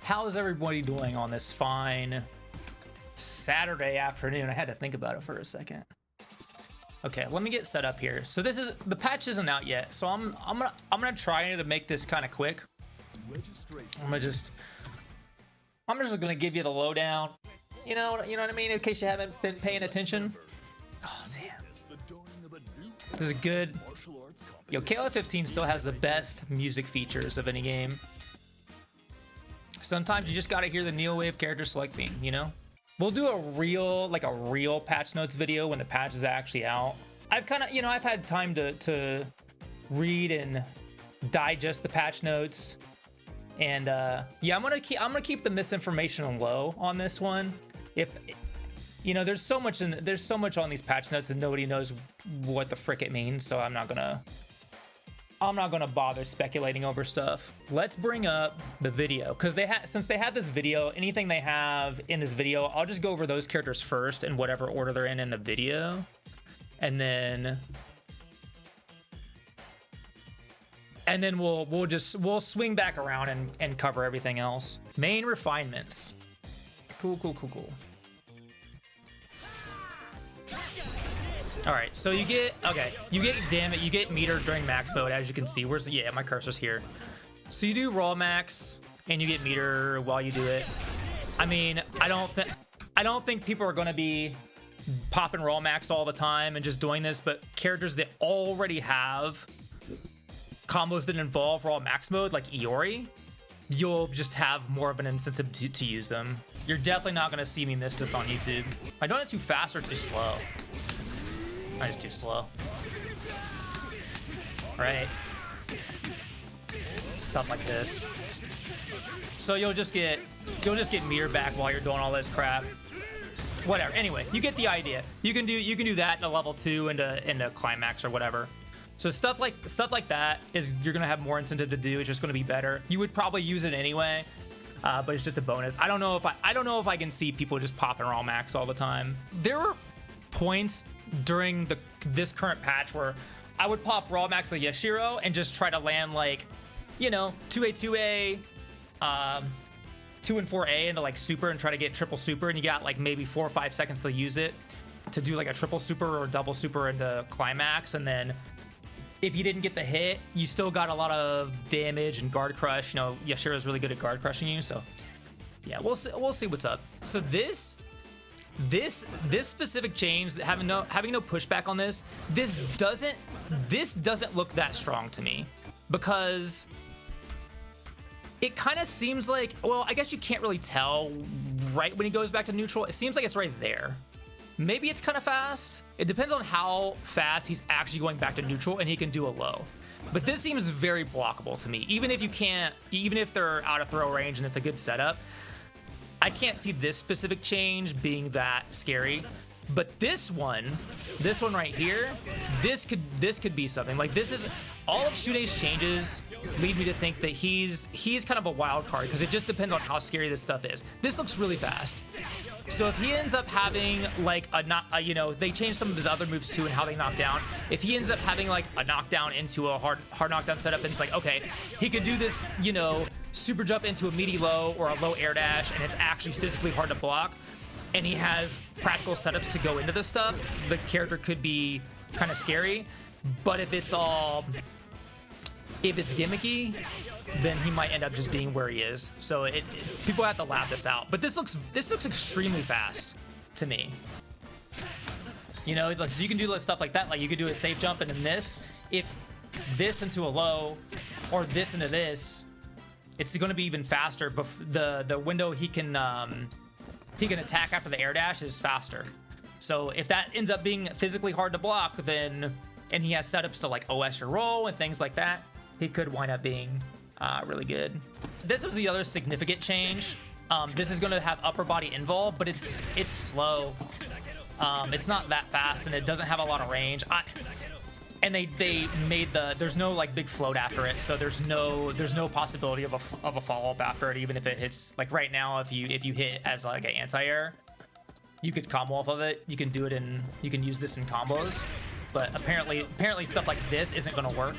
How's everybody doing on this fine Saturday afternoon? I had to think about it for a second. Okay, let me get set up here. So this is the patch isn't out yet, so I'm gonna try to make this kind of quick. I'm just gonna give you the lowdown. You know what I mean? In case you haven't been paying attention. Oh damn, this is good. Yo, KOF 15 still has the best music features of any game. Sometimes you just gotta hear the Neowave character select theme, you know? We'll do a real patch notes video when the patch is actually out. I've kind of, you know, I've had time to read and digest the patch notes. And yeah, I'm gonna keep the misinformation low on this one. If you know, there's so much on these patch notes that nobody knows what the frick it means, so I'm not gonna bother speculating over stuff. Let's bring up the video, because since they had this video, anything they have in this video, I'll just go over those characters first in whatever order they're in the video, and then we'll swing back around and cover everything else. Main refinements. Cool. All right, so you get meter during max mode, as you can see. Yeah, my cursor's here. So you do raw max and you get meter while you do it. I mean, I don't think people are going to be popping raw max all the time and just doing this, but characters that already have combos that involve raw max mode, like Iori, you'll just have more of an incentive to use them. You're definitely not going to see me miss this on YouTube. Am I doing it too fast or too slow? That is too slow. Right. Stuff like this. So you'll just get meter back while you're doing all this crap. Whatever. Anyway, you get the idea. You can do that in a level 2 into climax or whatever. So stuff like that is you're gonna have more incentive to do. It's just gonna be better. You would probably use it anyway, but it's just a bonus. I don't know if I can see people just popping raw max all the time. There were points during this current patch where I would pop raw max with Yashiro and just try to land, like, you know, 2A, 2 and 4A into like super and try to get triple super, and you got like maybe 4 or 5 seconds to use it to do like a triple super or double super into climax, and then if you didn't get the hit, you still got a lot of damage and guard crush. You know, Yashiro's really good at guard crushing you, so yeah, we'll see what's up. So this specific change, having no pushback on this doesn't look that strong to me, because it kind of seems like, well, I guess you can't really tell right when he goes back to neutral. It seems like it's right there. Maybe it's kind of fast. It depends on how fast he's actually going back to neutral and he can do a low. But this seems very blockable to me. even if they're out of throw range and it's a good setup, I can't see this specific change being that scary. But this one right here, this could be something. Like, this is all of Shun'ei's changes lead me to think that he's kind of a wild card, because it just depends on how scary this stuff is. This looks really fast. So if he ends up having like you know, they changed some of his other moves too and how they knock down. If he ends up having like a knockdown into a hard knockdown setup, and it's like, okay, he could do this, you know, super jump into a meaty low or a low air dash, and it's actually physically hard to block, and he has practical setups to go into this stuff, the character could be kind of scary. But if it's gimmicky, then he might end up just being where he is. So people have to lab this out. But this looks extremely fast to me. You know, like, so you can do stuff like that. Like, you could do a safe jump and then this. If this into a low or this into this, it's going to be even faster. But the window he can attack after the air dash is faster. So if that ends up being physically hard to block, then, and he has setups to like OS your roll and things like that, he could wind up being really good. This was the other significant change. This is going to have upper body involved, but it's slow. It's not that fast, and it doesn't have a lot of range. And they made there's no like big float after it, so there's no possibility of a follow up after it, even if it hits. Like right now, if you hit as like an anti-air, you could combo off of it. You can do it you can use this in combos, but apparently stuff like this isn't going to work.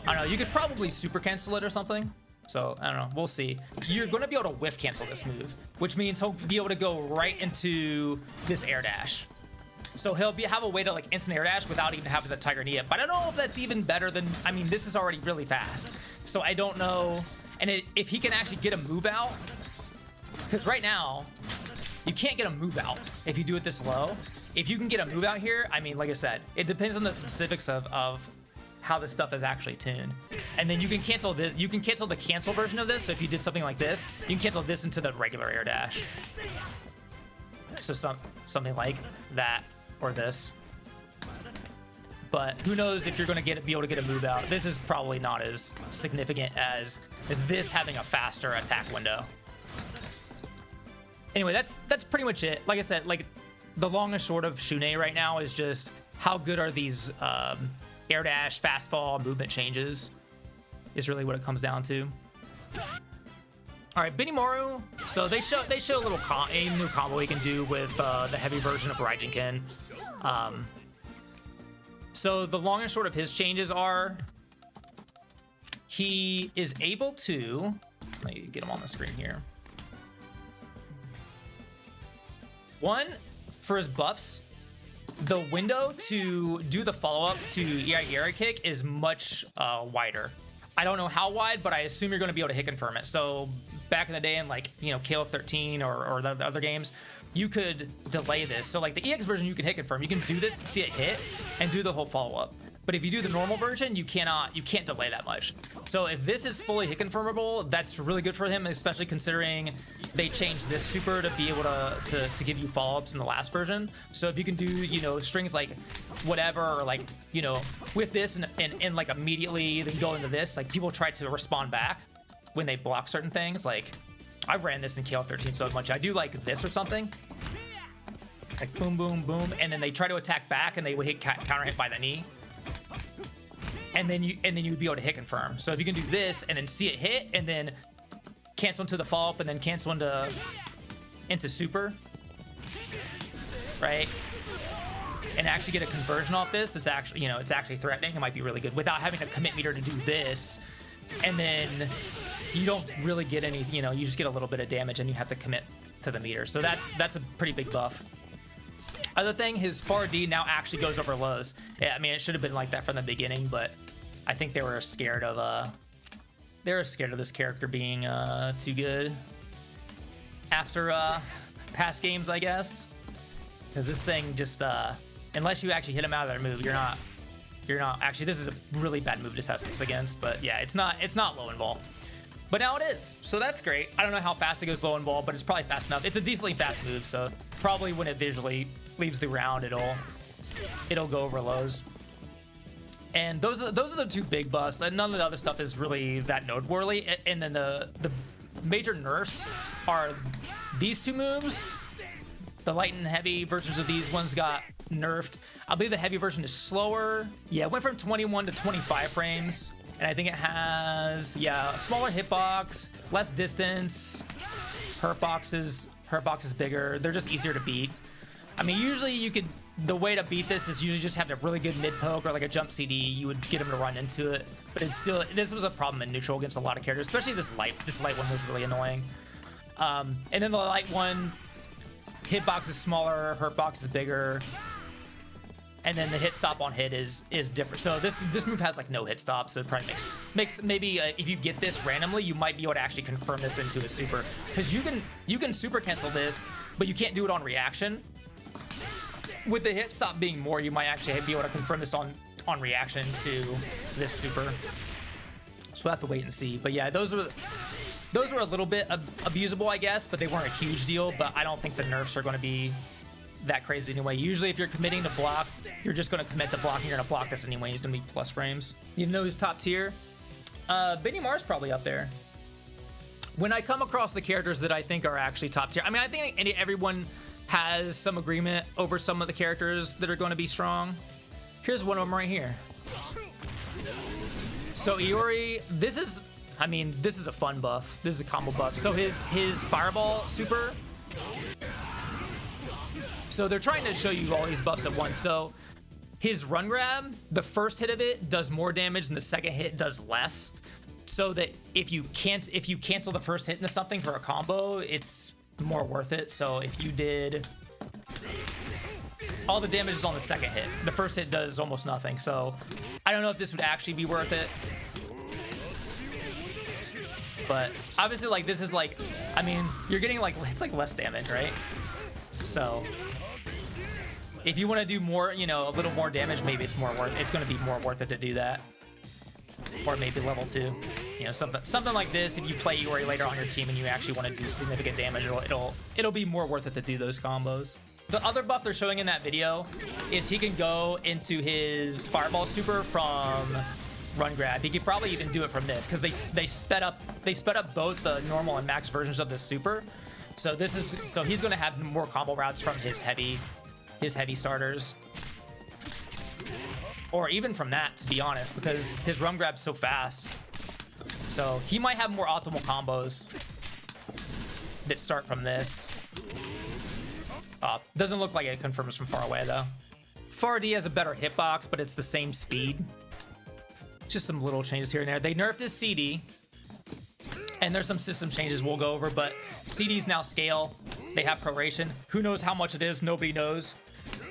I don't know, you could probably super cancel it or something, So I don't know, we'll see. You're gonna be able to whiff cancel this move, which means he'll be able to go right into this air dash. So he'll have a way to like instant air dash without even having the Tiger Knee. But I don't know if that's even better than, I mean, this is already really fast. So I don't know. And if he can actually get a move out, because right now, you can't get a move out if you do it this low. If you can get a move out here, I mean, like I said, it depends on the specifics of how this stuff is actually tuned. And then you can cancel this. You can cancel the cancel version of this. So if you did something like this, you can cancel this into the regular air dash. So something like that or this. But who knows if you're going to be able to get a move out. This is probably not as significant as this having a faster attack window. Anyway, that's pretty much it. Like I said, like the long and short of Shun'ei right now is just how good are these air dash, fast fall, movement changes is really what it comes down to. All right, Benimaru. So they show a little a new combo he can do with the heavy version of Raijinken. So the long and short of his changes are he is able to, let me get him on the screen here. One, for his buffs, the window to do the follow-up to Iori kick is much wider. I don't know how wide, but I assume you're going to be able to hit confirm it. So back in the day in like, you know, KO 13 or the other games, you could delay this. So like the EX version, you can hit confirm. You can do this, see it hit, and do the whole follow-up. But if you do the normal version, you can't delay that much. So if this is fully hit confirmable, that's really good for him, especially considering they changed this super to be able to give you follow-ups in the last version. So if you can do, you know, strings like whatever, or like, you know, with this and like immediately then go into this, like people try to respond back when they block certain things. Like I ran this in KO 13 so much. I do like this or something. Like boom, boom, boom. And then they try to attack back and they would hit counter hit by the knee. And then you'd be able to hit confirm. So if you can do this and then see it hit and then cancel into the follow up and then cancel into super, right? And actually get a conversion off this, that's actually, you know, it's actually threatening. It might be really good without having a commit meter to do this. And then you don't really get any, you know, you just get a little bit of damage and you have to commit to the meter. So that's a pretty big buff. Other thing, his far D now actually goes over lows. Yeah, I mean, it should have been like that from the beginning, but I think they were scared of this character being too good after past games, I guess. Because this thing just unless you actually hit him out of that move, you're not actually, this is a really bad move to test this against, but yeah, it's not low in ball. But now it is, so that's great. I don't know how fast it goes low in ball, but it's probably fast enough. It's a decently fast move, so probably when it visually leaves the round, it'll go over lows. And those are the two big buffs, and none of the other stuff is really that noteworthy. And then the major nerfs are these two moves. The light and heavy versions of these ones got nerfed. I believe the heavy version is slower. Yeah, it went from 21 to 25 frames. And I think it has, yeah, a smaller hitbox, less distance. Hurtbox is bigger. They're just easier to beat. I mean, usually the way to beat this is usually just have a really good mid poke or like a jump CD. You would get them to run into it. But it's still, this was a problem in neutral against a lot of characters, especially this light one was really annoying. And then the light one, hitbox is smaller, hurtbox is bigger. And then the hit stop on hit is different. So this move has like no hit stop, so it probably makes maybe if you get this randomly, you might be able to actually confirm this into a super, because you can super cancel this, but you can't do it on reaction. With the hit stop being more, you might actually be able to confirm this on reaction to this super. So we'll have to wait and see. But yeah, those were a little bit abusable, I guess, but they weren't a huge deal. But I don't think the nerfs are going to be that crazy anyway. Usually if you're committing to block, you're just going to commit to block and you're going to block this anyway. He's going to be plus frames. You know who's top tier? Benimaru's probably up there. When I come across the characters that I think are actually top tier, I mean, I think everyone has some agreement over some of the characters that are going to be strong. Here's one of them right here. So Iori, this is a fun buff. This is a combo buff. So his fireball super. So they're trying to show you all these buffs at once. So his run grab, the first hit of it does more damage and the second hit does less. so that if you cancel the first hit into something for a combo, it's more worth it. So if you did all the damage is on the second hit, the first hit does almost nothing. So I don't know if this would actually be worth it, but obviously like this is like, I mean, you're getting like, it's like less damage, right? So if you want to do more, you know, a little more damage, maybe it's going to be more worth it to do that. Or maybe level 2, you know, something like this. If you play Iori later on your team and you actually want to do significant damage, it'll be more worth it to do those combos. The other buff they're showing in that video is he can go into his fireball super from run grab. He could probably even do it from this because they sped up both the normal and max versions of this super. So he's going to have more combo routes from his heavy starters. Or even from that, to be honest, because his run grab's so fast. So he might have more optimal combos that start from this. Doesn't look like it confirms from far away, though. Far D has a better hitbox, but it's the same speed. Just some little changes here and there. They nerfed his CD, and there's some system changes we'll go over, but CDs now scale. They have proration. Who knows how much it is? Nobody knows.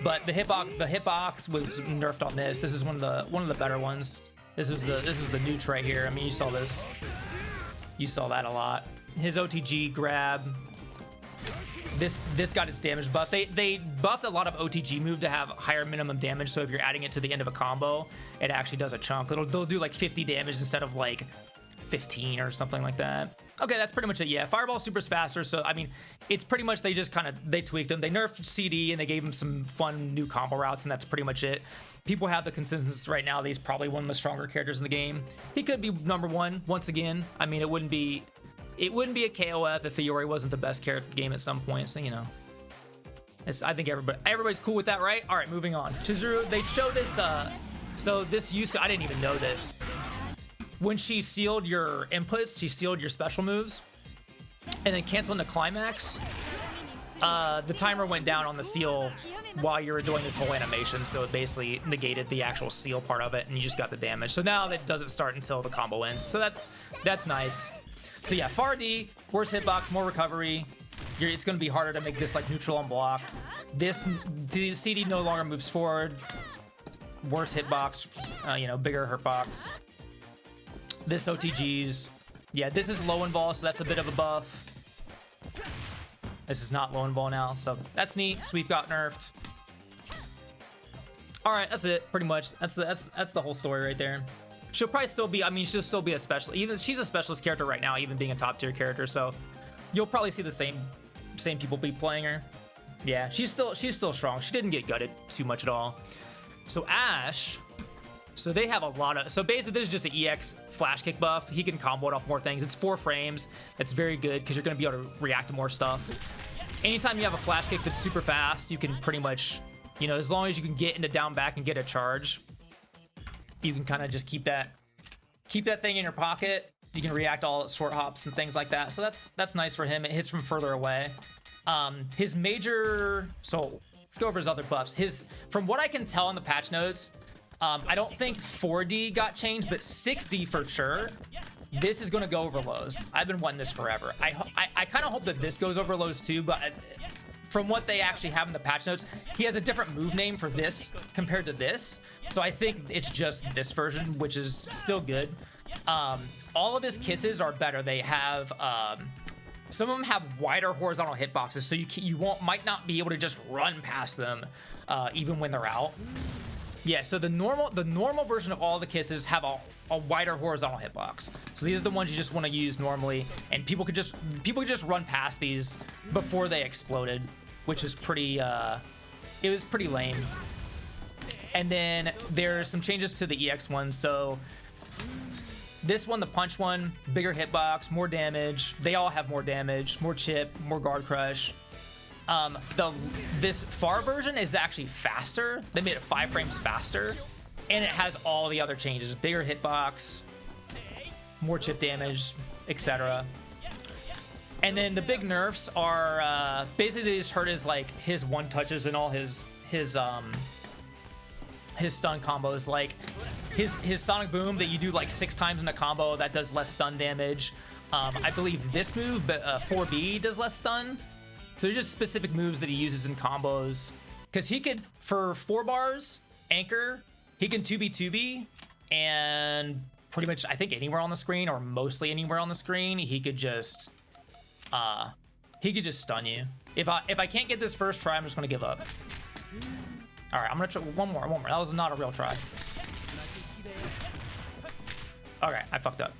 But the hitbox was nerfed on this. This is one of the better ones. This is the new tray here. I mean, you saw this. You saw that a lot. His OTG grab. This got its damage buff. They buffed a lot of OTG move to have higher minimum damage. So if you're adding it to the end of a combo, it actually does a chunk. They'll do like 50 damage instead of like 15 or something like that. Okay, that's pretty much it. Yeah, Fireball Super's faster, so I mean, it's pretty much they tweaked him. They nerfed CD and they gave him some fun new combo routes, and that's pretty much it. People have the consensus right now that he's probably one of the stronger characters in the game. He could be number one once again. I mean, it wouldn't be a KOF if Iori wasn't the best character in the game at some point. So you know, I think everybody's cool with that, right? All right, moving on. Chizuru, they showed this. So this used to, I didn't even know this. When she sealed your inputs, she sealed your special moves, and then canceling the climax, the timer went down on the seal while you were doing this whole animation, so it basically negated the actual seal part of it, and you just got the damage. So now that doesn't start until the combo ends, so that's nice. So yeah, Far D, worse hitbox, more recovery. It's going to be harder to make this like neutral on block. This CD no longer moves forward. Worse hitbox, you know, bigger hurtbox. This OTG's, yeah, this is low invul, so that's a bit of a buff. This is not low invul now, so that's neat. Sweep got nerfed. All right, that's it, pretty much. That's the whole story right there. She'll probably still be, I mean, she'll still be a specialist. Even she's a specialist character right now, even being a top tier character. So you'll probably see the same people be playing her. Yeah, she's still strong. She didn't get gutted too much at all. So Ash. So they have a lot of, so basically this is just an EX flash kick buff. He can combo it off more things. It's 4 frames. That's very good because you're going to be able to react to more stuff. Anytime you have a flash kick that's super fast, you can pretty much, you know, as long as you can get into down back and get a charge, you can kind of just keep that thing in your pocket. You can react all short hops and things like that. So that's nice for him. It hits from further away. His major, so let's go over his other buffs. From what I can tell in the patch notes, I don't think 4D got changed, but 6D for sure. This is going to go over lows. I've been wanting this forever. I kind of hope that this goes over lows too, but from what they actually have in the patch notes, he has a different move name for this compared to this. So I think it's just this version, which is still good. All of his kisses are better. They have, some of them have wider horizontal hitboxes, so you might not be able to just run past them even when they're out. Yeah, so the normal version of all the kisses have a wider horizontal hitbox. So these are the ones you just want to use normally, and people could just run past these before they exploded, which is pretty it was pretty lame. And then there's some changes to the EX one. So this one, the punch one, bigger hitbox, more damage. They all have more damage, more chip, more guard crush. This far version is actually faster. They made it 5 frames faster, and it has all the other changes: bigger hitbox, more chip damage, etc. And then the big nerfs are basically they just hurt his one touches and all his his stun combos, like his Sonic Boom that you do like 6 times in a combo that does less stun damage. I believe this move, but 4B does less stun. So there's just specific moves that he uses in combos. Because he could, for 4 bars, Anchor, he can 2B, and pretty much, I think, anywhere on the screen, or mostly anywhere on the screen, he could just stun you. If I can't get this first try, I'm just gonna give up. All right, I'm gonna try one more. That was not a real try. Okay, I fucked up.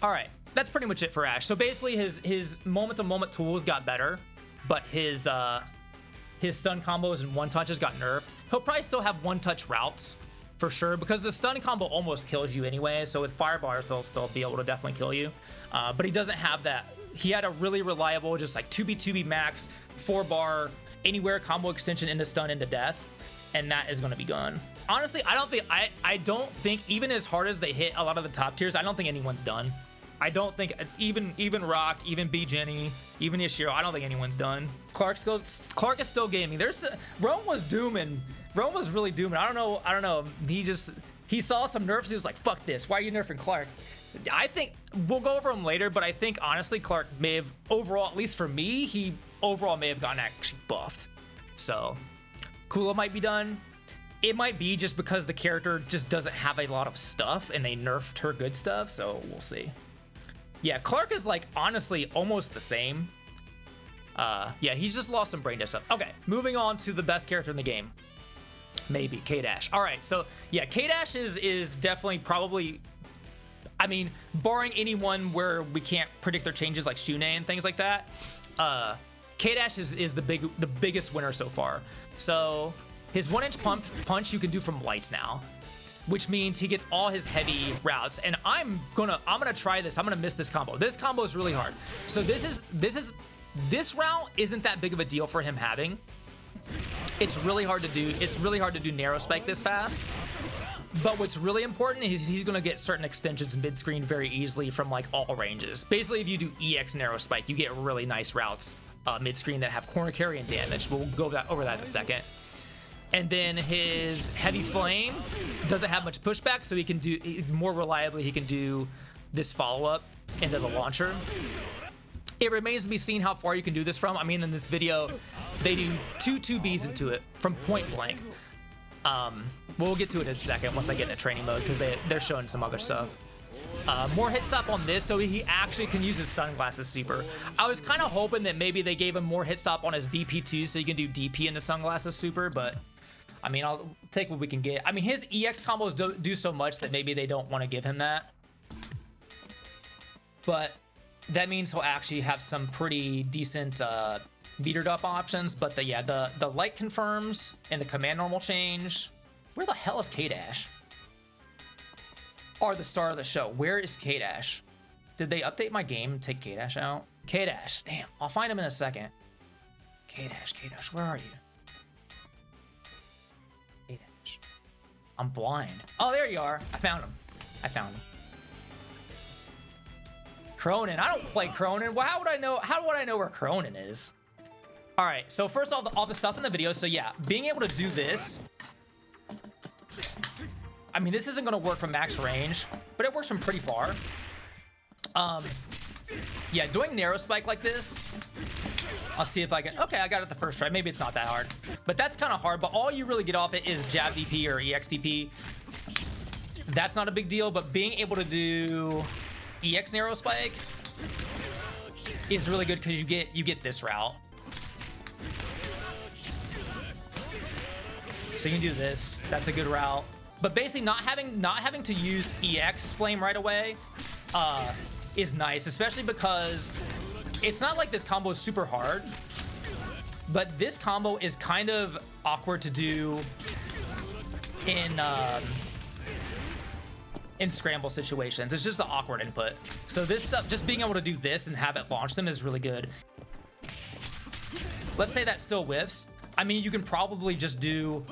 All right, that's pretty much it for Ash. So basically, his moment-to-moment tools got better, but his stun combos and one-touches got nerfed. He'll probably still have one-touch routes for sure, because the stun combo almost kills you anyway. So with fire bars, he'll still be able to definitely kill you. But he doesn't have that. He had a really reliable, just like 2B max, 4-bar, anywhere combo extension into stun into death, and that is going to be gone. Honestly, I don't think even as hard as they hit a lot of the top tiers, I don't think anyone's done. I don't think even Rock, even B Jenny, even Yashiro, I don't think anyone's done. Clark is still gaming. Rome was dooming. Rome was really dooming. I don't know. He saw some nerfs. He was like, fuck this. Why are you nerfing Clark? I think we'll go over him later, but I think honestly Clark may have overall, at least for me, he overall may have gotten actually buffed. So Kula might be done. It might be just because the character just doesn't have a lot of stuff and they nerfed her good stuff, so we'll see. Yeah, Clark is like honestly almost the same. Yeah, he's just lost some brain dead stuff. Okay, moving on to the best character in the game. Maybe K-Dash. All right, so yeah, K-Dash is definitely probably, I mean, barring anyone where we can't predict their changes like Shun'ei and things like that, K-Dash is the biggest winner so far. So his 1-inch punch you can do from lights now, which means he gets all his heavy routes. And I'm gonna try this. I'm gonna miss this combo. This combo is really hard. So this route isn't that big of a deal for him having. It's really hard to do. It's really hard to do narrow spike this fast. But what's really important is he's gonna get certain extensions mid-screen very easily from like all ranges. Basically, if you do EX narrow spike, you get really nice routes mid-screen that have corner carry and damage. We'll go over that in a second. And then his heavy flame doesn't have much pushback, so he can do more reliably. He can do this follow-up into the launcher. It remains to be seen how far you can do this from. I mean, in this video, they do two 2Bs into it from point blank. We'll get to it in a second once I get into training mode, because they're showing some other stuff. More hit stop on this, so he actually can use his sunglasses super. I was kind of hoping that maybe they gave him more hit stop on his DP too, so you can do DP into sunglasses super, but I mean, I'll take what we can get. I mean, his EX combos do so much that maybe they don't want to give him that. But that means he'll actually have some pretty decent metered up options. But the light confirms and the command normal change. Where the hell is K-Dash? Are the star of the show. Where is K-Dash? Did they update my game and take K-Dash out? K-Dash, damn, I'll find him in a second. K-Dash, where are you? K-Dash. I'm blind. Oh, there you are. I found him. Krohnen. I don't play Krohnen. Well, how would I know where Krohnen is? All right, so first all the stuff in the video. So yeah, being able to do this. I mean, this isn't gonna work from max range, but it works from pretty far. Yeah, doing narrow spike like this. I'll see if I can. Okay, I got it the first try. Maybe it's not that hard, but that's kind of hard. But all you really get off it is jab DP or EX DP. That's not a big deal, but being able to do EX narrow spike is really good because you get this route. So you can do this. That's a good route. But basically, not having to use EX flame right away is nice, especially because it's not like this combo is super hard, but this combo is kind of awkward to do in scramble situations. It's just an awkward input. So this stuff, just being able to do this and have it launch them is really good. Let's say that still whiffs. I mean, you can probably just do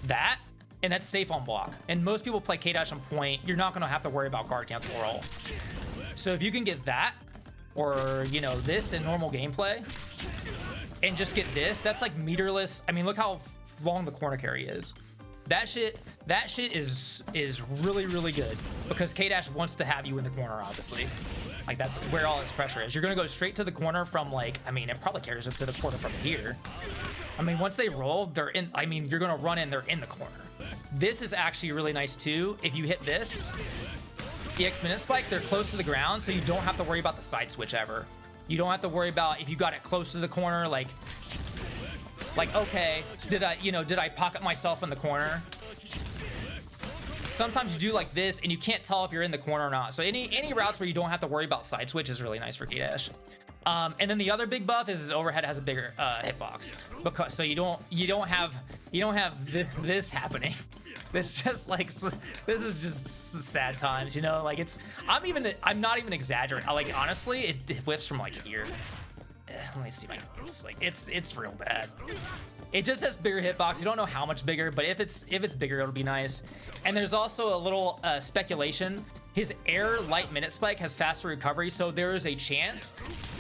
that, and that's safe on block. And most people play K-Dash on point. You're not going to have to worry about guard cancel or all. So if you can get that, or, you know, this in normal gameplay, and just get this, that's like meterless. I mean, look how long the corner carry is. That shit is really, really good because K-Dash wants to have you in the corner, obviously. Like, that's where all its pressure is. You're gonna go straight to the corner from, like, I mean, it probably carries up to the corner from here. I mean, once they roll, they're in, I mean, you're gonna run in, they're in the corner. This is actually really nice too. If you hit this, EX minute spike, they're close to the ground, so you don't have to worry about the side switch ever. You don't have to worry about if you got it close to the corner, like okay, did I pocket myself in the corner? Sometimes you do like this and you can't tell if you're in the corner or not. So any routes where you don't have to worry about side switch is really nice for K-Dash. And then the other big buff is his overhead has a bigger hitbox, because so you don't have this happening. This just like, this is just sad times, you know. Like, it's I'm not even exaggerating. Like, honestly, it whiffs from like here. Let me see. It's real bad. It just has bigger hitbox. You don't know how much bigger, but if it's bigger, it'll be nice. And there's also a little speculation. His air light minute spike has faster recovery, so there is a chance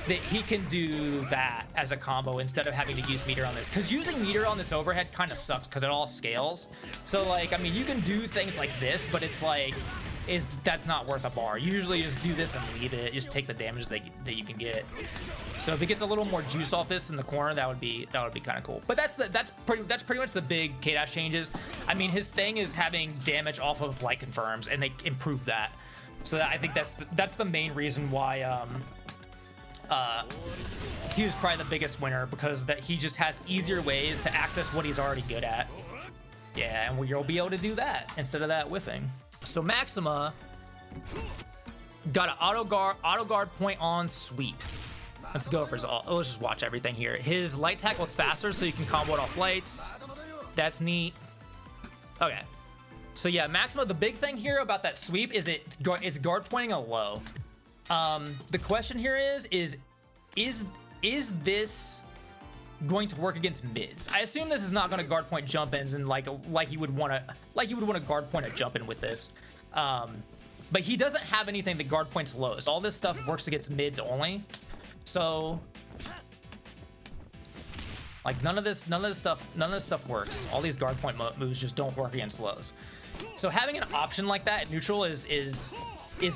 that he can do that as a combo instead of having to use meter on this. Because using meter on this overhead kind of sucks because it all scales. So, like, I mean, you can do things like this, but it's like, that's not worth a bar. You usually just do this and leave it. Just take the damage that you can get. So if he gets a little more juice off this in the corner, that would be kind of cool. But that's pretty much the big K-Dash changes. I mean, his thing is having damage off of light confirms, and they improved that. So I think that's the main reason why he was probably the biggest winner, because that he just has easier ways to access what he's already good at. Yeah, and you'll be able to do that instead of that whiffing. So Maxima got an auto guard point on sweep. Let's go for his all. Let's just watch everything here. His light tackle is faster, so you can combo it off lights. That's neat. Okay. So yeah, Maxima, the big thing here about that sweep is it's guard pointing a low. The question here is this going to work against mids? I assume this is not going to guard point jump ins and like you would want to guard point a jump in with this. But he doesn't have anything that guard points low. So all this stuff works against mids only. So like none of this stuff works. All these guard point moves just don't work against lows. So having an option like that at neutral is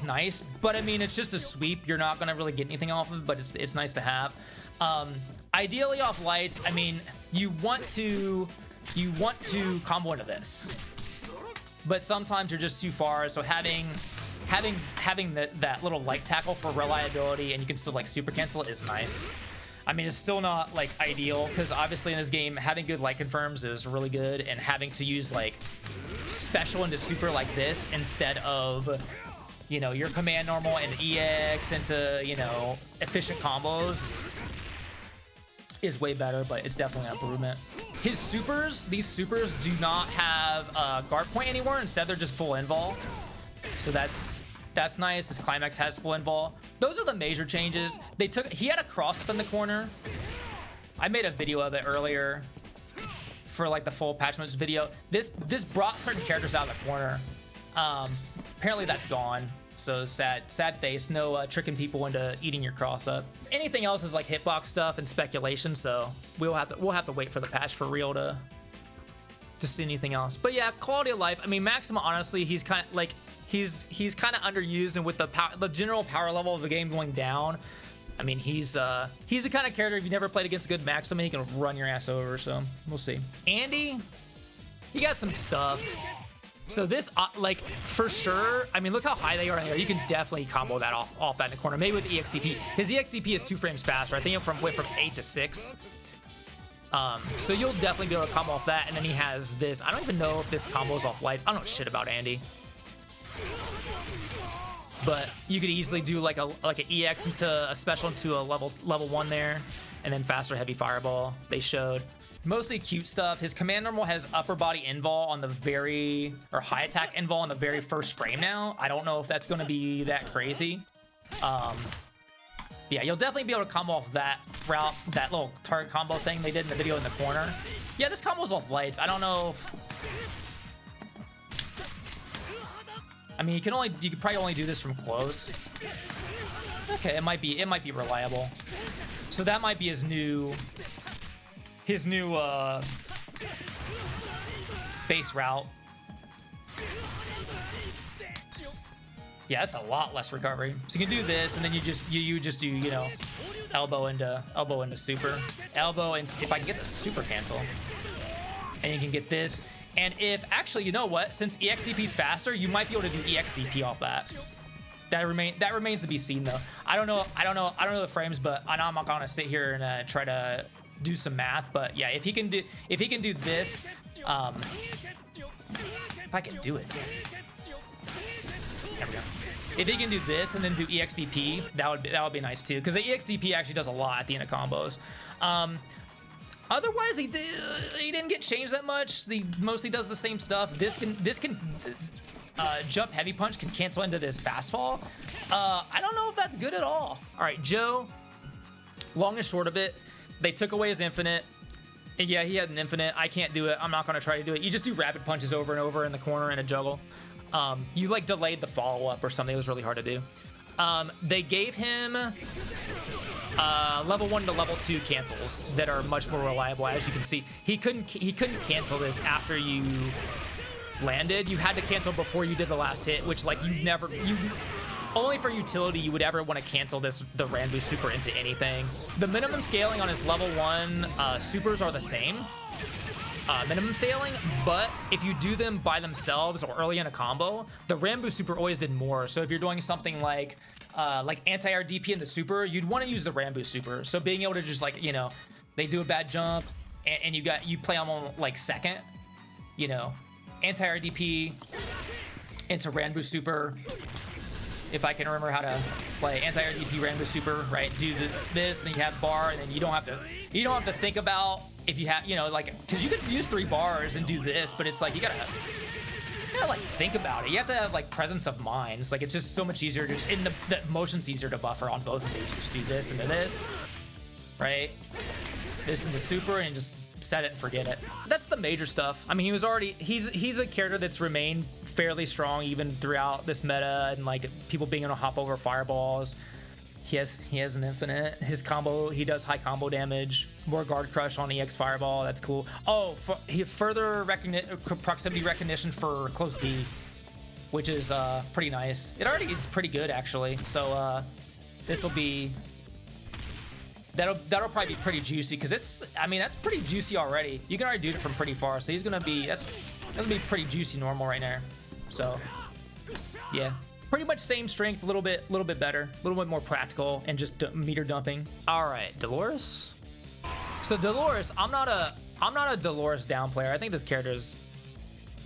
nice, but I mean, it's just a sweep. You're not gonna really get anything off of it, but it's nice to have. Ideally off lights, I mean, you want to combo into this, but sometimes you're just too far. So having that little light tackle for reliability, and you can still like super cancel it, is nice. I mean, it's still not like ideal, because obviously in this game having good light confirms is really good, and having to use like special into super like this instead of, you know, your command normal and EX into, you know, efficient combos is way better, but it's definitely an improvement. His supers, these supers do not have guard point anymore. Instead, they're just full invol. So that's nice. His climax has full invol. Those are the major changes. He had a cross up in the corner. I made a video of it earlier for like the full patch notes video. This brought certain characters out of the corner. Apparently that's gone. So sad face. No tricking people into eating your cross up. Anything else is like hitbox stuff and speculation. So we'll have to wait for the patch for real to see anything else. But yeah, quality of life. I mean, Maxima, honestly, he's kind of like he's kind of underused, and with the general power level of the game going down, I mean, he's the kind of character, if you never played against a good Maxima, he can run your ass over. So we'll see. Andy, he got some stuff. So this, like, for sure, I mean, look how high they are in there. You can definitely combo that off that in the corner. Maybe with EXDP. His EXDP is 2 frames faster. I think it went from 8 to 6. So you'll definitely be able to combo off that. And then he has this. I don't even know if this combos off lights. I don't know shit about Andy. But you could easily do like an EX into a special into a level 1 there, and then faster heavy fireball. They showed mostly cute stuff. His command normal has upper body invol on the high attack invol on the very first frame now. I don't know if that's going to be that crazy. Yeah, you'll definitely be able to combo off that route, that little target combo thing they did in the video in the corner. Yeah, this combo's off lights. I don't know if... I mean, you could probably only do this from close. Okay, it might be reliable. So that might be his new base route. Yeah, that's a lot less recovery. So you can do this, and then you just do, you know, elbow into super, elbow, and if I can get the super cancel, and you can get this. And if actually, you know what? Since EXDP is faster, you might be able to do EXDP off that. That remains to be seen, though. I don't know the frames, but I know I'm not gonna sit here and try to do some math. But yeah, if he can do this, if I can do it. There we go. If he can do this and then do EXDP, that would be nice too, because the EXDP actually does a lot at the end of combos. Otherwise, he didn't get changed that much. He mostly does the same stuff. This can jump heavy punch can cancel into this fast fall. I don't know if that's good at all. All right, Joe. Long and short of it, they took away his infinite. And yeah, he had an infinite. I can't do it. I'm not gonna try to do it. You just do rapid punches over and over in the corner in a juggle. You like delayed the follow up or something. It was really hard to do. They gave him level 1 to level 2 cancels that are much more reliable. As you can see, he couldn't cancel this after you landed. You had to cancel before you did the last hit, which like only for utility you would ever want to cancel the Ranbu super into anything. The minimum scaling on his level 1 supers are the same. Minimum scaling, but if you do them by themselves or early in a combo, the Ranbu super always did more. So if you're doing something like anti-air DP in the super, you'd want to use the Ranbu super. So being able to just like, you know, they do a bad jump and you play them on like second, you know, anti-air DP into Ranbu super. If I can remember how to play anti-air DP Ranbu super, right? Do this, and then you have bar, and then you don't have to think about if you have, you know, like, because you could use 3 bars and do this, but it's like you gotta like think about it. You have to have like presence of mind. It's like it's just so much easier to, and the motion's easier to buffer on both of these. Just do this into this, right? This into super, and just set it and forget it. That's the major stuff. I mean, he's a character that's remained fairly strong even throughout this meta, and like people being able to hop over fireballs. He has an infinite. His combo, he does high combo damage, more guard crush on EX fireball. That's cool. Oh, he further proximity recognition for close D, which is pretty nice. It already is pretty good actually. So this will be. That'll probably be pretty juicy, because that's pretty juicy already. You can already do it from pretty far, so he's gonna be that's gonna be pretty juicy normal right there. So yeah, pretty much same strength, a little bit better, a little bit more practical, and just meter dumping. All right, Dolores. So Dolores, I'm not a Dolores down player. I think this character's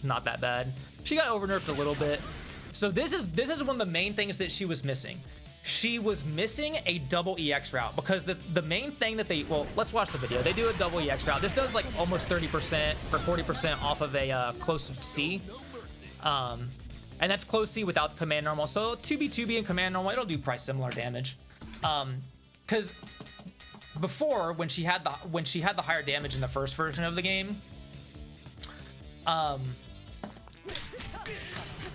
not that bad. She got overnerfed a little bit. So this is one of the main things that she was missing. She was missing a double EX route, because the main thing that well, let's watch the video. They do a double EX route. This does like almost 30% or 40% off of a close C. And that's close C without command normal. So 2B and command normal, it'll do probably similar damage. Because before, when she had the higher damage in the first version of the game,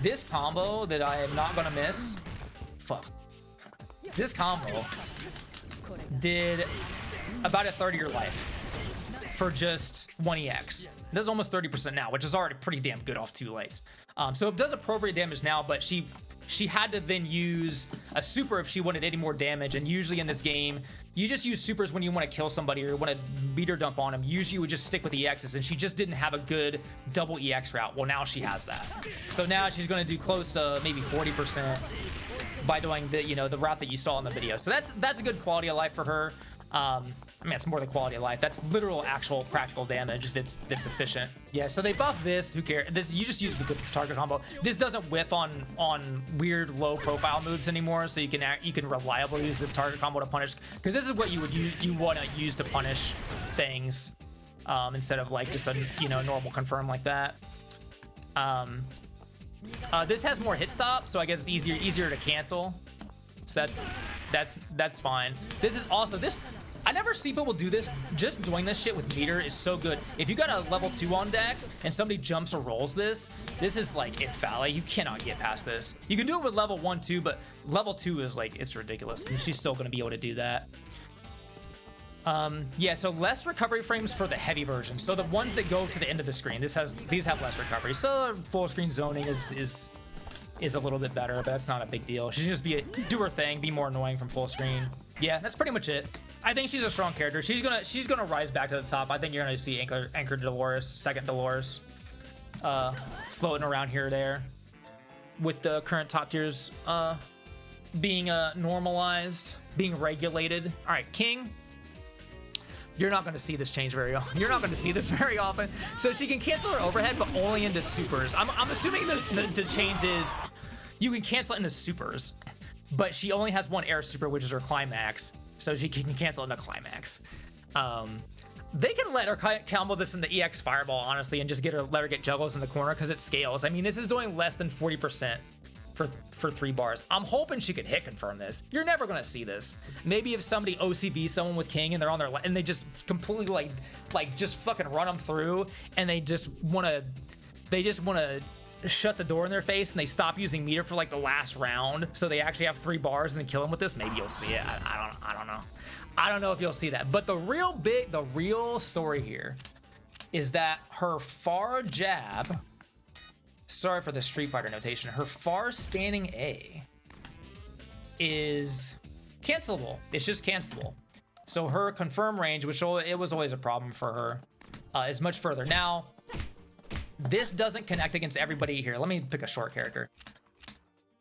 this combo that I am not gonna miss, this combo did about a third of your life for just 1 EX. It does almost 30% now, which is already pretty damn good off 2 lights. So it does appropriate damage now, but she had to then use a super if she wanted any more damage. And usually in this game, you just use supers when you want to kill somebody or want to meter dump on them. Usually you would just stick with EXs, and she just didn't have a good double EX route. Well, now she has that. So now she's going to do close to maybe 40% by doing the route that you saw in the video. So that's a good quality of life for her. I mean, it's more than quality of life. That's literal, actual, practical damage that's efficient. Yeah, so they buff this. Who cares? You just use the good target combo. This doesn't whiff on weird low profile moves anymore, so you can reliably use this target combo to punish. Because this is what you want to use to punish things, instead of like just a normal confirm like that. This has more hit stop, so I guess it's easier to cancel. So that's fine. This is also I never see people do this. Just doing this shit with meter is so good. If you got a level 2 on deck and somebody jumps or rolls this is like infallible. You cannot get past this. You can do it with level 1 too, but level 2 is like, it's ridiculous, and she's still gonna be able to do that. Yeah, so less recovery frames for the heavy version. So the ones that go to the end of the screen, these have less recovery. So full screen zoning is a little bit better, but that's not a big deal. She should just do her thing, be more annoying from full screen. Yeah, that's pretty much it. I think she's a strong character. She's gonna rise back to the top. I think you're gonna see Anchor Dolores, second Dolores, floating around here or there, with the current top tiers being normalized, being regulated. All right, King. You're not going to see this change very often. You're not going to see this very often. So she can cancel her overhead, but only into supers. I'm assuming the change is you can cancel it into supers, but she only has one air super, which is her climax. So she can cancel it into climax. They can let her combo this in the EX Fireball, honestly, and just let her get juggles in the corner because it scales. I mean, this is doing less than 40% for 3 bars. I'm hoping she could hit confirm this. You're never gonna see this. Maybe if somebody OCV someone with King and they're on their and they just completely like just fucking run them through, and they just wanna shut the door in their face and they stop using meter for like the last round, so they actually have 3 bars and then kill them with this. Maybe you'll see it. I don't know. I don't know if you'll see that. But the real story here is that her far jab. Sorry for the Street Fighter notation. Her far standing A is cancelable. It's just cancelable. So her confirm range, which it was always a problem for her, is much further. Now, this doesn't connect against everybody here. Let me pick a short character.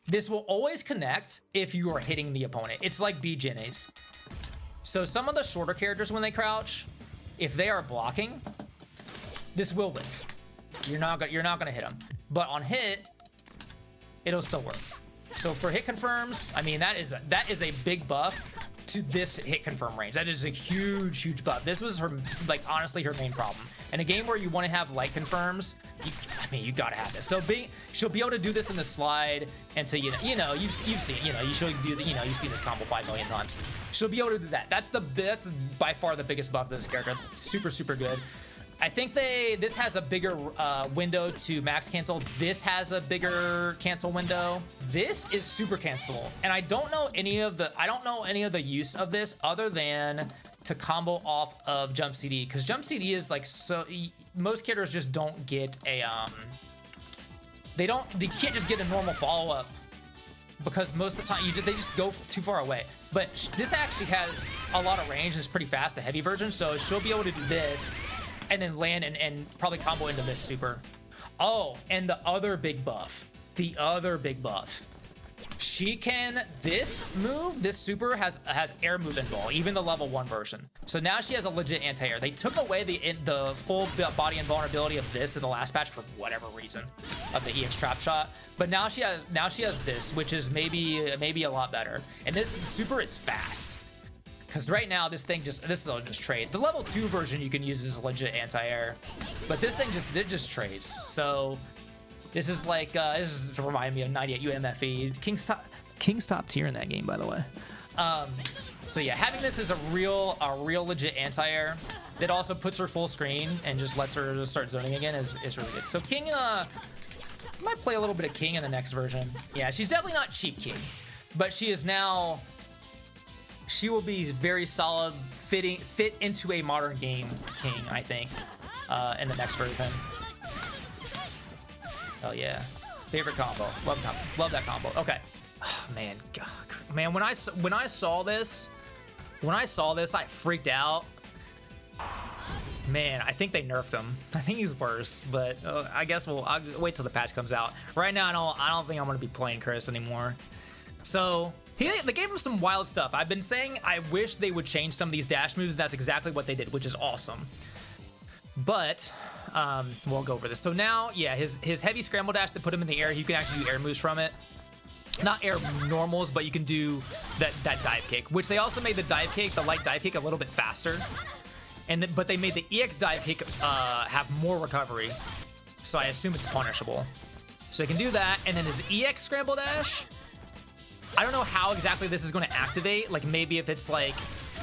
This will always connect if you are hitting the opponent. It's like Jenes. So some of the shorter characters, when they crouch, if they are blocking, this will live. You're not gonna hit them. But on hit, it'll still work. So for hit confirms, I mean, that is a big buff to this hit confirm range. That is a huge buff. This was her, like, honestly, her main problem. In a game where you want to have light confirms, you gotta have this. So she'll be able to do this in the slide until you've seen, you should do the, you've seen this combo 5 million times. She'll be able to do that. That's by far the biggest buff of this character. It's super good. I think this has a bigger window to max cancel. This has a bigger cancel window. This is super cancelable, and I don't know any of the use of this other than to combo off of jump CD, because jump CD is like, so most characters just don't get a they can't just get a normal follow up, because most of the time they just go too far away. But this actually has a lot of range and it's pretty fast, the heavy version, so she'll be able to do this and then land and probably combo into this super. Oh, and the other big buff. She can, this super has air move involved, even the level 1 version. So now she has a legit anti-air. They took away the full body invulnerability of this in the last patch for whatever reason, of the EX trap shot. But now she has this, which is maybe a lot better. And this super is fast. Because right now, this will just trade. The level 2 version you can use as a legit anti-air, but this thing just trades. So this is like, this is reminding me of 98 UMFE. King's top tier in that game, by the way. So yeah, having this as a real legit anti-air that also puts her full screen and just lets her start zoning again is really good. So King, might play a little bit of King in the next version. Yeah, she's definitely not cheap King, but she will be very solid, fit into a modern game King, I think, in the next version. Oh yeah, favorite combo. Love that combo. Okay, oh, man, God. Man, when I saw this, I freaked out. Man, I think they nerfed him. I think he's worse, but I guess I'll wait till the patch comes out. Right now, I don't think I'm gonna be playing Chris anymore. So. They gave him some wild stuff. I've been saying I wish they would change some of these dash moves. That's exactly what they did, which is awesome. But we'll go over this. So now, yeah, his heavy scramble dash that put him in the air, you can actually do air moves from it. Not air normals, but you can do that dive kick, which they also made the light dive kick a little bit faster. But they made the EX dive kick have more recovery. So I assume it's punishable. So he can do that, and then his EX scramble dash, I don't know how exactly this is going to activate. Like, maybe if it's like,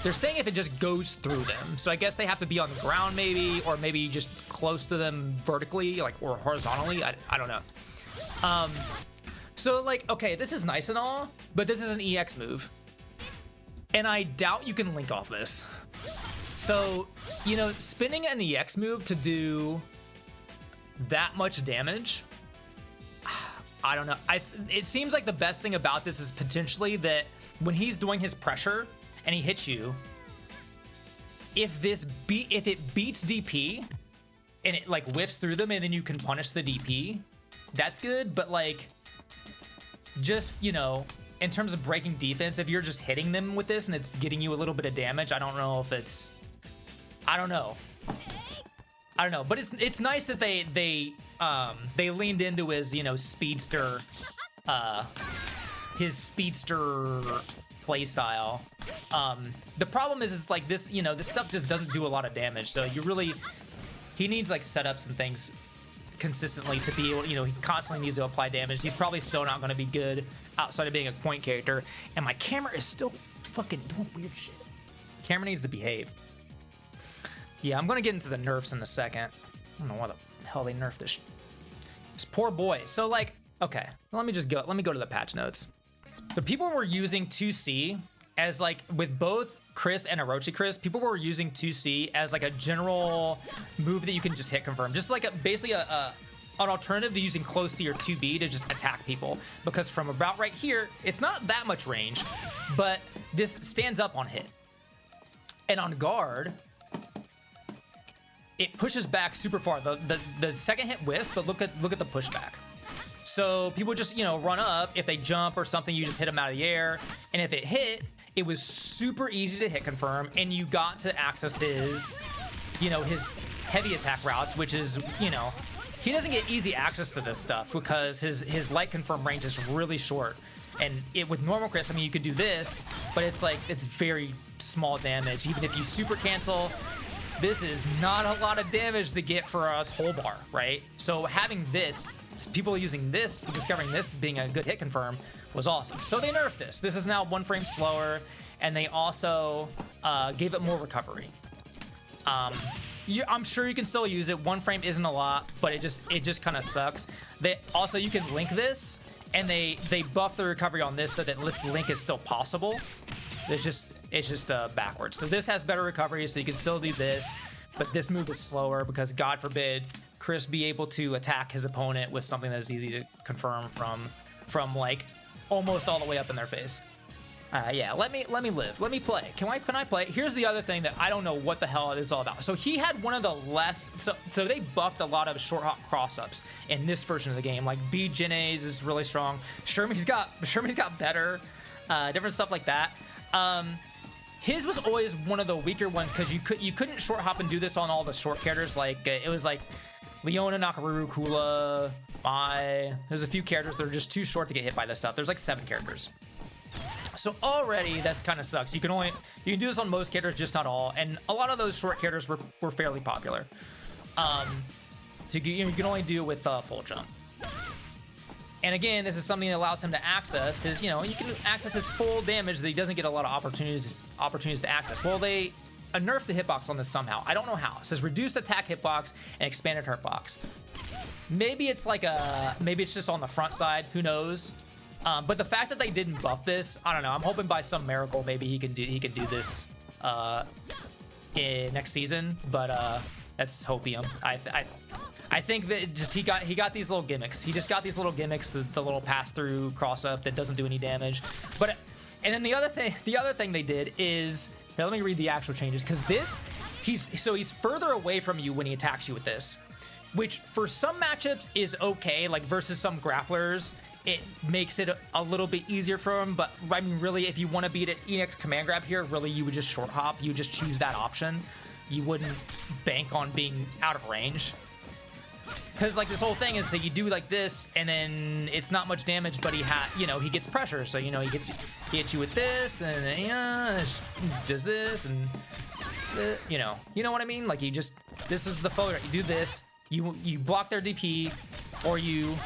they're saying if it just goes through them. So I guess they have to be on the ground maybe, or maybe just close to them vertically, like, or horizontally. I don't know. So like, okay, this is nice and all, but this is an EX move. And I doubt you can link off this. So, you know, spinning an EX move to do that much damage, I don't know. It seems like the best thing about this is potentially that when he's doing his pressure and he hits you, if it beats DP and it like whiffs through them and then you can punish the DP, that's good. But like, just, you know, in terms of breaking defense, if you're just hitting them with this and it's getting you a little bit of damage, I don't know if it's, I don't know, but it's nice that they leaned into his, you know, speedster play style. The problem is like this, you know, this stuff just doesn't do a lot of damage, so he needs like setups and things consistently to be able, you know, he constantly needs to apply damage. He's probably still not going to be good outside of being a point character, and my camera is still fucking doing weird shit. Camera needs to behave. Yeah, I'm gonna get into the nerfs in a second. I don't know why the hell they nerfed this poor boy. So like, okay, let me go to the patch notes. So people were using 2C as like, with both Chris and Orochi Chris, people were using 2C as like a general move that you can just hit confirm. Just like basically an alternative to using close C or 2B to just attack people. Because from about right here, it's not that much range, but this stands up on hit. And on guard, it pushes back super far. The second hit whiffs, but look at the pushback. So people just, you know, run up. If they jump or something, you just hit them out of the air. And if it hit, it was super easy to hit confirm, and you got to access his, you know, his heavy attack routes, which is, you know, he doesn't get easy access to this stuff because his light confirm range is really short. And with normal Chris, I mean, you could do this, but it's like, it's very small damage. Even if you super cancel, this is not a lot of damage to get for a toll bar, right? So having this, people using this, discovering this being a good hit confirm was awesome. So they nerfed this. This is now 1 frame slower, and they also gave it more recovery. I'm sure you can still use it. 1 frame isn't a lot, but it just kind of sucks. They also, you can link this, and they buff the recovery on this so that this link is still possible. It's just backwards. So this has better recovery, so you can still do this, but this move is slower because, God forbid, Chris be able to attack his opponent with something that is easy to confirm from like almost all the way up in their face. Yeah, let me live. Let me play. Can I play? Here's the other thing that I don't know what the hell it is all about. So he had one of the less, so they buffed a lot of short hop cross-ups in this version of the game. Like Jenet is really strong. Shermie's got better, different stuff like that. His was always one of the weaker ones because you couldn't short hop and do this on all the short characters. Like it was like Leona, Nakamura, Kula, there's a few characters that are just too short to get hit by this stuff. There's like 7 characters. So already that's kind of sucks. You can do this on most characters, just not all. And a lot of those short characters were fairly popular. So you can only do it with full jump. And again, this is something that allows him to access his, you can access his full damage that he doesn't get a lot of opportunities to access. Well, they nerfed the hitbox on this somehow. I don't know how. It says reduced attack hitbox and expanded hurtbox. Maybe it's like maybe it's just on the front side. Who knows? But the fact that they didn't buff this, I don't know. I'm hoping by some miracle maybe he can do this in next season. But that's hopium. I think that he got these little gimmicks. He just got these little gimmicks, the little pass through cross up that doesn't do any damage. But and then the other thing they did is, here, let me read the actual changes, because he's further away from you when he attacks you with this, which for some matchups is okay, like versus some grapplers. It makes it a little bit easier for him, but I mean, really, if you want to beat it EX command grab here, really, you would just short hop. You would just choose that option. You wouldn't bank on being out of range. Because like this whole thing is that you do like this, and then it's not much damage, but he gets pressure. So he hits you with this, and then does this, and you know what I mean? Like this is the flow. You do this, you block their DP, or you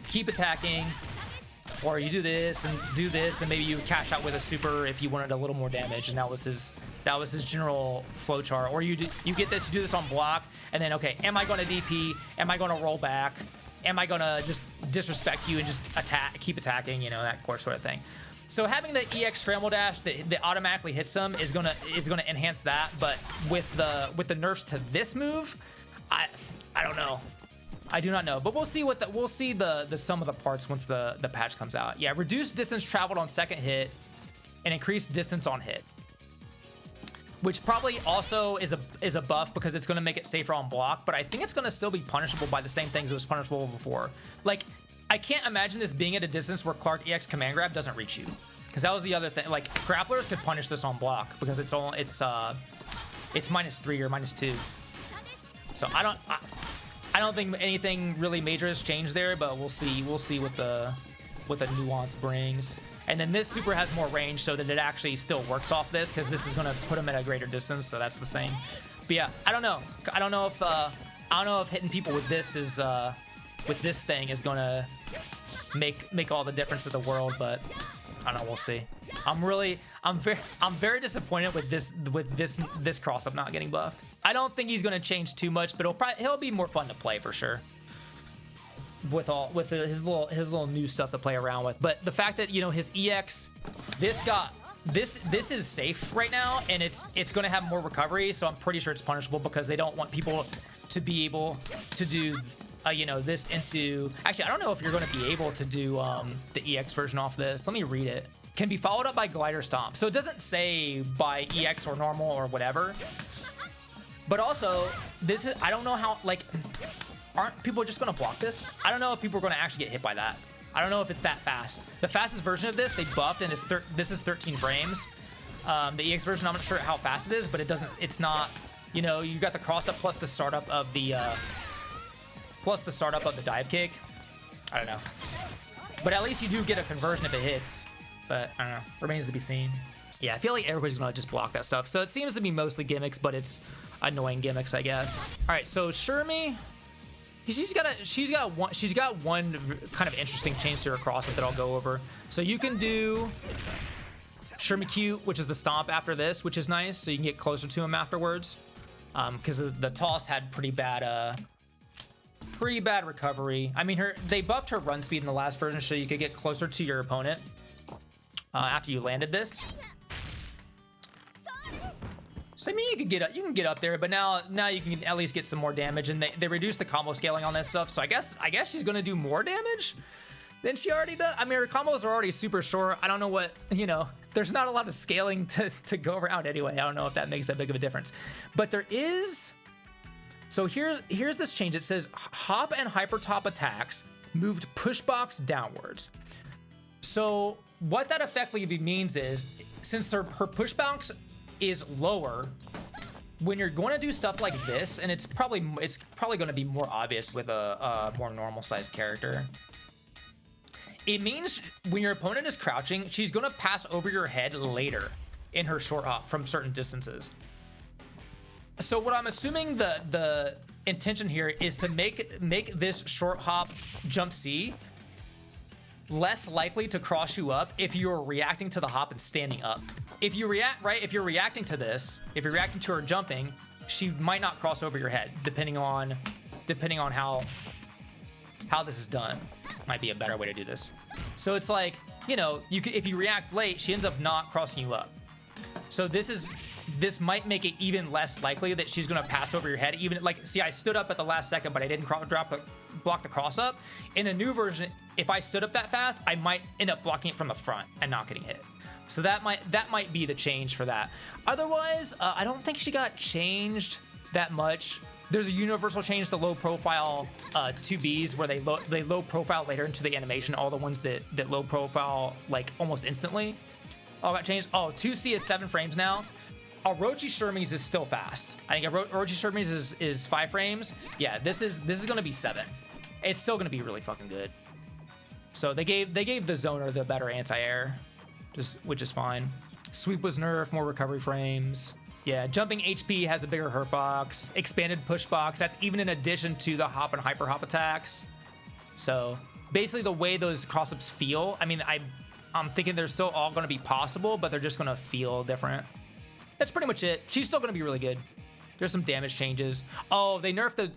keep attacking, or you do this, and maybe you cash out with a super if you wanted a little more damage, and that was his general flow chart. Or you get this, you do this on block, and then, okay, am I going to DP? Am I going to roll back? Am I going to just disrespect you and just keep attacking, that sort of thing. So having the EX scramble dash that automatically hits them is gonna enhance that. But with the nerfs to this move, I don't know. I do not know, but we'll see the sum of the parts once the patch comes out. Yeah, reduced distance traveled on second hit and increased distance on hit, which probably also is a buff because it's going to make it safer on block, but I think it's going to still be punishable by the same things it was punishable before. Like, I can't imagine this being at a distance where Clark EX command grab doesn't reach you, because that was the other thing. Like, grapplers could punish this on block because it's -3 or -2. So I don't think anything really major has changed there, but we'll see what the nuance brings. And then this super has more range so that it actually still works off this, because this is going to put him at a greater distance, so that's the same. But yeah, I don't know if hitting people with this is with this thing is going to make all the difference in the world, but I don't know, we'll see. I'm very disappointed with this cross up not getting buffed. I don't think he's going to change too much, but he'll be more fun to play for sure. With his little new stuff to play around with. But the fact that, you know, his EX, this is safe right now, and it's going to have more recovery, so I'm pretty sure it's punishable because they don't want people to be able to do you know, this into... Actually, I don't know if you're going to be able to do the EX version off this. Let me read it. Can be followed up by glider stomp. So it doesn't say by EX or normal or whatever. But also, this is... I don't know how, like... Aren't people just going to block this? I don't know if people are going to actually get hit by that. I don't know if it's that fast. The fastest version of this, they buffed, and this is 13 frames. The EX version, I'm not sure how fast it is, but it's not, you know, you got the cross up plus the startup of the dive kick. I don't know. But at least you do get a conversion if it hits. But I don't know. Remains to be seen. Yeah, I feel like everybody's going to just block that stuff. So it seems to be mostly gimmicks, but it's annoying gimmicks, I guess. All right, so Shermie... She's got one kind of interesting change to her cross up that I'll go over. So you can do Shermie Q, which is the stomp after this, which is nice. So you can get closer to him afterwards. Because the toss had pretty bad recovery. I mean, they buffed her run speed in the last version, so you could get closer to your opponent after you landed this. So I mean, you can get up there, but now you can at least get some more damage, and they reduce the combo scaling on this stuff. So I guess she's gonna do more damage than she already does. I mean, her combos are already super short. I don't know what, you know, there's not a lot of scaling to go around anyway. I don't know if that makes that big of a difference, but there is. So here's this change. It says hop and hyper top attacks moved push box downwards. So what that effectively means is, since her push box is lower, when you're going to do stuff like this, and it's probably going to be more obvious with a more normal sized character, it means when your opponent is crouching, she's going to pass over your head later in her short hop from certain distances. So what I'm assuming the intention here is to make this short hop jump C less likely to cross you up if you're reacting to the hop and standing up. If you're reacting to this, if you're reacting to her jumping, she might not cross over your head, depending on how this is done. Might be a better way to do this. So it's like, you know, if you react late, she ends up not crossing you up. So this might make it even less likely that she's gonna pass over your head. Even like, see, I stood up at the last second, but I didn't block the cross up. In a new version, if I stood up that fast, I might end up blocking it from the front and not getting hit. So that might be the change for that. Otherwise, I don't think she got changed that much. There's a universal change to low profile 2Bs where they low profile later into the animation. All the ones that low profile like almost instantly all got changed. Oh, 2C is 7 frames now. Orochi Shermie's is still fast. I think Orochi Shermie's is 5 frames. Yeah, this is gonna be 7. It's still gonna be really fucking good. So they gave the zoner the better anti-air, which is fine. Sweep was nerfed, more recovery frames. Yeah, jumping HP has a bigger hurt box, expanded push box. That's even in addition to the hop and hyper hop attacks. So basically the way those cross-ups feel, I mean, I'm thinking they're still all gonna be possible, but they're just gonna feel different. That's pretty much it. She's still gonna be really good. There's some damage changes. Oh, they nerfed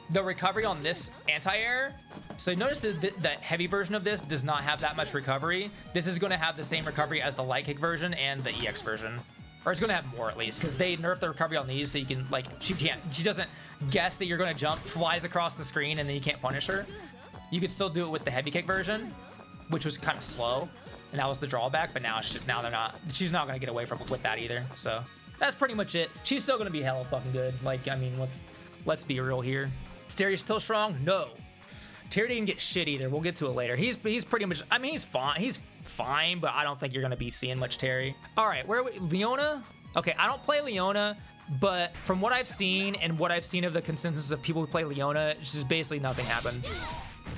the recovery on this anti-air. So notice the heavy version of this does not have that much recovery. This is going to have the same recovery as the light kick version and the EX version. Or it's going to have more at least, because they nerfed the recovery on these so you can, like, she doesn't guess that you're going to jump, flies across the screen, and then you can't punish her. You could still do it with the heavy kick version, which was kind of slow, and that was the drawback, but now she's not going to get away with that either. So that's pretty much it. She's still going to be hella fucking good. Like, I mean, let's be real here. Is Terry still strong? No. Terry didn't get shit either. We'll get to it later. He's pretty much, I mean, he's fine. He's fine, but I don't think you're going to be seeing much Terry. All right, where are we? Leona? Okay, I don't play Leona, but from what I've seen and what I've seen of the consensus of people who play Leona, it's just basically nothing happened.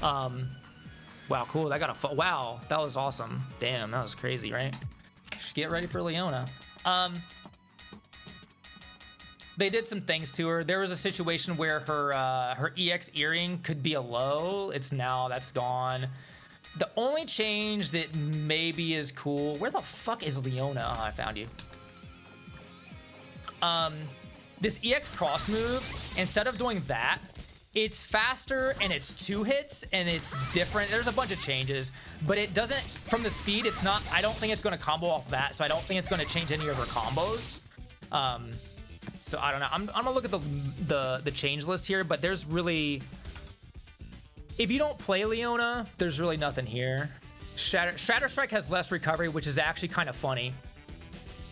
Wow, cool. Wow, that was awesome. Damn, that was crazy, right? Just get ready for Leona. They did some things to her. There was a situation where her EX earring could be a low. That's gone. The only change that maybe is cool. Where the fuck is Leona? Oh, I found you. This EX cross move, instead of doing that, it's faster and it's 2 hits and it's different. There's a bunch of changes, but it doesn't, from the speed, it's not, I don't think it's going to combo off that, so I don't think it's going to change any of her combos. So I don't know. I'm gonna look at the change list here, but there's really, if you don't play Leona, there's really nothing here. Shatter Strike has less recovery, which is actually kind of funny.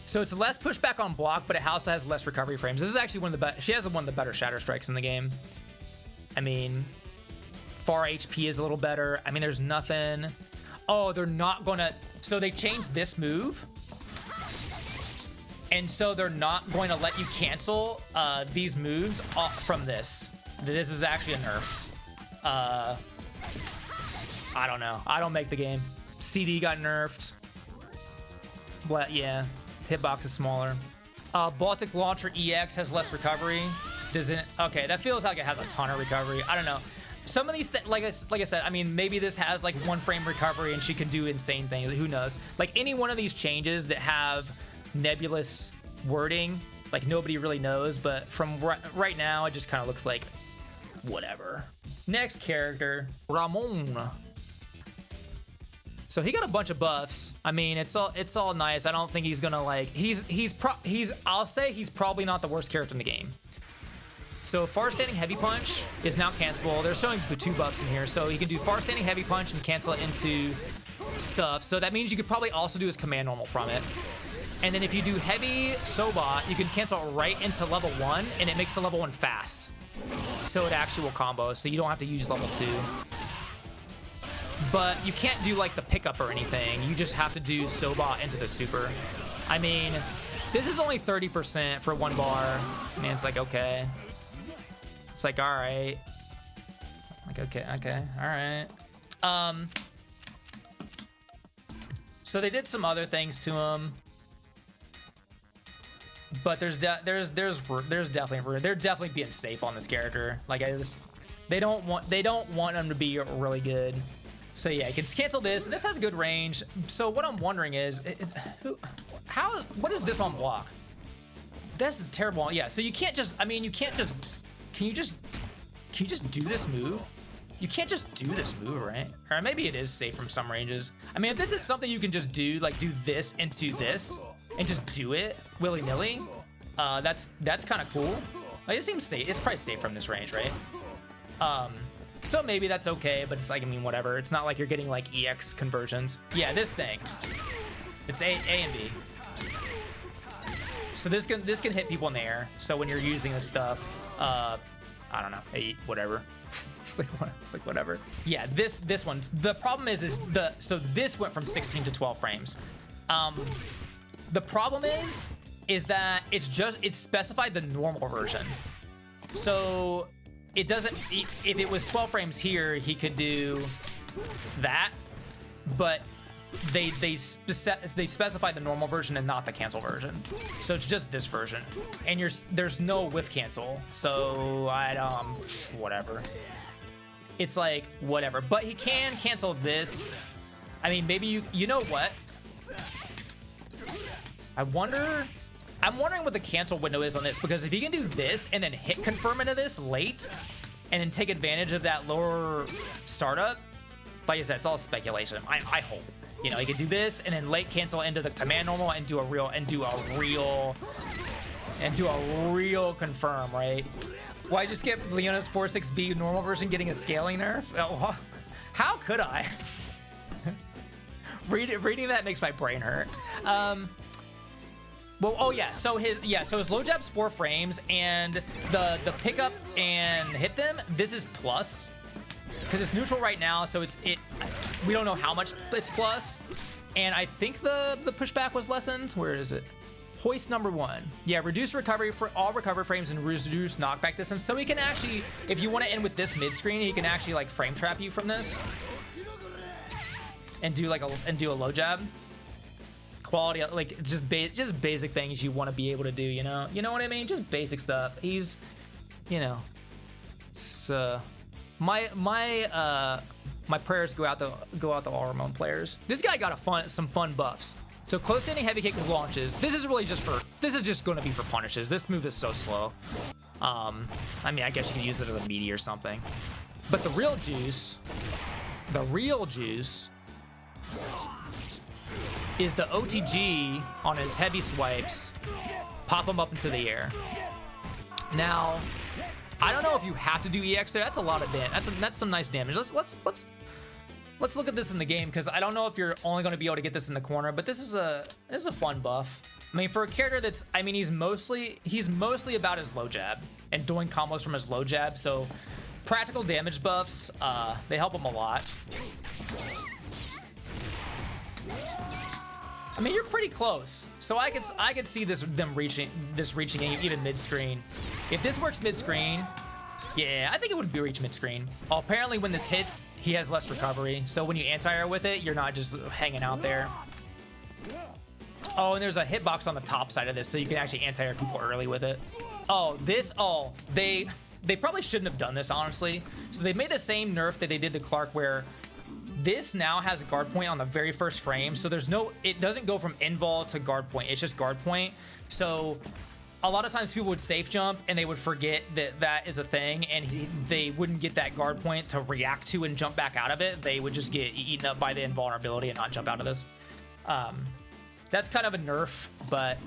So it's less pushback on block, but it also has less recovery frames. This is actually one of the best. She has one of the better Shatter Strikes in the game. I mean, far HP is a little better. I mean, there's nothing. Oh, they're not gonna. So they changed this move. And so they're not going to let you cancel these moves from this. This is actually a nerf. I don't know. I don't make the game. CD got nerfed. But yeah, hitbox is smaller. Baltic Launcher EX has less recovery. Does it? Okay, that feels like it has a ton of recovery. I don't know. Some of these, like I said, I mean, maybe this has like 1 frame recovery and she can do insane things. Who knows? Like any one of these changes that have nebulous wording, like nobody really knows, but from right now it just kind of looks like whatever. Next character, Ramón. So he got a bunch of buffs. I mean, it's all nice. I don't think he's gonna like, I'll say he's probably not the worst character in the game. So far standing heavy punch is now cancelable. They're showing the 2 buffs in here, so you can do far standing heavy punch and cancel it into stuff. So that means you could probably also do his command normal from it. And then if you do heavy Sobot, you can cancel it right into level 1, and it makes the level 1 fast. So it actually will combo, so you don't have to use level 2. But you can't do like the pickup or anything. You just have to do Sobot into the super. I mean, this is only 30% for 1 bar. Man, it's like, okay. It's like, all right. Like, okay, all right. So they did some other things to him. But there's definitely, they're definitely being safe on this character. Like they don't want him to be really good. So yeah, you can cancel this. This has good range. So what I'm wondering is, what is this on block? This is terrible. Yeah. So you can't just. I mean, you can't just. Can you just do this move? You can't just do this move, right? Or maybe it is safe from some ranges. I mean, if this is something you can just do, like do this into this. And just do it willy-nilly. That's kind of cool. Like, it seems safe. It's probably safe from this range, right? So maybe that's okay, but it's like, I mean, whatever. It's not like you're getting like EX conversions. Yeah, this thing. It's A and B. So this can hit people in the air. So when you're using this stuff, I don't know, 8, whatever. It's like whatever. Yeah, this one. The problem is so this went from 16 to 12 frames. The problem is that it's specified the normal version. So it doesn't, if it was 12 frames here, he could do that, but they specified the normal version and not the cancel version. So it's just this version. And there's no whiff cancel. So whatever. It's like whatever, but he can cancel this. I mean, maybe you know what? I wonder I'm wondering what the cancel window is on this, because if you can do this and then hit confirm into this late and then take advantage of that lower startup, like I said, it's all speculation. I hope. You know, you could do this and then late cancel into the command normal and do a real confirm, right? Why just get Leona's 4-6B normal version getting a scaling nerf? Oh, how could I? Reading that makes my brain hurt. Well, oh yeah, so his low jab's 4 frames, and the pickup and hit them, this is plus, because it's neutral right now, so we don't know how much it's plus, and I think the pushback was lessened. Where is it? Hoist number 1. Yeah, reduce recovery for all recovery frames and reduce knockback distance. So he can actually, if you want to end with this mid screen, he can actually like frame trap you from this and do a low jab. Quality, like just basic things you want to be able to do, you know what I mean? Just basic stuff. He's, you know, it's my prayers go out to all Ramón players. This guy got some fun buffs. So close standing heavy kick launches. This is just going to be for punishes. This move is so slow. I mean, I guess you could use it as a meaty or something. But the real juice is the OTG on his heavy swipes. Pop him up into the air. Now, I don't know if you have to do EX there. That's a lot of damage. That's some nice damage. Let's look at this in the game, because I don't know if you're only going to be able to get this in the corner, but this is a fun buff. I mean, for a character that's, I mean, he's mostly about his low jab and doing combos from his low jab. So practical damage buffs, they help him a lot. I mean, you're pretty close. So I could see them reaching even mid screen. If this works mid screen, yeah, I think it would be reach mid screen. Oh, apparently when this hits, he has less recovery. So when you anti-air with it, you're not just hanging out there. Oh, and there's a hitbox on the top side of this, so you can actually anti-air people early with it. Oh, they probably shouldn't have done this, honestly. So they made the same nerf that they did to Clark, where this now has guard point on the very first frame. So it doesn't go from invul to guard point. It's just guard point. So a lot of times people would safe jump and they would forget that is a thing, and they wouldn't get that guard point to react to and jump back out of it. They would just get eaten up by the invulnerability and not jump out of this. That's kind of a nerf, but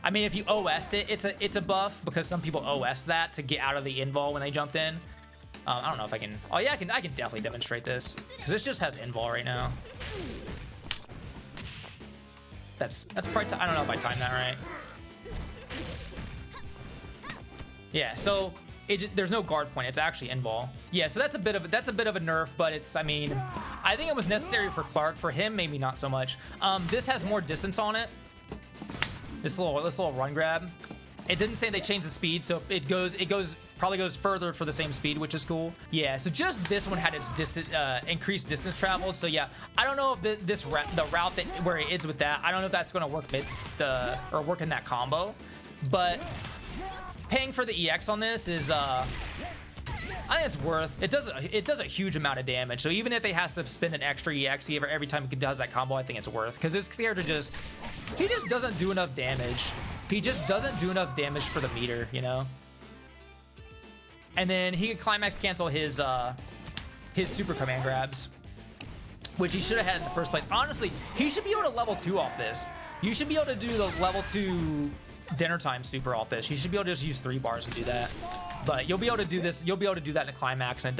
I mean, if you OS'd it, it's a buff, because some people OS that to get out of the invul when they jumped in. I don't know if I can. Oh yeah, I can definitely demonstrate this, because this just has invul right now. That's probably. I don't know if I timed that right. Yeah, so there's no guard point. It's actually invul. Yeah, so that's a bit of a nerf, but it's, I mean, I think it was necessary for Clark. For him, maybe not so much. This has more distance on it. This little run grab. It didn't say they changed the speed, so it probably goes further for the same speed, which is cool. Yeah, so just this one had its increased distance traveled. So yeah, I don't know if the route where it is with that, I don't know if that's going to work or work in that combo, but paying for the EX on this is, I think it's worth. It does a huge amount of damage. So even if it has to spend an extra EX every time he does that combo, I think it's worth, because this character he just doesn't do enough damage. He just doesn't do enough damage for the meter, you know. And then he could climax cancel his super command grabs, which he should have had in the first place. Honestly, he should be able to level 2 off this. You should be able to do the level 2 dinner time super off this. You should be able to just use 3 bars and do that. But you'll be able to do this. You'll be able to do that in a climax, and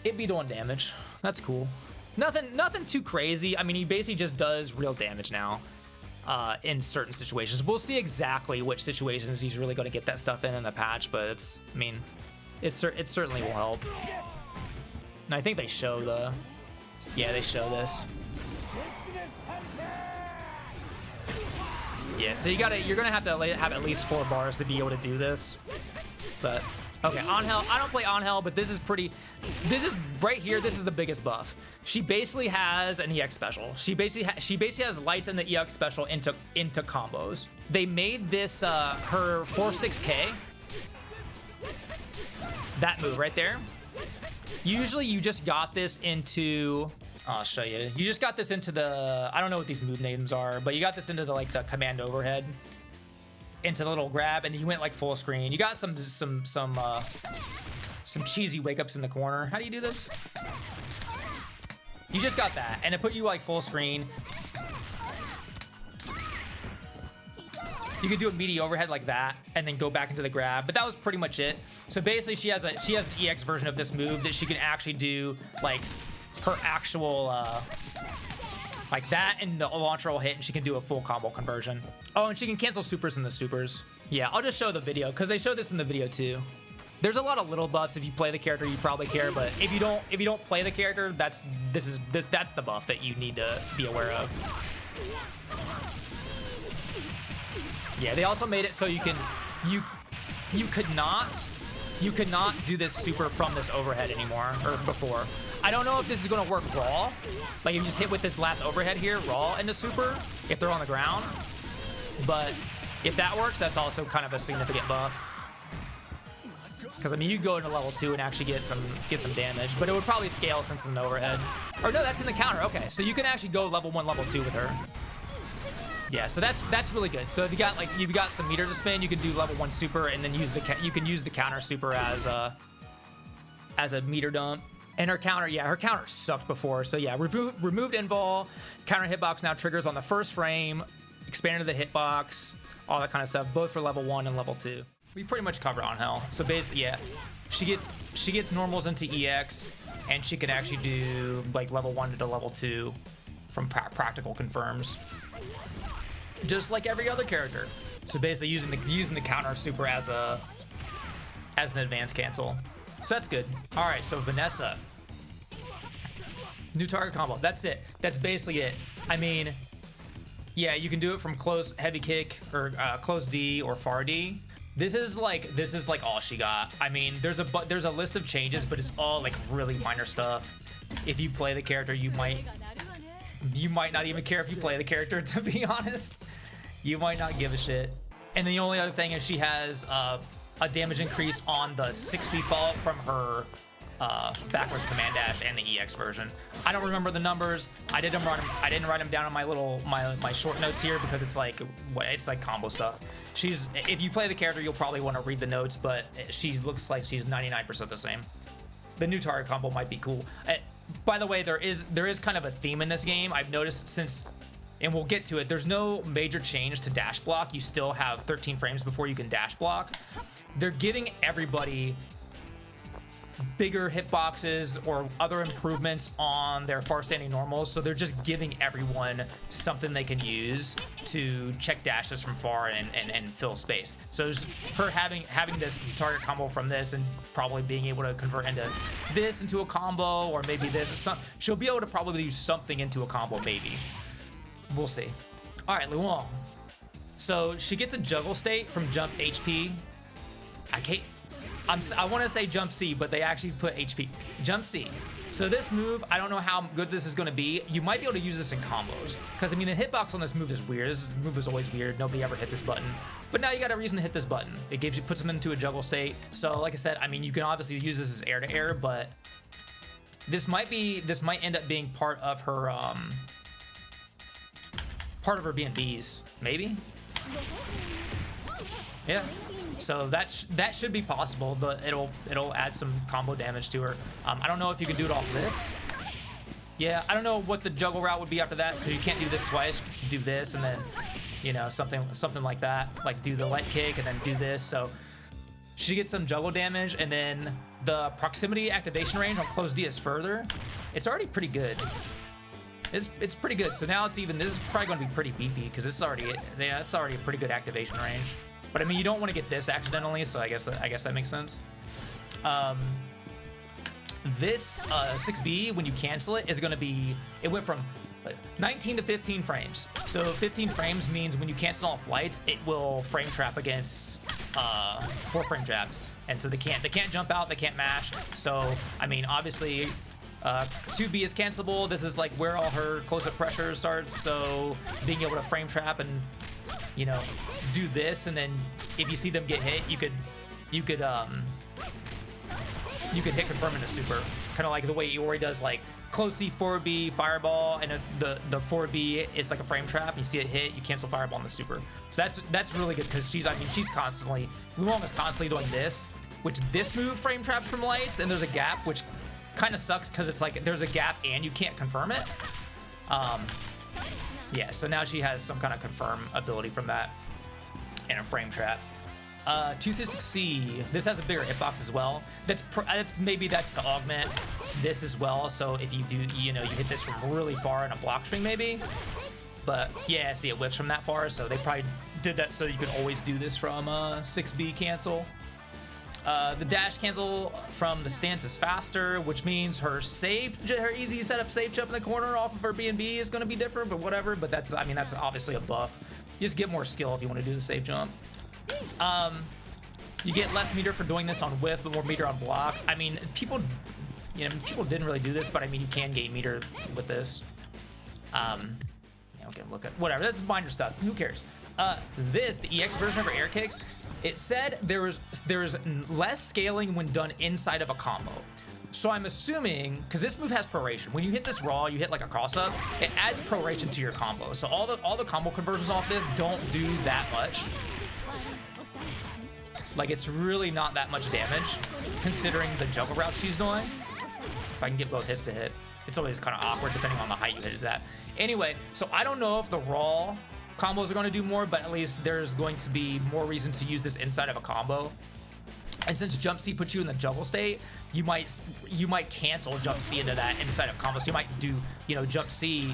it be doing damage. That's cool. Nothing too crazy. I mean, he basically just does real damage now in certain situations. We'll see exactly which situations he's really going to get that stuff in the patch, but it certainly will help. And I think they show they show this. Yeah, so you're gonna have to have at least 4 bars to be able to do this. But okay, Ángel, I don't play Ángel, but this is right here. This is the biggest buff. She basically has an EX special. She basically has lights and the EX special into combos. They made this her 4-6K. That move right there. Usually you just got this into I'll show you. You just got this into the, I don't know what these move names are, but you got this into the like the command overhead, into the little grab, and then you went like full screen. You got some cheesy wake ups in the corner. How do you do this? You just got that, and it put you like full screen. You could do a meaty overhead like that, and then go back into the grab. But that was pretty much it. So basically, she has an EX version of this move that she can actually do like her actual like that, and the launcher will hit, and she can do a full combo conversion. Oh, and she can cancel supers in the supers. Yeah, I'll just show the video because they show this in the video too. There's a lot of little buffs. If you play the character, you probably care, but if you don't play the character, that's the buff that you need to be aware of. Yeah, they also made it so you could not do this super from this overhead anymore, or before. I don't know if this is gonna work raw. Like if you just hit with this last overhead here, raw into super, if they're on the ground. But if that works, that's also kind of a significant buff. Because I mean, you go into level 2 and actually get some damage, but it would probably scale since it's an overhead. Or no, that's in the counter. Okay, so you can actually go level 1, level 2 with her. Yeah, so that's really good. So if you've got some meter to spin, you can do level 1 super, and then you can use the counter super as a meter dump. And her counter sucked before. So yeah, removed invul, counter hitbox now triggers on the first frame, expanded the hitbox, all that kind of stuff, both for level 1 and level 2. We pretty much covered Ángel. So basically, yeah, she gets normals into EX, and she can actually do like level 1 to level 2 from practical confirms, just like every other character. So basically, using the counter super as an advanced cancel. So that's good. All right, so Vanessa, new target combo. That's it. That's basically it. I mean, yeah, you can do it from close heavy kick or close D or far D. This is like all she got. I mean, there's a list of changes, but it's all like really minor stuff. If you play the character, you might not even care if you play the character, to be honest. You might not give a shit. And the only other thing is she has a damage increase on the 60 follow-up from her backwards command dash and the EX version. I don't remember the numbers. I didn't write them down on my short notes here because it's like combo stuff. If you play the character, you'll probably want to read the notes, but she looks like she's 99% the same. The new target combo might be cool. By the way, there is kind of a theme in this game. I've noticed since, and we'll get to it, there's no major change to dash block. You still have 13 frames before you can dash block. They're giving everybody bigger hitboxes or other improvements on their far standing normals, so they're just giving everyone something they can use to check dashes from far and fill space. So her having this target combo from this, and probably being able to convert into a combo, or maybe this, she'll be able to probably do something into a combo, maybe. We'll see. All right, Luong. So she gets a juggle state from jump HP. I want to say jump C, but they actually put HP. Jump C. So this move, I don't know how good this is going to be. You might be able to use this in combos, because I mean the hitbox on this move is weird. This move is always weird. Nobody ever hit this button, but now you got a reason to hit this button. It puts them into a juggle state. So like I said, I mean you can obviously use this as air to air, but this might end up being part of her B&Bs, maybe. Yeah. So that should be possible, but it'll add some combo damage to her. I don't know if you can do it off this. Yeah, I don't know what the juggle route would be after that, because you can't do this twice. Do this and then, you know, something like that, like do the light kick and then do this. So she gets some juggle damage, and then the proximity activation range on close D is further. It's already pretty good. It's pretty good. So now this is probably going to be pretty beefy, because it's already a pretty good activation range. But I mean, you don't want to get this accidentally, so I guess that makes sense. This 6B, when you cancel it, is going to be, it went from 19 to 15 frames. So 15 frames means when you cancel all flights, it will frame trap against 4 frame traps, and so they can't jump out, they can't mash. So I mean, obviously 2B is cancelable. This is like where all her close-up pressure starts, so being able to frame trap and, you know, do this, and then if you see them get hit, you could hit confirm into super, kind of like the way Iori does, like close C 4B fireball, and the 4B is like a frame trap. You see it hit, you cancel fireball on the super. So that's really good because she's constantly, Luong is constantly doing this, which this move frame traps from lights, and there's a gap, which kind of sucks because it's like there's a gap and you can't confirm it. Yeah, so now she has some kind of confirm ability from that and a frame trap. 236C, this has a bigger hitbox as well. Maybe that's to augment this as well. So if you do, you hit this from really far in a block string maybe. But yeah, see, it whiffs from that far. So they probably did that so you could always do this from 6B cancel. The dash cancel from the stance is faster, which means her easy setup safe jump in the corner off of her B&B is going to be different, but whatever. But that's obviously a buff. You just get more skill if you want to do the safe jump. You get less meter for doing this on whiff, but more meter on block. I mean, people didn't really do this, but I mean, you can gain meter with this. Okay, look at whatever. That's minor stuff. Who cares? The EX version of her air kicks, it said there's less scaling when done inside of a combo. So I'm assuming, because this move has proration. When you hit this raw, you hit like a cross up, it adds proration to your combo. So all the combo conversions off this don't do that much. Like, it's really not that much damage considering the juggle route she's doing. If I can get both hits to hit, it's always kind of awkward depending on the height you hit it at. Anyway, so I don't know if the raw combos are going to do more, but at least there's going to be more reason to use this inside of a combo. And since jump C puts you in the juggle state, you might cancel jump C into that inside of combo. So you might do, jump C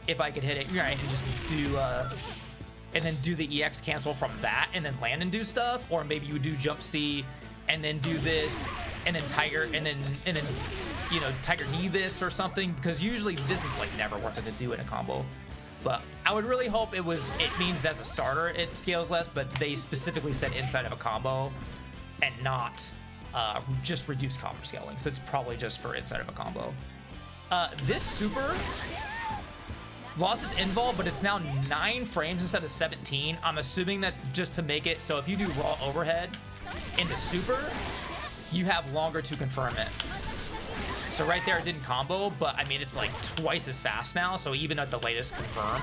if I could hit it, right, and just do and then do the EX cancel from that and then land and do stuff. Or maybe you would do jump C and then do this and then tiger and then tiger knee this or something, because usually this is like never worth it to do in a combo. But I would really hope it means as a starter it scales less, but they specifically said inside of a combo and not just reduce combo scaling. So it's probably just for inside of a combo. This super lost its invul, but it's now 9 frames instead of 17. I'm assuming that just to make it so if you do raw overhead into super, you have longer to confirm it. So right there it didn't combo, but I mean it's like twice as fast now. So even at the latest confirm,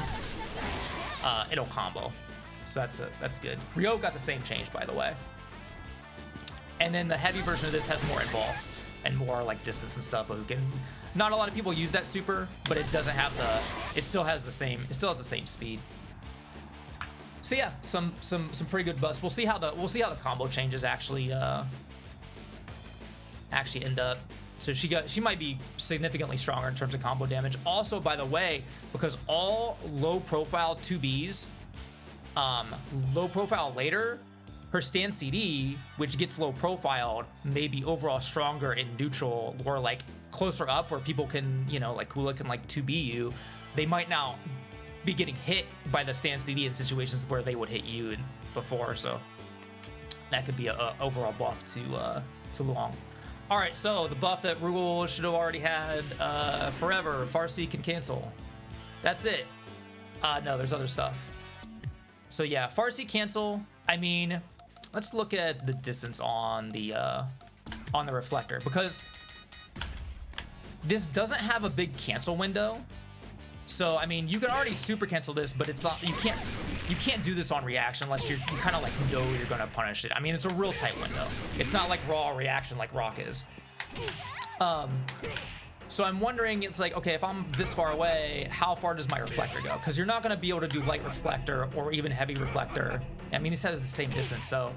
it'll combo. So that's good. Ryo got the same change, by the way. And then the heavy version of this has more invul and more like distance and stuff. But not a lot of people use that super, but it doesn't have it still has the same speed. So yeah, some pretty good buffs. We'll see how the combo changes actually end up. So she might be significantly stronger in terms of combo damage. Also, by the way, because all low profile 2Bs, low profile later, her stand CD, which gets low profiled, may be overall stronger in neutral or like closer up where people can, like Kula can like 2B you. They might now be getting hit by the stand CD in situations where they would hit you before. So that could be a overall buff to Luong. All right, so the buff that Rugal should have already had forever. Farsi can cancel. That's it. No, there's other stuff. So yeah, Farsi cancel. I mean, let's look at the distance on the reflector, because this doesn't have a big cancel window. So I mean, you can already super cancel this, but it's not. You can't do this on reaction unless you kind of like know you're gonna punish it. I mean, it's a real tight window. It's not like raw reaction like Rock is. So I'm wondering, it's like, okay, if I'm this far away, how far does my reflector go? Because you're not gonna be able to do light reflector or even heavy reflector. I mean, this has the same distance. So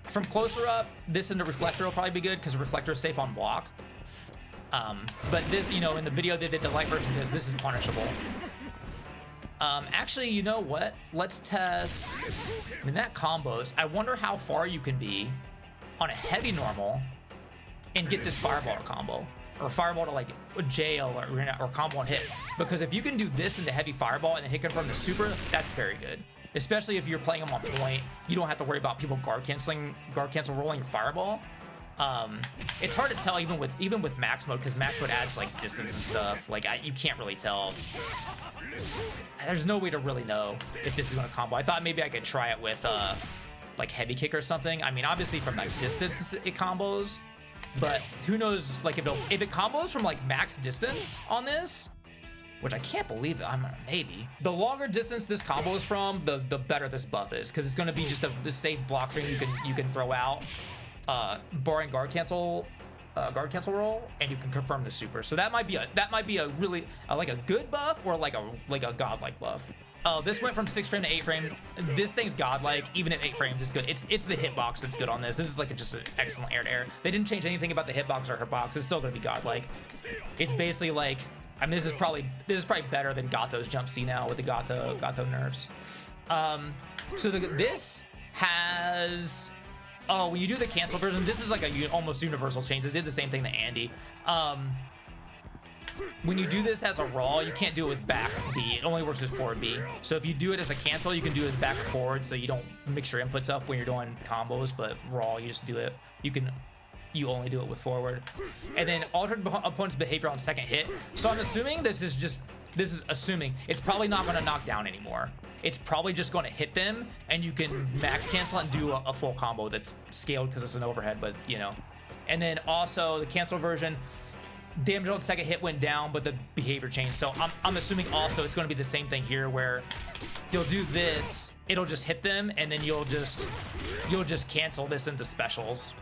from closer up, this into reflector will probably be good because reflector is safe on block. But this, in the video they did the light version of this is punishable. Actually, you know what? Let's test. I mean, that combos. I wonder how far you can be on a heavy normal and get this fireball to combo, or fireball to like jail or combo and hit. Because if you can do this into heavy fireball and then hit confirm the super, that's very good. Especially if you're playing them on point, you don't have to worry about people guard cancel rolling your fireball. It's hard to tell even with max mode, because max mode adds like distance and stuff. Like you can't really tell. There's no way to really know if this is going to combo. I thought maybe I could try it with like heavy kick or something. I mean, obviously from that distance it combos, But who knows, like if it combos from like max distance on this, which I can't believe it. Maybe the longer distance this combo is from, the better this buff is, because it's going to be just a safe block string you can throw out, barring guard cancel roll, and you can confirm the super. So that might be a really like a good buff, or like a godlike buff. Oh, this went from 6 frame to 8 frame. This thing's godlike. Even at 8 frames, it's good. It's the hitbox that's good on this. This is like just an excellent air to air. They didn't change anything about the hitbox or hitbox. It's still gonna be godlike. It's basically like, I mean, this is probably better than Gato's jump C now with the Gato nerfs. So this has, when you do the cancel version, this is like a almost universal change. They did the same thing to Andy. When you do this as a raw, you can't do it with back B. It only works with forward B. So if you do it as a cancel, you can do it as back or forward, so you don't mix your inputs up when you're doing combos. But raw, you just do it. You only do it with forward. And then altered opponent's behavior on second hit. So I'm assuming this is assuming it's probably not going to knock down anymore. It's probably just going to hit them, and you can max cancel and do a full combo that's scaled because it's an overhead, but you know. And then also the cancel version, damage on second hit went down, but the behavior changed. So I'm assuming also it's going to be the same thing here, where you'll do this, it'll just hit them, and then you'll just cancel this into specials.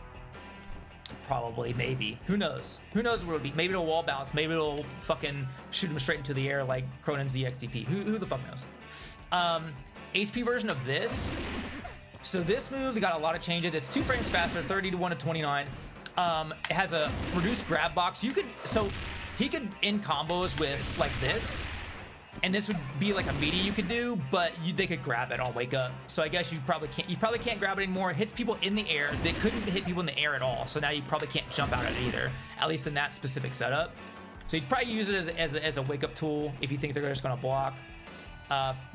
Probably, maybe. Who knows? Who knows what it'll be? Maybe it'll wall bounce. Maybe it'll fucking shoot him straight into the air like Krohnen's EXDP. Who the fuck knows? HP version of this. So this move, they got a lot of changes. It's 2 frames faster, 31 to 29. It has a reduced grab box. So he could end combos with like this, and this would be like a meaty you could do, but they could grab it on wake up. So I guess you probably can't grab it anymore. It hits people in the air. They couldn't hit people in the air at all. So now you probably can't jump out at it either, at least in that specific setup. So you'd probably use it as a wake up tool if you think they're just gonna block.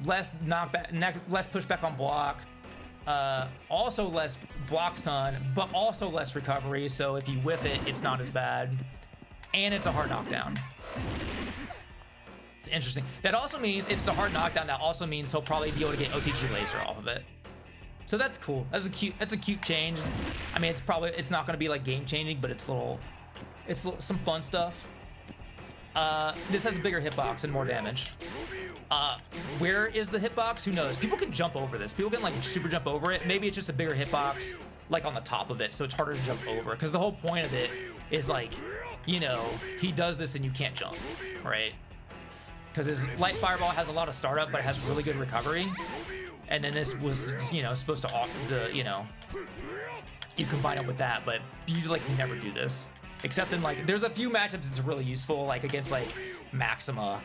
Less knockback, less pushback on block. Also less block stun, but also less recovery. So if you whiff it, it's not as bad. And it's a hard knockdown. It's interesting. That also means if it's a hard knockdown, that also means he'll probably be able to get OTG laser off of it. So that's cool. That's a cute change. I mean, it's not going to be like game changing, but it's some fun stuff. This has a bigger hitbox and more damage. Where is the hitbox? Who knows? People can jump over this. People can like super jump over it. Maybe it's just a bigger hitbox like on the top of it, so it's harder to jump over, because the whole point of it is like, you know, he does this and you can't jump, right? Because his light fireball has a lot of startup, but it has really good recovery. And then this was, you know, supposed to offer the, you know, you combine it with that, but you like never do this. Except in like, there's a few matchups it's really useful, like against like Maxima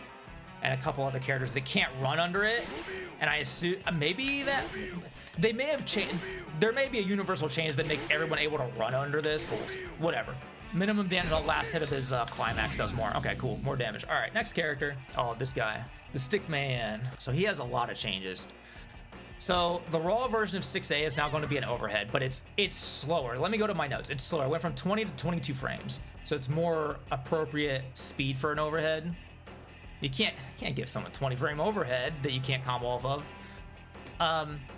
and a couple other characters that can't run under it. And I assume maybe that they may have changed. There may be a universal change that makes everyone able to run under this, but we'll see. Whatever. Minimum damage on the last hit of his climax does more. Okay, cool. More damage. All right, next character. Oh, this guy, the Stick Man. So he has a lot of changes. So the raw version of 6A is now going to be an overhead, but it's slower. Let me go to my notes. It's slower. It went from 20 to 22 frames. So it's more appropriate speed for an overhead. You can't give someone 20 frame overhead that you can't combo off of.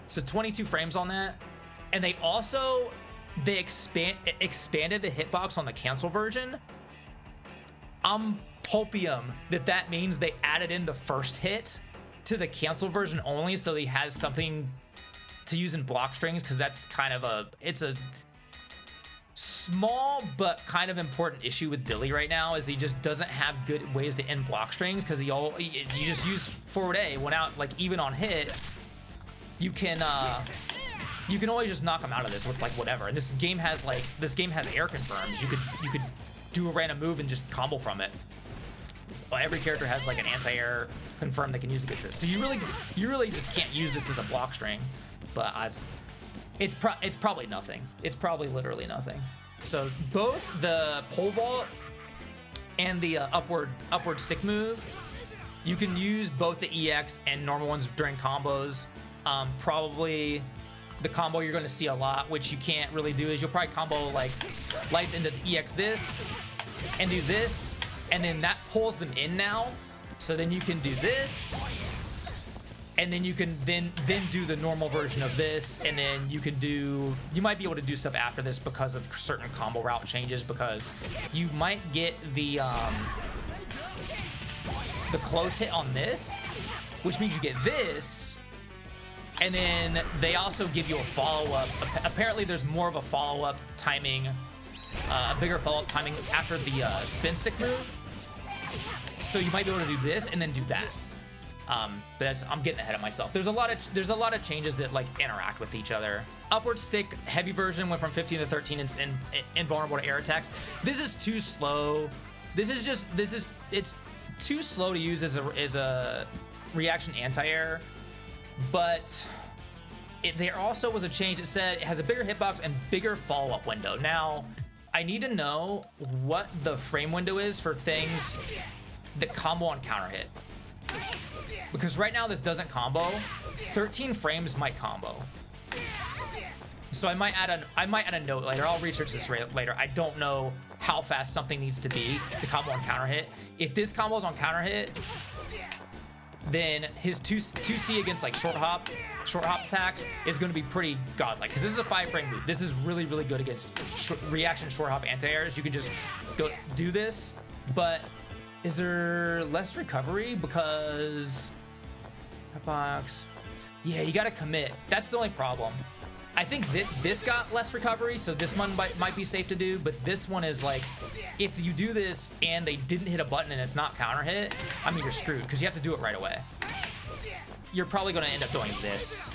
So 22 frames on that. And they also, expanded the hitbox on the cancel version. I'm hopium that means they added in the first hit to the cancel version only, so he has something to use in block strings, because that's kind of it's a small but kind of important issue with Billy right now, is he just doesn't have good ways to end block strings, because you just use forward A when out, like even on hit, you can always just knock him out of this with like whatever. And this game has air confirms. You could do a random move and just combo from it. Well, every character has like an anti-air confirm they can use against this. So you really just can't use this as a block string. But it's probably nothing. It's probably literally nothing. So both the pole vault and the upward stick move, you can use both the EX and normal ones during combos. Probably the combo you're going to see a lot, which you can't really do, is you'll probably combo like lights into the EX this and do this, and then that pulls them in now. So then you can do this and then you can then do the normal version of this, and then you might be able to do stuff after this because of certain combo route changes, because you might get the close hit on this, which means you get this, and then they also give you a follow-up. Apparently there's more of a follow-up timing, a bigger follow-up timing after the spin stick move, so you might be able to do this and then do that. But I'm getting ahead of myself. There's a lot of changes that like interact with each other. Upward stick heavy version went from 15 to 13 and invulnerable to air attacks. This is too slow. It's too slow to use as a reaction anti-air, but there also was a change. It said it has a bigger hitbox and bigger follow-up window. Now, I need to know what the frame window is for things that combo on counter hit, because right now this doesn't combo. 13 frames might combo, so I might add a note later. I'll research this later. I don't know how fast something needs to be to combo on counter hit. If this combos on counter hit, then his 2C against like short hop attacks is going to be pretty godlike, because this is a 5-frame move. This is really, really good against reaction short hop anti-airs. You can just go do this, but is there less recovery because hitbox? Yeah, you got to commit. That's the only problem. I think this got less recovery, so this one might be safe to do, but this one is like, if you do this and they didn't hit a button and it's not counter hit, I mean, you're screwed, because you have to do it right away. You're probably going to end up doing this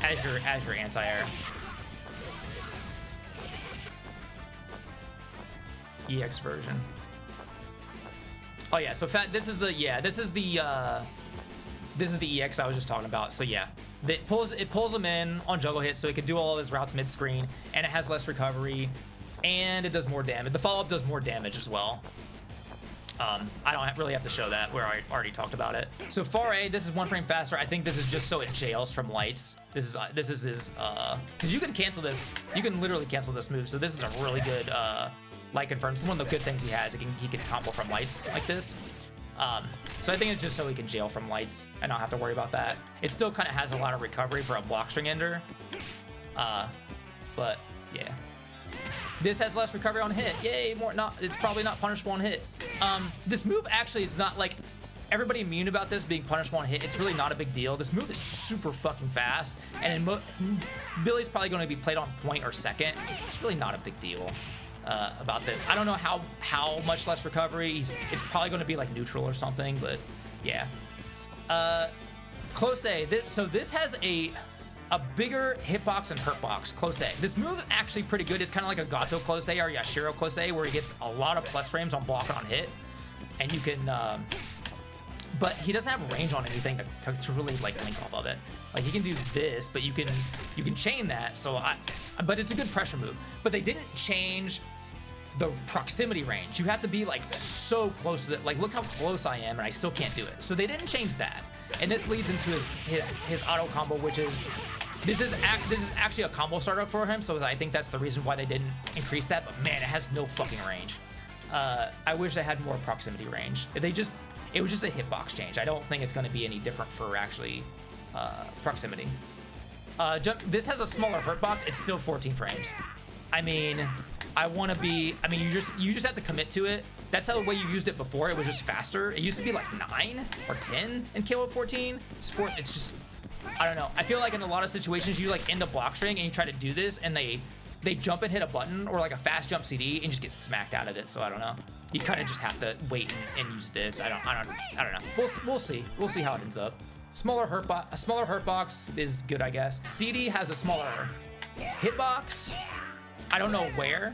as your anti-air. EX version. Oh yeah, so this is the EX I was just talking about. So yeah, it pulls him in on juggle hits, so he can do all of his routes mid screen, and it has less recovery, and it does more damage. The follow up does more damage as well. I don't really have to show that, where I already talked about it. So far A, this is 1 frame faster. I think this is just so it jails from lights. This is his because you can cancel this. You can literally cancel this move. So this is a really good light confirm. It's one of the good things he has. He can combo from lights like this. So I think it's just so he can jail from lights and not have to worry about that. It still kind of has a lot of recovery for a block string ender. But yeah. This has less recovery on hit. Yay, it's probably not punishable on hit. This move actually, it's not like everybody immune about this being punishable on hit. It's really not a big deal. This move is super fucking fast, and Billy's probably going to be played on point or second. It's really not a big deal about this. I don't know how much less recovery. It's probably going to be like neutral or something, but yeah. Close A. So this has a bigger hitbox and hurtbox. Close A. This move is actually pretty good. It's kind of like a Gato close A or Yashiro close A, where he gets a lot of plus frames on block and on hit, and you can but he doesn't have range on anything to really like link off of it. Like he can do this, but you can chain that. So but it's a good pressure move. But they didn't change the proximity range. You have to be like so close to it. Like, look how close I am, and I still can't do it. So they didn't change that. And this leads into his auto combo, which is this is actually a combo startup for him. So I think that's the reason why they didn't increase that. But man, it has no fucking range. I wish they had more proximity range. It was just a hitbox change. I don't think it's going to be any different for actually proximity. This has a smaller hurt box. It's still 14 frames. I mean, you just have to commit to it. That's how the way you used it before. It was just faster. It used to be like 9 or 10 in KO 14. It's just, I don't know. I feel like in a lot of situations you like end the block string and you try to do this and they jump and hit a button or like a fast jump CD and just get smacked out of it. So I don't know. You kind of just have to wait and use this. I don't know. We'll see. We'll see how it ends up. A smaller hurt box is good, I guess. CD has a smaller hitbox. I don't know where.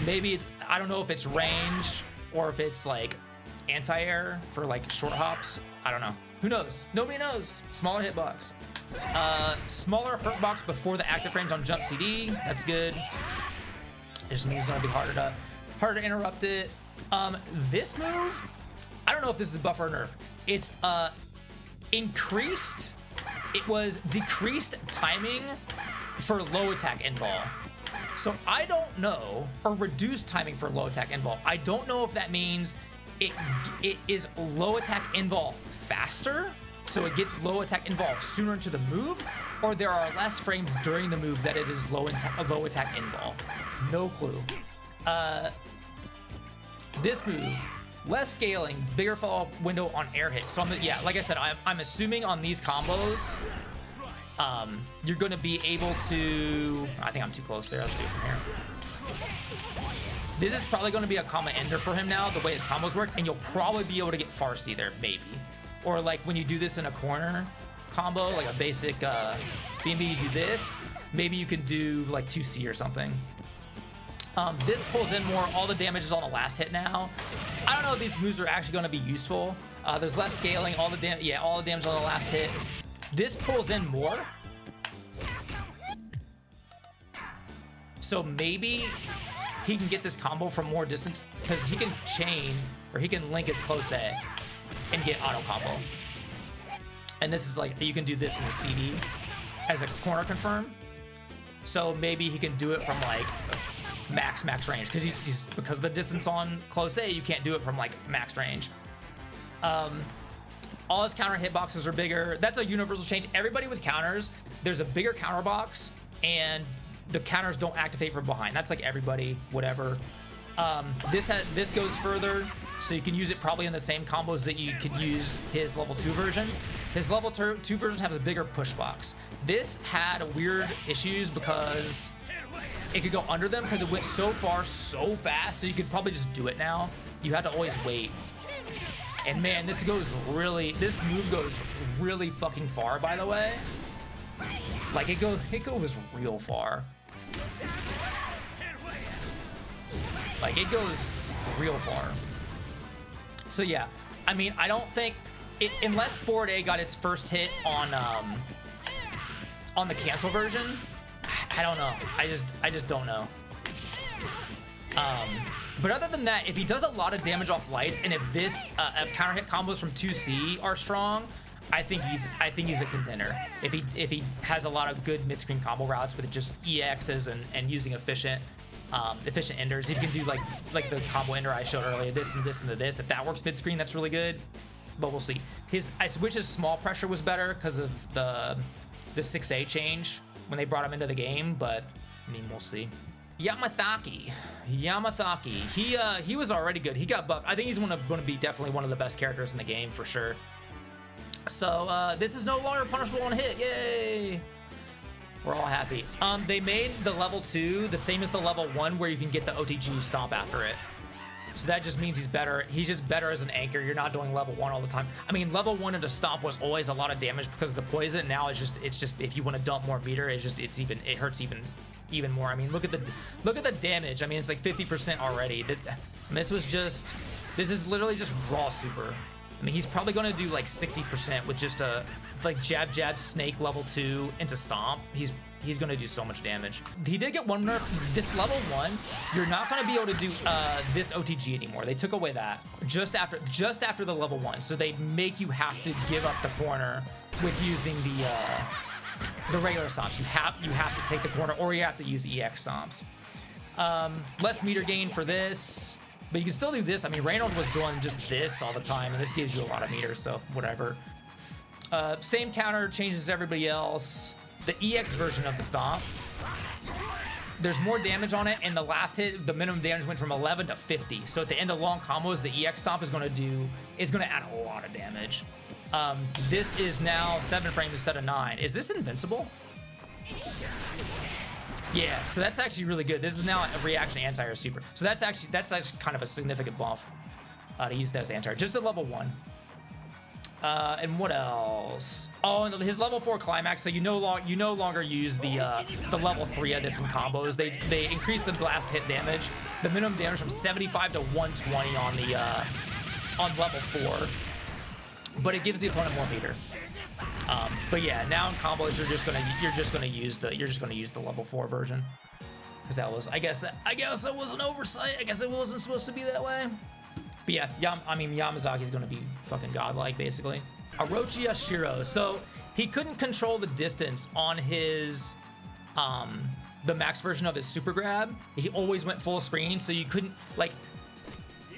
Maybe I don't know if it's range or if it's like anti-air for like short hops. I don't know. Who knows? Nobody knows. Smaller hitbox. Smaller hurt box before the active frames on jump CD. That's good. It just means it's gonna be harder to interrupt it. This move, I don't know if this is buff or nerf. It's increased. It was decreased timing for low attack invul. So I don't know, or reduced timing for low attack invul. I don't know if that means it is low attack invul faster, so it gets low attack involved sooner into the move, or there are less frames during the move that it is low attack involved. No clue. This move, less scaling, bigger follow-up window on air hit. So yeah, like I said, I'm assuming on these combos, you're going to be able to... I think I'm too close there. Let's do it from here. This is probably going to be a combo ender for him now, the way his combos work, and you'll probably be able to get Farsi there, maybe. Or like when you do this in a corner combo, like a basic B&B, you do this, maybe you can do like 2C or something. This pulls in more, all the damage is on the last hit now. I don't know if these moves are actually going to be useful. There's less scaling, all the damage on the last hit. This pulls in more. So maybe he can get this combo from more distance, because he can chain, or he can link his close A and get auto combo. And this is like, you can do this in the CD as a corner confirm. So maybe he can do it from like max range, because because the distance on close A, you can't do it from like max range. All his counter hitboxes are bigger. That's a universal change. Everybody with counters, there's a bigger counter box, and the counters don't activate from behind. That's like everybody, whatever. This goes further, so you can use it probably in the same combos that you could use his level 2 version. His level 2 version has a bigger push box. This had weird issues because it could go under them, because it went so far so fast, so you could probably just do it now. You had to always wait. And man, this move goes really fucking far, by the way. Like it goes real far. Like it goes real far. So yeah, I mean, I don't think it, unless Forward A got its first hit on the cancel version, I don't know. I just don't know. But other than that, if he does a lot of damage off lights, and if this if counter hit combos from 2C are strong, I think he's a contender. If he has a lot of good mid-screen combo routes with just EXs and using efficient enders, if you can do like the combo ender I showed earlier, this and this and this, if that works mid-screen, that's really good. But we'll see. I wish his small pressure was better because of the 6A change when they brought him into the game, but I mean, we'll see. Yamazaki, he was already good. He got buffed. I think he's going to be definitely one of the best characters in the game for sure. So this is no longer punishable on hit. Yay! We're all happy. They made the level 2 the same as the level 1, where you can get the OTG stomp after it. So that just means he's better. He's just better as an anchor. You're not doing level 1 all the time. I mean, level 1 into stomp was always a lot of damage because of the poison. Now it's just if you want to dump more meter, it hurts even more. I mean, look at the damage. I mean, it's like 50% already. This is literally just raw super. I mean, he's probably going to do like 60% with just a like jab snake level 2 into stomp. He's going to do so much damage. He did get one nerf. This level 1, you're not going to be able to do this OTG anymore. They took away that just after the level 1. So they make you have to give up the corner with using the regular stomps. You have to take the corner, or you have to use EX stomps. Less meter gain for this, but you can still do this. I mean, Reynold was doing just this all the time, and this gives you a lot of meter, so whatever. Same counter, changes as everybody else. The EX version of the stomp, there's more damage on it, and the last hit, the minimum damage went from 11 to 50. So at the end of long combos, the EX stomp is going to add a lot of damage. This is now 7 frames instead of 9. Is this invincible? Yeah, so that's actually really good. This is now a reaction anti-air super. So that's actually kind of a significant buff to use that as anti-air. Just at level 1. And what else? Oh, and his level 4 climax. So you no longer use the level 3 of this in combos. They increase the blast hit damage, the minimum damage from 75 to 120 on level 4. But it gives the opponent more meter. But yeah, now in combos you're just gonna use the level 4 version, because that was I guess it was an oversight. I guess it wasn't supposed to be that way. But yeah, Yamazaki's gonna be fucking godlike basically. Orochi Yashiro. So he couldn't control the distance on his the max version of his super grab. He always went full screen, so you couldn't like.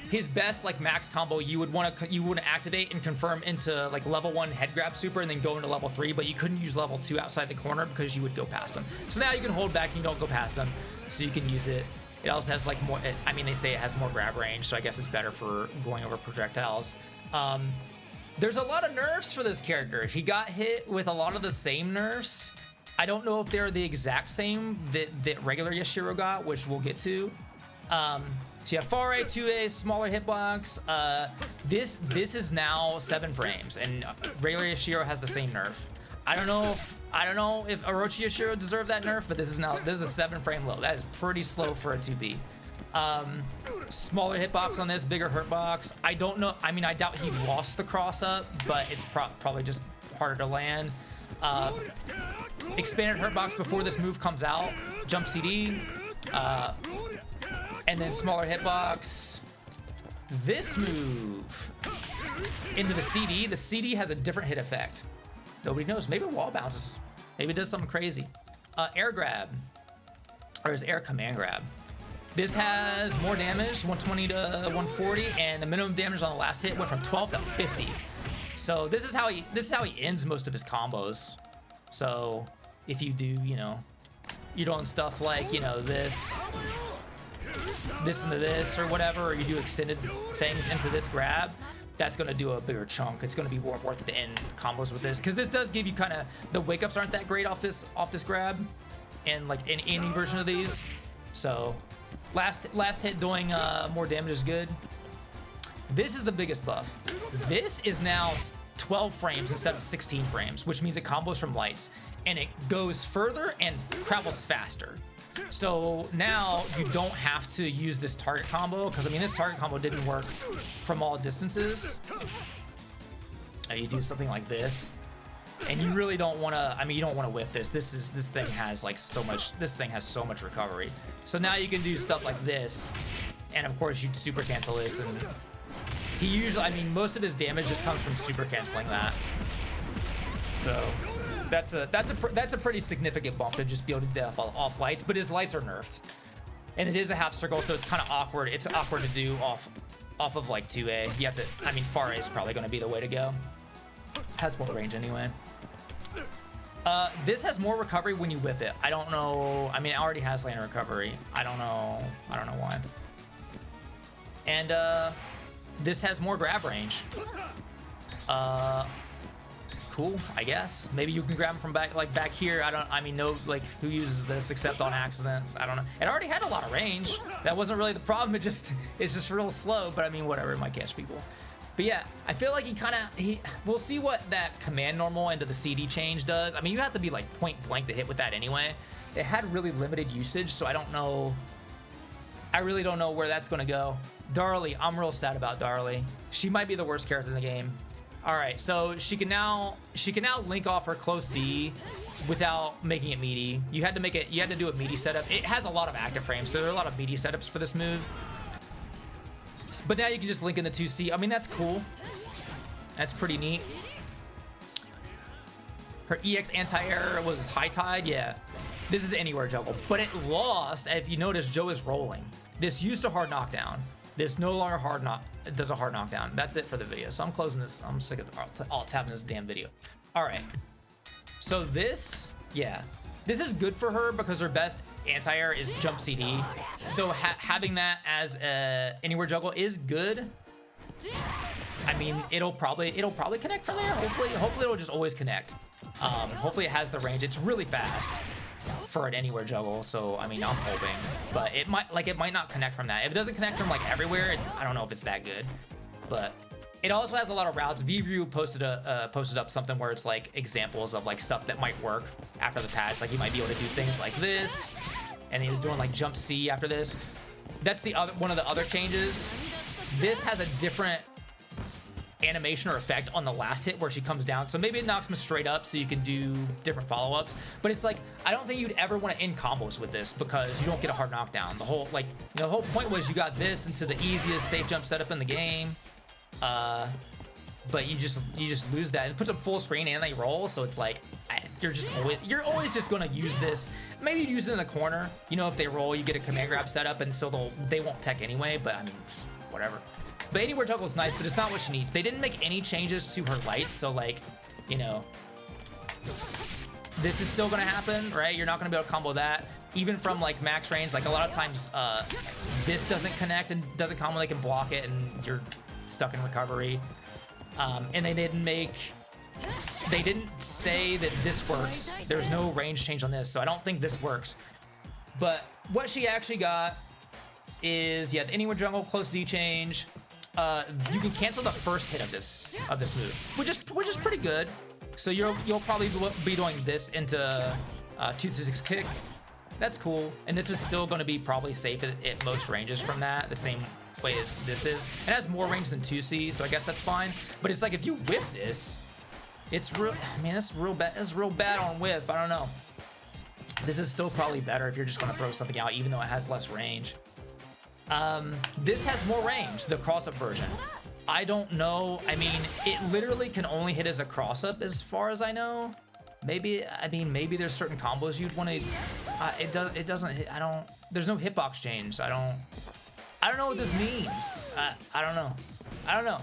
his best like max combo you would want to activate and confirm into like level 1 head grab super and then go into level 3, but you couldn't use level 2 outside the corner because you would go past him. So now you can hold back and you don't go past him, so you can use it. It also has like more, I mean, they say it has more grab range, so I guess it's better for going over projectiles. There's a lot of nerfs for this character. He got hit with a lot of the same nerfs. I don't know if they're the exact same that regular Yashiro got, which we'll get to. So you have far right, 2A, smaller hitbox. This is now 7 frames, and regular Yashiro has the same nerf. I don't know if Orochi Yashiro deserved that nerf, but this is a 7 frame low. That is pretty slow for a 2B. Smaller hitbox on this, bigger hurtbox. I don't know. I mean, I doubt he lost the cross up, but it's probably just harder to land. Expanded hurtbox before this move comes out. Jump CD. And then smaller hitbox. This move into the CD has a different hit effect. Nobody knows. Maybe it wall bounces. Maybe it does something crazy. Air grab, or is air command grab. This has more damage, 120 to 140, and the minimum damage on the last hit went from 12 to 50. So this is how he ends most of his combos. So if you do, you're doing stuff like this into this or whatever, or you do extended things into this grab, that's going to do a bigger chunk. It's going to be more worth it to end combos with this, because this does give you kind of, the wake ups aren't that great off this grab, and like in any version of these. So last hit doing more damage is good. This is the biggest buff. This is now 12 frames instead of 16 frames, which means it combos from lights, and it goes further and travels faster. So now you don't have to use this target combo, because I mean, this target combo didn't work from all distances. You do something like this, and you really don't want to. I mean, you don't want to whiff this. This thing has like so much. This thing has so much recovery. So now you can do stuff like this, and of course you super cancel this. And he usually, I mean, most of his damage just comes from super canceling that. So that's a pretty significant bump to just be able to death off lights, but his lights are nerfed, and it is a half circle, so it's kind of awkward. It's awkward to do off of like 2A. You have to. I mean, far A is probably going to be the way to go. Has more range anyway. This has more recovery when you whiff it. I don't know. I mean, it already has lane recovery. I don't know why. And this has more grab range. Cool, I guess. Maybe you can grab them from back here. I mean, no, like, who uses this except on accidents? I don't know. It already had a lot of range. That wasn't really the problem. It's just real slow, but I mean, whatever, it might catch people. But yeah, I feel like we'll see what that command normal into the CD change does. I mean, you have to be like point blank to hit with that anyway. It had really limited usage, so I really don't know where that's gonna go. Darli, I'm real sad about Darli. She might be the worst character in the game. All right, so she can now link off her close D without making it meaty. You had to do a meaty setup. It has a lot of active frames, so there are a lot of meaty setups for this move. But now you can just link in the 2C. I mean, that's cool. That's pretty neat. Her EX anti-air was high tide. Yeah, this is anywhere juggle, but it lost. If you notice, Joe is rolling. This used to hard knockdown. This no longer it does a hard knockdown. That's it for the video. So I'm closing this. I'm sick of all tapping this damn video. All right. So this is good for her because her best anti-air is jump CD. So having that as anywhere juggle is good. I mean, it'll probably connect from there. Hopefully it'll just always connect. Hopefully it has the range. It's really fast for an anywhere juggle, so I mean, I'm hoping, but it might not connect from that. If it doesn't connect from like everywhere, I don't know if it's that good. But it also has a lot of routes. VRU posted up something where it's like examples of like stuff that might work after the patch. Like you might be able to do things like this, and he was doing like jump C after this. That's one of the other changes. This has a different animation or effect on the last hit where she comes down, so maybe it knocks me straight up so you can do different follow-ups. But it's like, I don't think you'd ever want to end combos with this because you don't get a hard knockdown. The whole point was you got this into the easiest safe jump setup in the game, but you just lose that. It puts up full screen and they roll, so it's like you're always just going to use this. Maybe you use it in the corner, if they roll, you get a command grab setup, and so they won't tech anyway. But I mean, whatever. But anywhere juggle is nice, but it's not what she needs. They didn't make any changes to her lights, so like, you know, this is still gonna happen, right? You're not gonna be able to combo that. Even from like max range, like a lot of times this doesn't connect and doesn't combo, they can block it and you're stuck in recovery. And they didn't say that this works. There's no range change on this, so I don't think this works. But what she actually got is, yeah, the anywhere jungle close D change. You can cancel the first hit of this move, which is pretty good. So you'll probably be doing this into 2-6 kick. That's cool, and this is still going to be probably safe at most ranges from that, the same way as this is. It has more range than 2C, so I guess that's fine. But it's like if you whiff this, it's real. I mean, it's real bad. It's real bad on whiff. I don't know. This is still probably better if you're just going to throw something out, even though it has less range. This has more range, the cross-up version. I don't know. I mean, it literally can only hit as a cross-up as far as I know. Maybe, I mean, maybe there's certain combos you'd want to, it doesn't hit, there's no hitbox change. I don't know what this means. I don't know.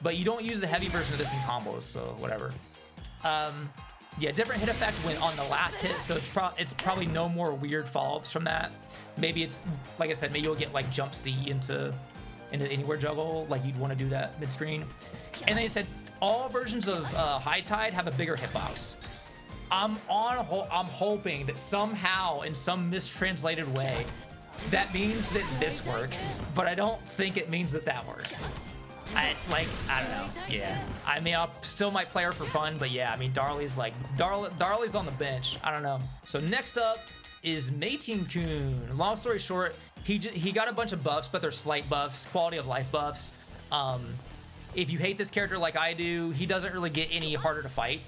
But you don't use the heavy version of this in combos, so whatever. Yeah, different hit effect when on the last hit, so it's probably no more weird follow-ups from that. Maybe it's, like I said, maybe you'll get like jump C into anywhere juggle, like you'd want to do that mid-screen. And they said all versions of High Tide have a bigger hitbox. I'm hoping that somehow, in some mistranslated way, that means that this works, but I don't think it means that works. I don't know. Yeah. I mean, I still might play her for fun, but yeah, I mean, Darli's on the bench. I don't know. So next up is Meitenkun. Long story short, he got a bunch of buffs, but they're slight buffs, quality of life buffs. If you hate this character like I do, he doesn't really get any harder to fight,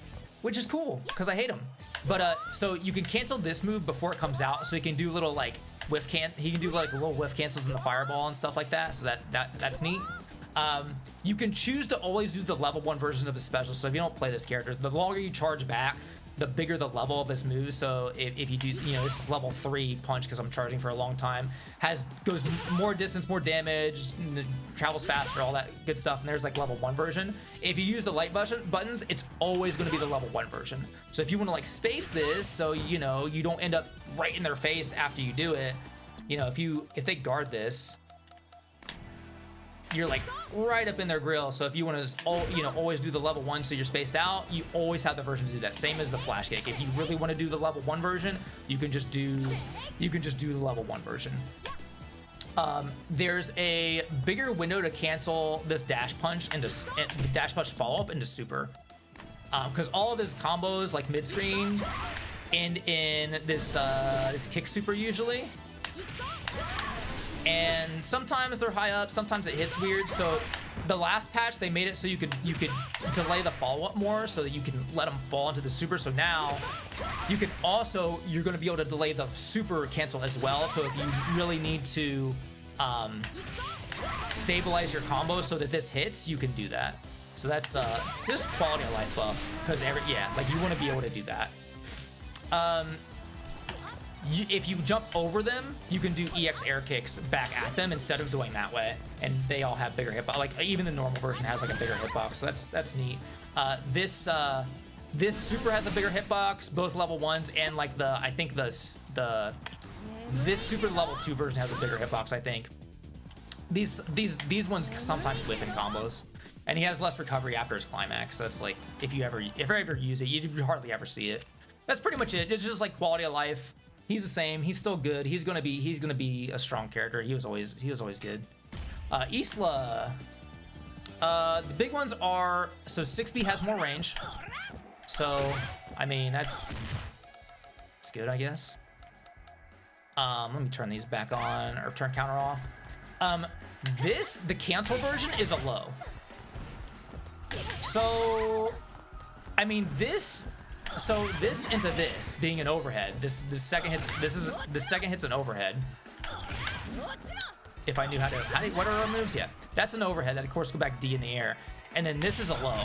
which is cool because I hate him. But so you can cancel this move before it comes out, so he can do little like he can do like little whiff cancels in the fireball and stuff like that. So that's neat. You can choose to always use the level 1 version of the special. So if you don't play this character, the longer you charge back, the bigger the level of this move. So if you do, you know, this is level 3 punch because I'm charging for a long time, goes more distance, more damage, travels faster, all that good stuff. And there's like level 1 version. If you use the light buttons, it's always going to be the level 1 version. So if you want to like space this, so you know you don't end up right in their face after you do it, you know, if they guard this, you're like right up in their grill. So if you want to, you know, always do the level 1 so you're spaced out, you always have the version to do that. Same as the flash kick. If you really want to do the level 1 version, you can just do the level 1 version. There's a bigger window to cancel this dash punch follow up into super, because all of his combos like mid screen end in this kick super usually. And sometimes they're high up, sometimes it hits weird. So the last patch they made it so you could delay the follow-up more so that you can let them fall into the super. So now you can also, you're going to be able to delay the super cancel as well. So if you really need to stabilize your combo so that this hits, you can do that. So that's this quality of life buff, because like you want to be able to do that. If you jump over them, you can do EX air kicks back at them instead of doing that way, and they all have bigger hitbox. Like even the normal version has like a bigger hitbox, so that's neat. This super has a bigger hitbox, both level 1s, and like this super level 2 version has a bigger hitbox. I think these ones sometimes whiff in combos, and he has less recovery after his climax. So it's like if you ever use it, you hardly ever see it. That's pretty much it. It's just like quality of life. He's the same. He's still good. He's gonna be a strong character. He was always good. Isla. The big ones are, so 6B has more range. So I mean it's good, I guess. Let me turn these back on, or turn counter off. The cancel version is a low. So I mean this into this being an overhead. The second hit's an overhead. If I knew what are our moves? Yeah, that's an overhead. That of course go back D in the air, and then this is a low.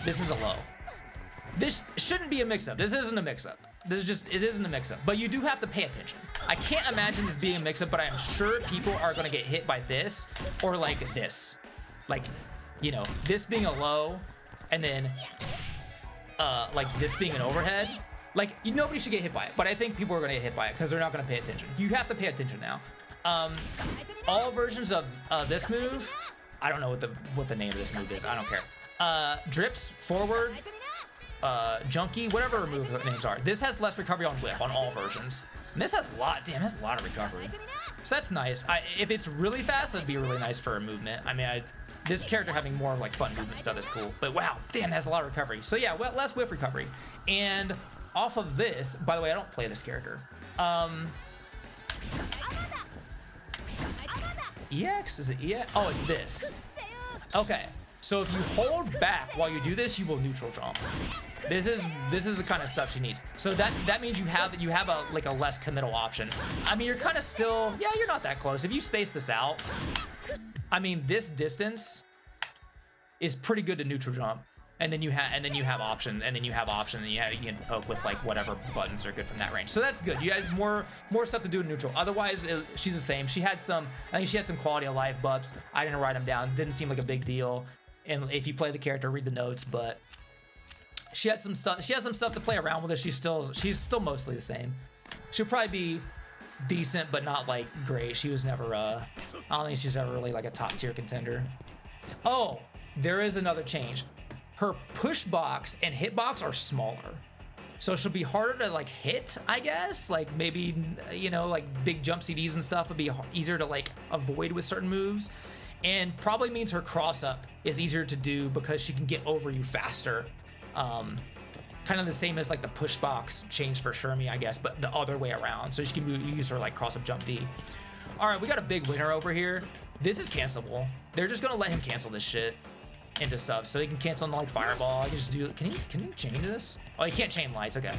This is a low. This shouldn't be a mix-up. This isn't a mix-up. It isn't a mix-up. But you do have to pay attention. I can't imagine this being a mix-up, but I am sure people are gonna get hit by this or like this. Like, you know, this being a low and then like this being an overhead. Like, nobody should get hit by it, but I think people are gonna get hit by it because they're not gonna pay attention. You have to pay attention now. All versions of this move, I don't know what the name of this move is. I don't care. Drips, forward, junkie, whatever move names are. This has less recovery on whiff on all versions. And this has a lot. Damn, has a lot of recovery. So that's nice. If it's really fast, that'd be really nice for a movement. I mean, this character having more like fun movement stuff is cool. But wow, damn, it has a lot of recovery. So yeah, well, less whiff recovery. And off of this, by the way, I don't play this character. EX? Is it EX? Oh, it's this. Okay. So if you hold back while you do this, you will neutral jump. This is the kind of stuff she needs. So that means you have a like a less committal option. I mean, you're kind of still, yeah, you're not that close. If you space this out, I mean, this distance is pretty good to neutral jump. And then you have option, and you can poke with like whatever buttons are good from that range. So that's good. You have more stuff to do in neutral. Otherwise, she's the same. I think she had some quality of life buffs. I didn't write them down. Didn't seem like a big deal. And if you play the character, read the notes. But she had some stuff. She has some stuff to play around with. She's still mostly the same. She'll probably be decent, but not like great. She was never. I don't think she's ever really like a top tier contender. Oh, there is another change. Her push box and hit box are smaller. So she'll be harder to like hit, I guess. Like maybe, you know, like big jump CDs and stuff would be easier to like avoid with certain moves. And probably means her cross up is easier to do because she can get over you faster. Kind of the same as like the push box change for Shermie, I guess, but the other way around. So she can use her like cross up jump D. All right, we got a big winner over here. This is cancelable. They're just gonna let him cancel this shit into stuff, so he can cancel on like fireball. I can just do. Can you chain this? Oh, he can't chain lights. Okay,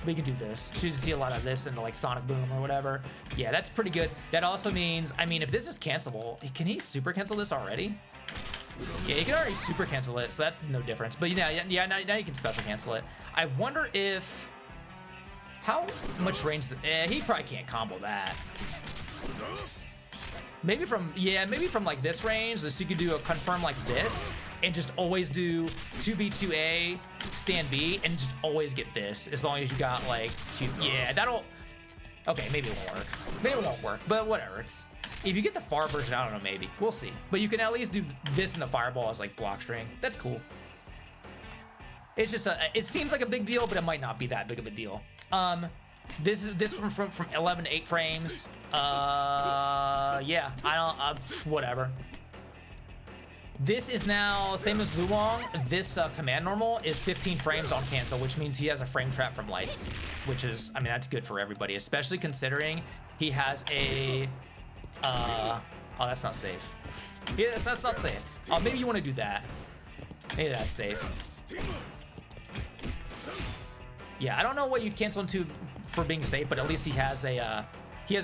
but you can do this. So you see a lot of this in the like sonic boom or whatever. Yeah, that's pretty good. That also means, I mean, if this is cancelable, can he super cancel this already? Yeah, you can already super cancel it, so that's no difference. But yeah, now you can special cancel it. I wonder if how much range. He probably can't combo that. Maybe from like this range, so you could do a confirm like this and just always do 2B2A stand B and just always get this as long as you got like two. Yeah, that'll. Okay, maybe it won't work. Maybe it won't work, but whatever. It's if you get the far version, I don't know, maybe we'll see. But you can at least do this in the fireball as like block string. That's cool. It's just it seems like a big deal, but it might not be that big of a deal. This from 11 to 8 frames. Yeah, I don't, whatever. This is now same as Luong. This command normal is 15 frames on cancel, which means he has a frame trap from lights, which is, I mean, that's good for everybody, especially considering he has a, oh, that's not safe. Yeah, that's not safe. Oh, maybe you want to do that. Maybe that's safe. Yeah, I don't know what you'd cancel into for being safe, but at least he has a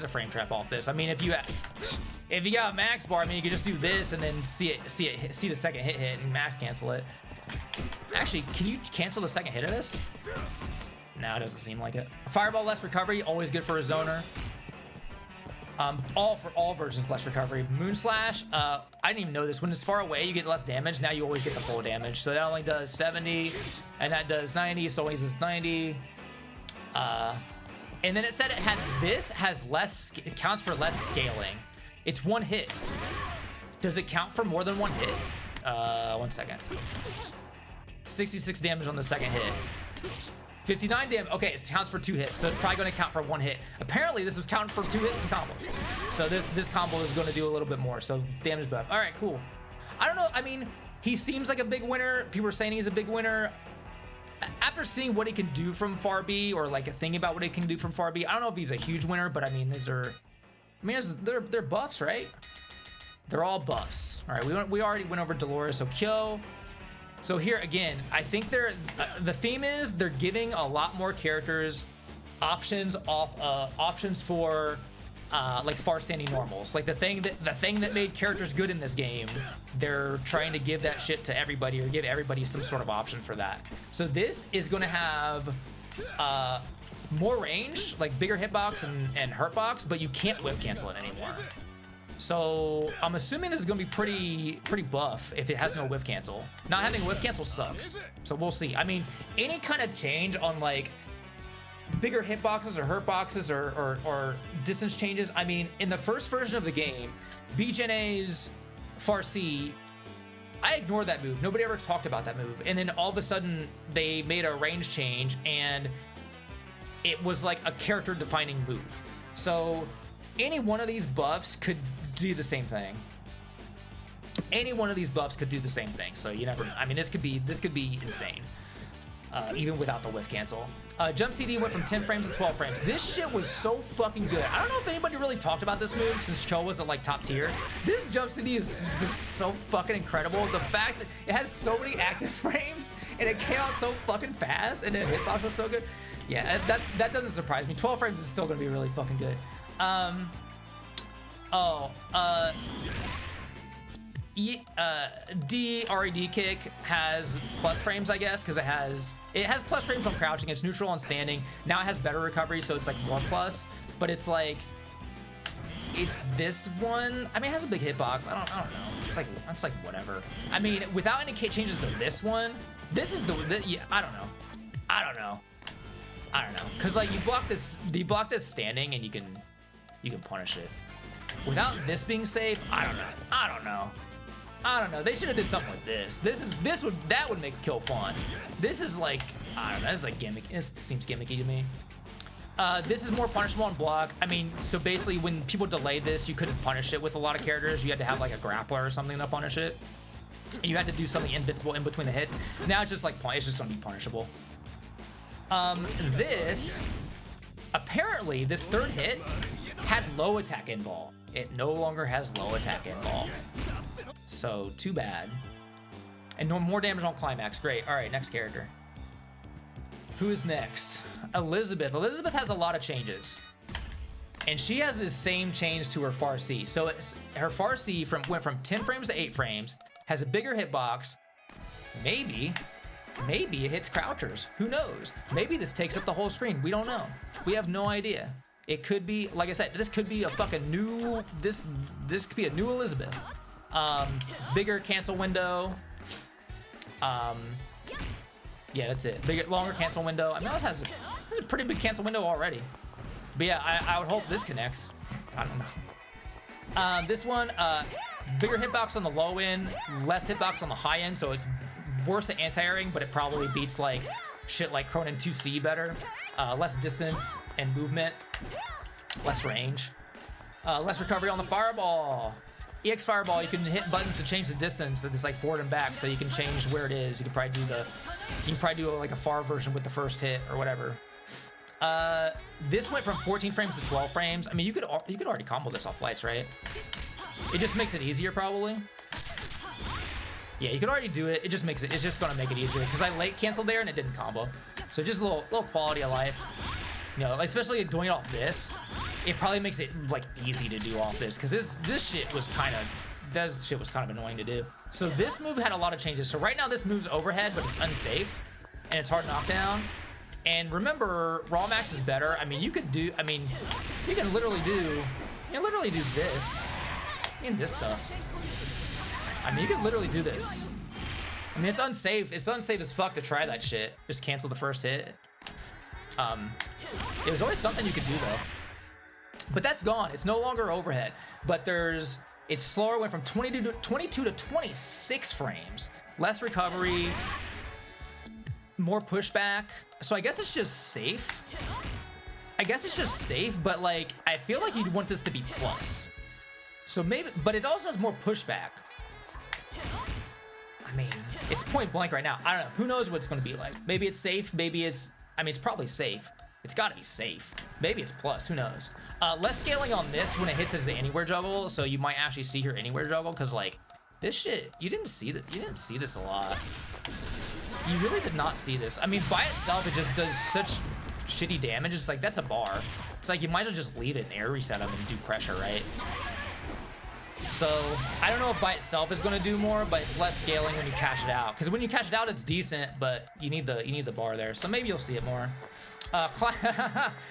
frame trap off this. I mean, if you got a max bar, I mean, you could just do this and then see the second hit and max cancel it. Actually, can you cancel the second hit of this? No, it doesn't seem like it. Fireball, less recovery, always good for a zoner. All versions less recovery. Moon Slash, I didn't even know this. When it's far away, you get less damage. Now you always get the full damage. So that only does 70, and that does 90. So always is 90. And then it said it counts for less scaling. It's one hit. Does it count for more than one hit? 1 second. 66 damage on the second hit. 59 damage. Okay, it counts for 2 hits, so it's probably going to count for 1 hit. Apparently, this was counting for 2 hits and combos. So this combo is going to do a little bit more. So damage buff. All right, cool. I don't know. I mean, he seems like a big winner. People are saying he's a big winner. After seeing what he can do from far B, or like thinking about what he can do from far B, I don't know if he's a huge winner, but I mean, they're buffs, right? They're all buffs. All right, we already went over Dolores, so Kyo. So here again, I think the theme is they're giving a lot more characters options for like far standing normals. Like the thing that made characters good in this game, they're trying to give that shit to everybody, or give everybody some sort of option for that. So this is going to have more range, like bigger hitbox and hurtbox, but you can't whiff cancel it anymore. So I'm assuming this is going to be pretty buff if it has no whiff cancel. Not having a whiff cancel sucks. So we'll see. I mean, any kind of change on like bigger hitboxes or hurtboxes or distance changes. I mean, in the first version of the game, Genet's Farsi, I ignored that move. Nobody ever talked about that move. And then all of a sudden they made a range change and it was like a character defining move. So any one of these buffs could do the same thing. Any one of these buffs could do the same thing. So you never, I mean, this could be insane. Even without the whiff cancel. Jump CD went from 10 frames to 12 frames. This shit was so fucking good. I don't know if anybody really talked about this move since Cho was at like top tier. This jump CD is just so fucking incredible. The fact that it has so many active frames and it came out so fucking fast and the hitbox was so good. Yeah, that doesn't surprise me. 12 frames is still gonna be really fucking good. RED kick has plus frames, I guess, because it has plus frames on crouching. It's neutral on standing. Now it has better recovery, so it's like more plus. But it's like, it's this one. I mean, it has a big hitbox. I don't know. It's like whatever. I mean, without any changes to this one, this is yeah, I don't know. Cause like you block this standing and you can punish it. Without this being safe, I don't know. They should have did something with this. That would make the kill fun. This is like, I don't know. This is like gimmick. This seems gimmicky to me. This is more punishable on block. I mean, so basically when people delayed this, you couldn't punish it with a lot of characters. You had to have like a grappler or something to punish it. And you had to do something invincible in between the hits. Now it's just like, it's just gonna be punishable. This, apparently this third hit had low attack invol. It no longer has low attack invol. So too bad. And no more damage on climax. Great. All right, next character. Who is next? Elizabeth. Elizabeth has a lot of changes. And she has the same change to her Farsi. So her Farsi went from 10 frames to 8 frames, has a bigger hitbox. Maybe it hits crouchers. Who knows? Maybe this takes up the whole screen. We don't know. We have no idea. It could be, like I said, this could be a fucking new, this could be a new Elizabeth. Bigger cancel window. Yeah, that's it. Longer cancel window. I mean, it has a pretty big cancel window already. But yeah, I would hope this connects. I don't know. This one, bigger hitbox on the low end, less hitbox on the high end, so it's worse at anti-airing, but it probably beats like shit like Krohnen 2C better. Less distance and movement, less range, less recovery on the fireball. EX fireball, you can hit buttons to change the distance. It's like forward and back, so you can change where it is. You can probably do like a far version with the first hit or whatever. This went from 14 frames to 12 frames. I mean, you could already combo this off lights, right? It just makes it easier, probably. Yeah, you could already do it. It's just gonna make it easier because I late canceled there and it didn't combo. So just a little quality of life. You know, especially doing it off this, it probably makes it like easy to do off this because this shit was kind of annoying to do. So this move had a lot of changes. So right now this move's overhead, but it's unsafe and it's hard knockdown. And remember, raw max is better. I mean, you can literally do this in this stuff. I mean, you can literally do this. I mean, it's unsafe. It's unsafe as fuck to try that shit. Just cancel the first hit. It was always something you could do though. But that's gone. It's no longer overhead. But it's slower. Went from 22 to 26 frames. Less recovery. More pushback. So I guess it's just safe. But like, I feel like you'd want this to be plus. So maybe, but it also has more pushback. I mean, it's point blank right now. I don't know. Who knows what it's going to be like? Maybe it's safe. Maybe it's, I mean, it's probably safe. It's got to be safe. Maybe it's plus. Who knows? Less scaling on this when it hits as the anywhere juggle. So you might actually see her anywhere juggle because like this shit, you didn't see this a lot. You really did not see this. I mean, by itself, it just does such shitty damage, it's like, that's a bar. It's like, you might as well just leave it and air reset him and do pressure, right? So, I don't know if by itself is going to do more, but it's less scaling when you cash it out. Because when you cash it out, it's decent, but you need the bar there. So maybe you'll see it more.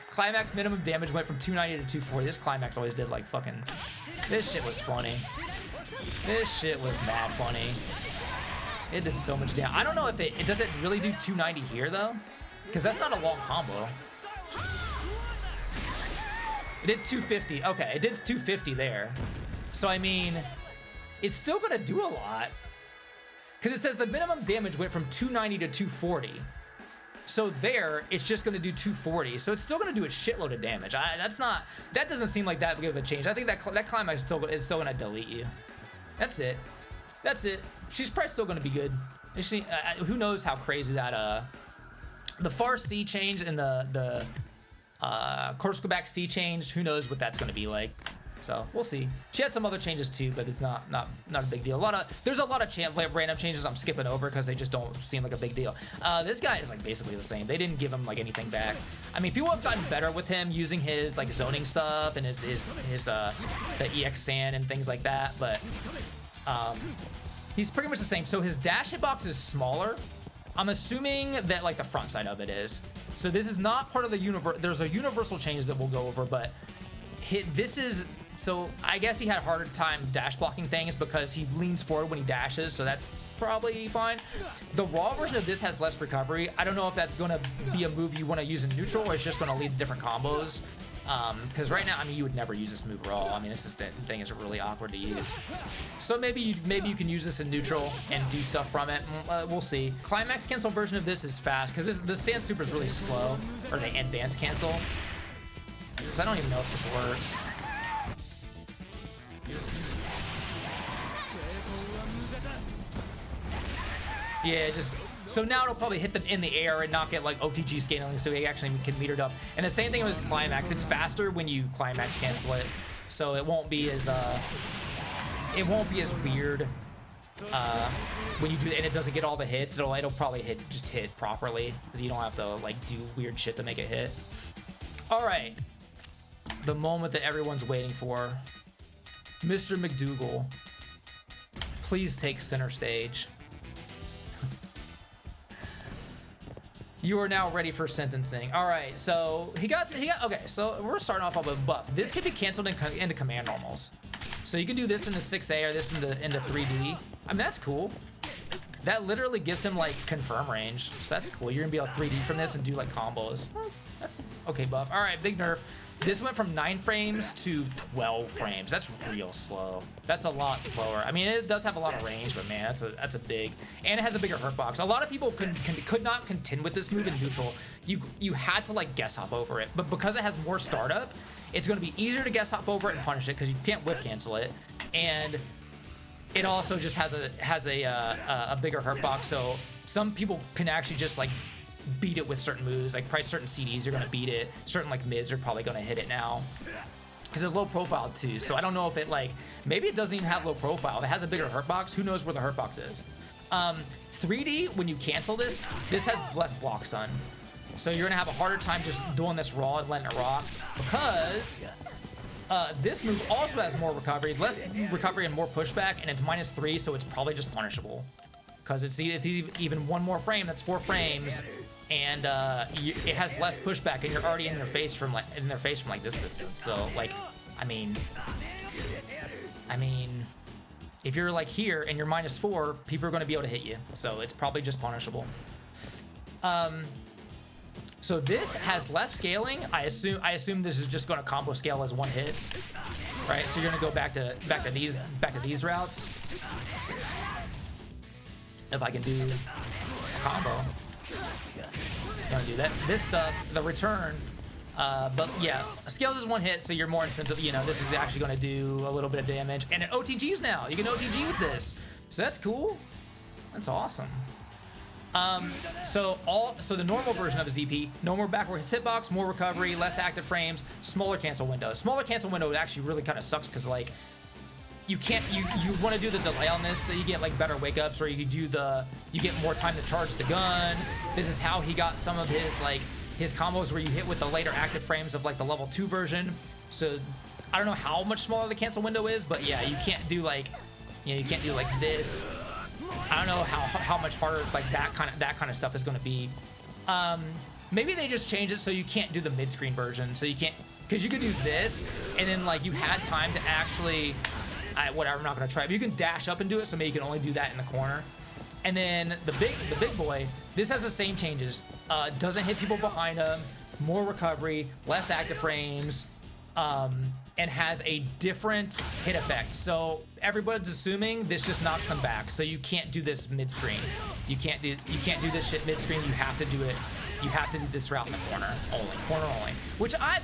Climax minimum damage went from 290 to 240. This climax always did like fucking... This shit was funny. This shit was mad funny. It did so much damage. I don't know if it does it really do 290 here though? Because that's not a long combo. It did 250. Okay, it did 250 there. So I mean, it's still gonna do a lot. Because it says the minimum damage went from 290 to 240. So there, it's just gonna do 240. So it's still gonna do a shitload of damage. That doesn't seem like that big of a change. I think that climax is still gonna delete you. That's it. That's it. She's probably still gonna be good. Who knows how crazy that the far C change and the course go back C change. Who knows what that's gonna be like. So we'll see. She had some other changes too, but it's not a big deal. There's a lot of random changes I'm skipping over because they just don't seem like a big deal. This guy is like basically the same. They didn't give him like anything back. I mean, people have gotten better with him using his like zoning stuff and his the EX sand and things like that, but he's pretty much the same. So his dash hitbox is smaller. I'm assuming that like the front side of it is. So this is not part of the universe. There's a universal change that we'll go over, but this is. So I guess he had a harder time dash blocking things because he leans forward when he dashes, so that's probably fine. The raw version of this has less recovery. I don't know if that's going to be a move you want to use in neutral or it's just going to lead to different combos. Because right now, I mean, you would never use this move raw. I mean, the thing is really awkward to use. So maybe you can use this in neutral and do stuff from it. We'll see. Climax cancel version of this is fast because the sand super is really slow, or the advanced cancel. Because I don't even know if this works. Yeah, so now it'll probably hit them in the air and not get like OTG scaling, so he actually can meter it up. And the same thing with his climax. It's faster when you climax cancel it, so it won't be as weird when you do it, and it doesn't get all the hits. It'll probably hit properly because you don't have to like do weird shit to make it hit. All right, the moment that everyone's waiting for. Mr. McDougal, please take center stage. You are now ready for sentencing. All right, so he got okay, so we're starting off with a buff. This can be canceled into command normals. So you can do this into 6A or this into 3D. I mean, that's cool. That literally gives him like confirm range. So that's cool. You're gonna be able to 3D from this and do like combos. That's okay buff. All right, big nerf. This went from 9 frames to 12 frames. That's real slow. That's a lot slower. I mean, it does have a lot of range, but man, that's a big, and it has a bigger hurt box. A lot of people could not contend with this move in neutral. You had to like guess hop over it, but because it has more startup, it's going to be easier to guess hop over it and punish it because you can't whiff cancel it, and it also just has a bigger hurt box. So some people can actually just like beat it with certain moves, like probably certain CDs are gonna beat it, certain like mids are probably gonna hit it now because it's low profile too. So I don't know if it like, maybe it doesn't even have low profile. If it has a bigger hurt box, who knows where the hurt box is. 3D, when you cancel this has less block stun, so you're gonna have a harder time just doing this raw and letting it rock because this move also has more recovery, less recovery and more pushback, and it's -3, so it's probably just punishable because it's even one more frame. That's 4 frames. And it has less pushback, and you're already in their face from like this distance. So like, I mean, if you're like here and you're -4, people are going to be able to hit you. So it's probably just punishable. So this has less scaling. I assume this is just going to combo scale as one hit, right? So you're going to go back to these routes. If I can do a combo. Gonna do that. This stuff, the return, but yeah, scales is one hit, so you're more incentive. You know, this is actually going to do a little bit of damage, and it OTGs now. You can OTG with this, so that's cool. That's awesome. So the normal version of his DP, no more backward hitbox, more recovery, less active frames, smaller cancel window. Smaller cancel window actually really kind of sucks because like you want to do the delay on this so you get like better wake ups, or you get more time to charge the gun. This is how he got some of his his combos where you hit with the later active frames of like the level 2 version. So I don't know how much smaller the cancel window is, but yeah, you can't do like, you know, you can't do like this. I don't know how much harder like that kind of stuff is going to be. Maybe they just change it so you can't do the mid-screen version. So you can't, because you could do this and then like you had time to actually, whatever, I'm not going to try it, but you can dash up and do it. So maybe you can only do that in the corner. And then the big boy, this has the same changes. Doesn't hit people behind him, more recovery, less active frames, and has a different hit effect. So everybody's assuming this just knocks them back. So you can't do this mid-screen. You can't do this shit mid-screen. You have to do it. You have to do this route in the corner only. Which I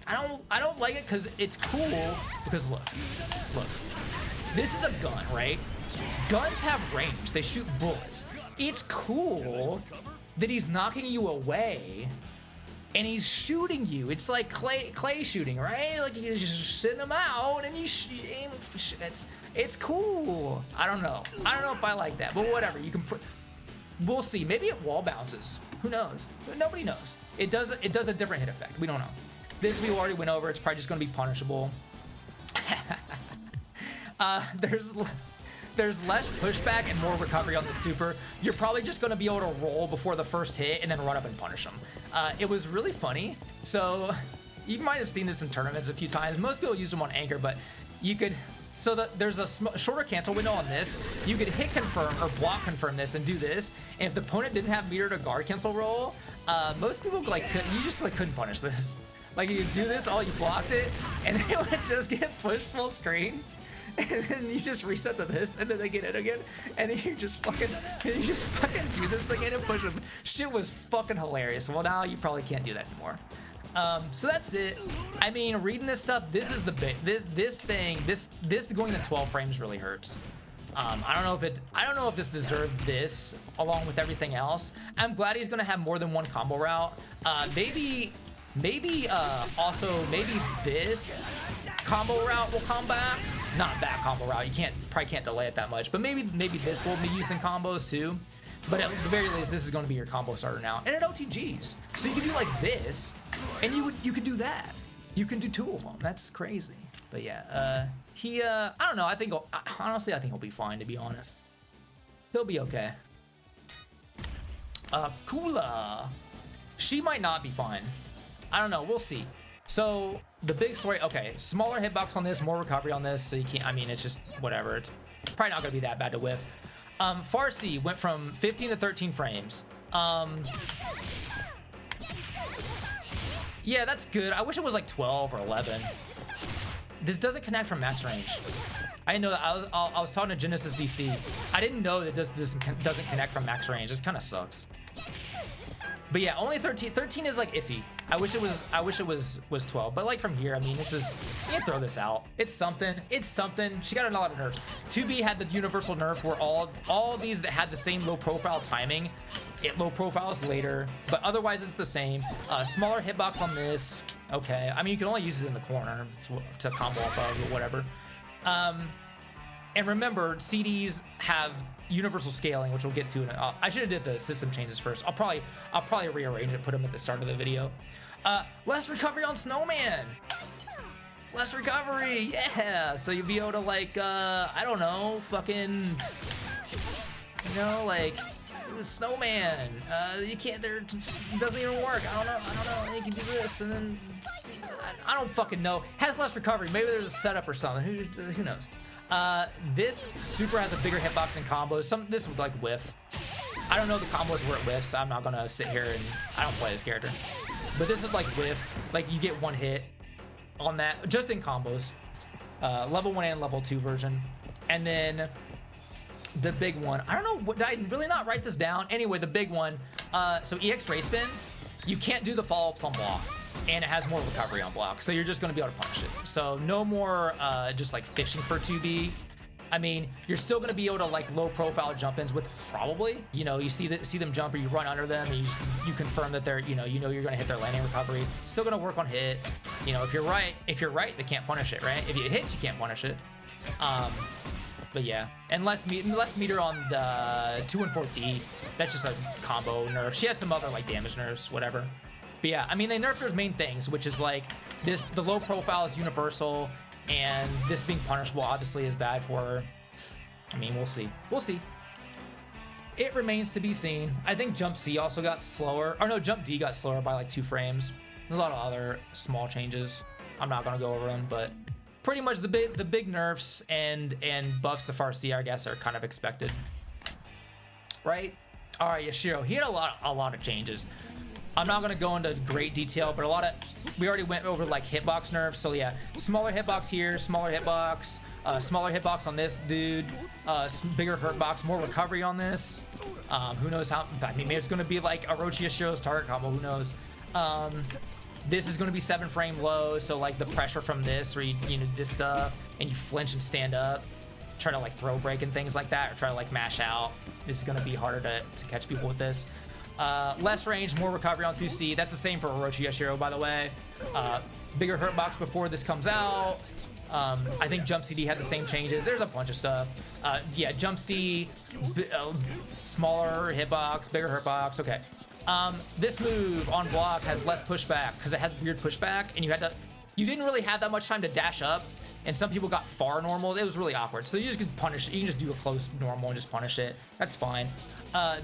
don't like it because it's cool. Because look, this is a gun, right? Guns have range. They shoot bullets. It's cool that he's knocking you away and he's shooting you. It's like clay shooting, right? Like you just send them out and you aim. It's cool. I don't know if I like that, but whatever. You can. We'll see. Maybe it wall bounces. Who knows? Nobody knows. It does a different hit effect. We don't know. This we already went over. It's probably just going to be punishable. There's less pushback and more recovery on the super. You're probably just going to be able to roll before the first hit and then run up and punish them. It was really funny. So you might have seen this in tournaments a few times. Most people use them on anchor, but you could. So there's a shorter cancel window on this. You could hit confirm or block confirm this and do this. And if the opponent didn't have meter to guard cancel roll, most people you just couldn't punish this. Like you do this, you blocked it, and they would just get pushed full screen. And then you just reset to this, and then they get it again, and you just fucking do this again and push them. Shit was fucking hilarious. Well, now you probably can't do that anymore. So that's it. I mean, reading this stuff, this is the big this going to 12 frames really hurts. I don't know if this deserved this along with everything else. I'm glad he's gonna have more than one combo route. Maybe also this combo route will come back. Not that combo route. You probably can't delay it that much, but maybe this will be used in combos too. But at the very least, this is going to be your combo starter now, and it OTGs. So you can do like this, and you could do that. You can do 2 of them. That's crazy. But yeah, I don't know. Honestly, I think he'll be fine. To be honest, he'll be okay. Kula, she might not be fine. I don't know. We'll see. So the big story, okay, smaller hitbox on this, more recovery on this. So you can't, I mean, it's just whatever. It's probably not gonna be that bad to whiff. Farsi went from 15 to 13 frames. Yeah, that's good. I wish it was like 12 or 11. This doesn't connect from max range. I didn't know that. I was talking to Genesis DC. I didn't know that this doesn't connect from max range. This kind of sucks. But yeah, only 13. 13 is like iffy. I wish it was 12. But like from here, I mean, you can throw this out. It's something. It's something. She got a lot of nerfs. 2B had the universal nerf where all these that had the same low profile timing, it low profiles later. But otherwise, it's the same. Smaller hitbox on this. Okay. I mean, you can only use it in the corner to combo off of or whatever. And remember, CDs have universal scaling, which we'll get to. I should have did the system changes first. I'll probably rearrange it, put them at the start of the video. Less recovery on Snowman. Less recovery, yeah. So you'll be able to like, I don't know, fucking, you know, like Snowman. You can't. It doesn't even work. I don't know. You can do this, and then I don't fucking know. Has less recovery. Maybe there's a setup or something. Who knows? This super has a bigger hitbox and combos. This would like whiff. I don't know the combos where it whiffs. So I'm not gonna sit here and I don't play this character. But this is like whiff. Like you get one hit on that just in combos. Level 1 and level 2 version. And then the big one. I don't know. Did I really not write this down? Anyway, the big one. So EX Ray Spin. You can't do the follow-ups on block. And it has more recovery on block, so you're just going to be able to punish it. So no more just like fishing for 2B. I mean, you're still going to be able to like low profile jump ins with probably, you know, you see them jump or you run under them and you confirm that they're, you know you're going to hit their landing recovery. Still going to work on hit. You know, if you're right, they can't punish it, right? If you hit, you can't punish it. But yeah, and less meter on the 2 and 4D. That's just a combo nerf. She has some other like damage nerfs, whatever. But yeah, I mean, they nerfed their main things, which is like this, the low profile is universal, and this being punishable obviously is bad for her. I mean, we'll see. We'll see. It remains to be seen. I think Jump C also got slower. Or no, Jump D got slower by like 2 frames. There's a lot of other small changes. I'm not gonna go over them, but pretty much the big nerfs and buffs to Farseer, I guess, are kind of expected. Right? All right, Yashiro. He had a lot of changes. I'm not gonna go into great detail, but we already went over like hitbox nerfs. So yeah, smaller hitbox here, smaller hitbox on this dude, bigger hurtbox, more recovery on this. Who knows how? I mean, maybe it's gonna be like Orochi Yashiro's target combo. Who knows? This is gonna be 7 frame low, so like the pressure from this, where you know this stuff, and you flinch and stand up, try to like throw break and things like that, or try to like mash out. This is gonna be harder to catch people with this. Less range, more recovery on 2C. That's the same for Orochi Yashiro, by the way. Bigger hurtbox before this comes out. I think Jump CD had the same changes. There's a bunch of stuff. Yeah, Jump C, smaller hitbox, bigger hurtbox. Okay. This move on block has less pushback because it has weird pushback, and you didn't really have that much time to dash up, and some people got far normal. It was really awkward. So you just can punish it. You can just do a close normal and just punish it. That's fine.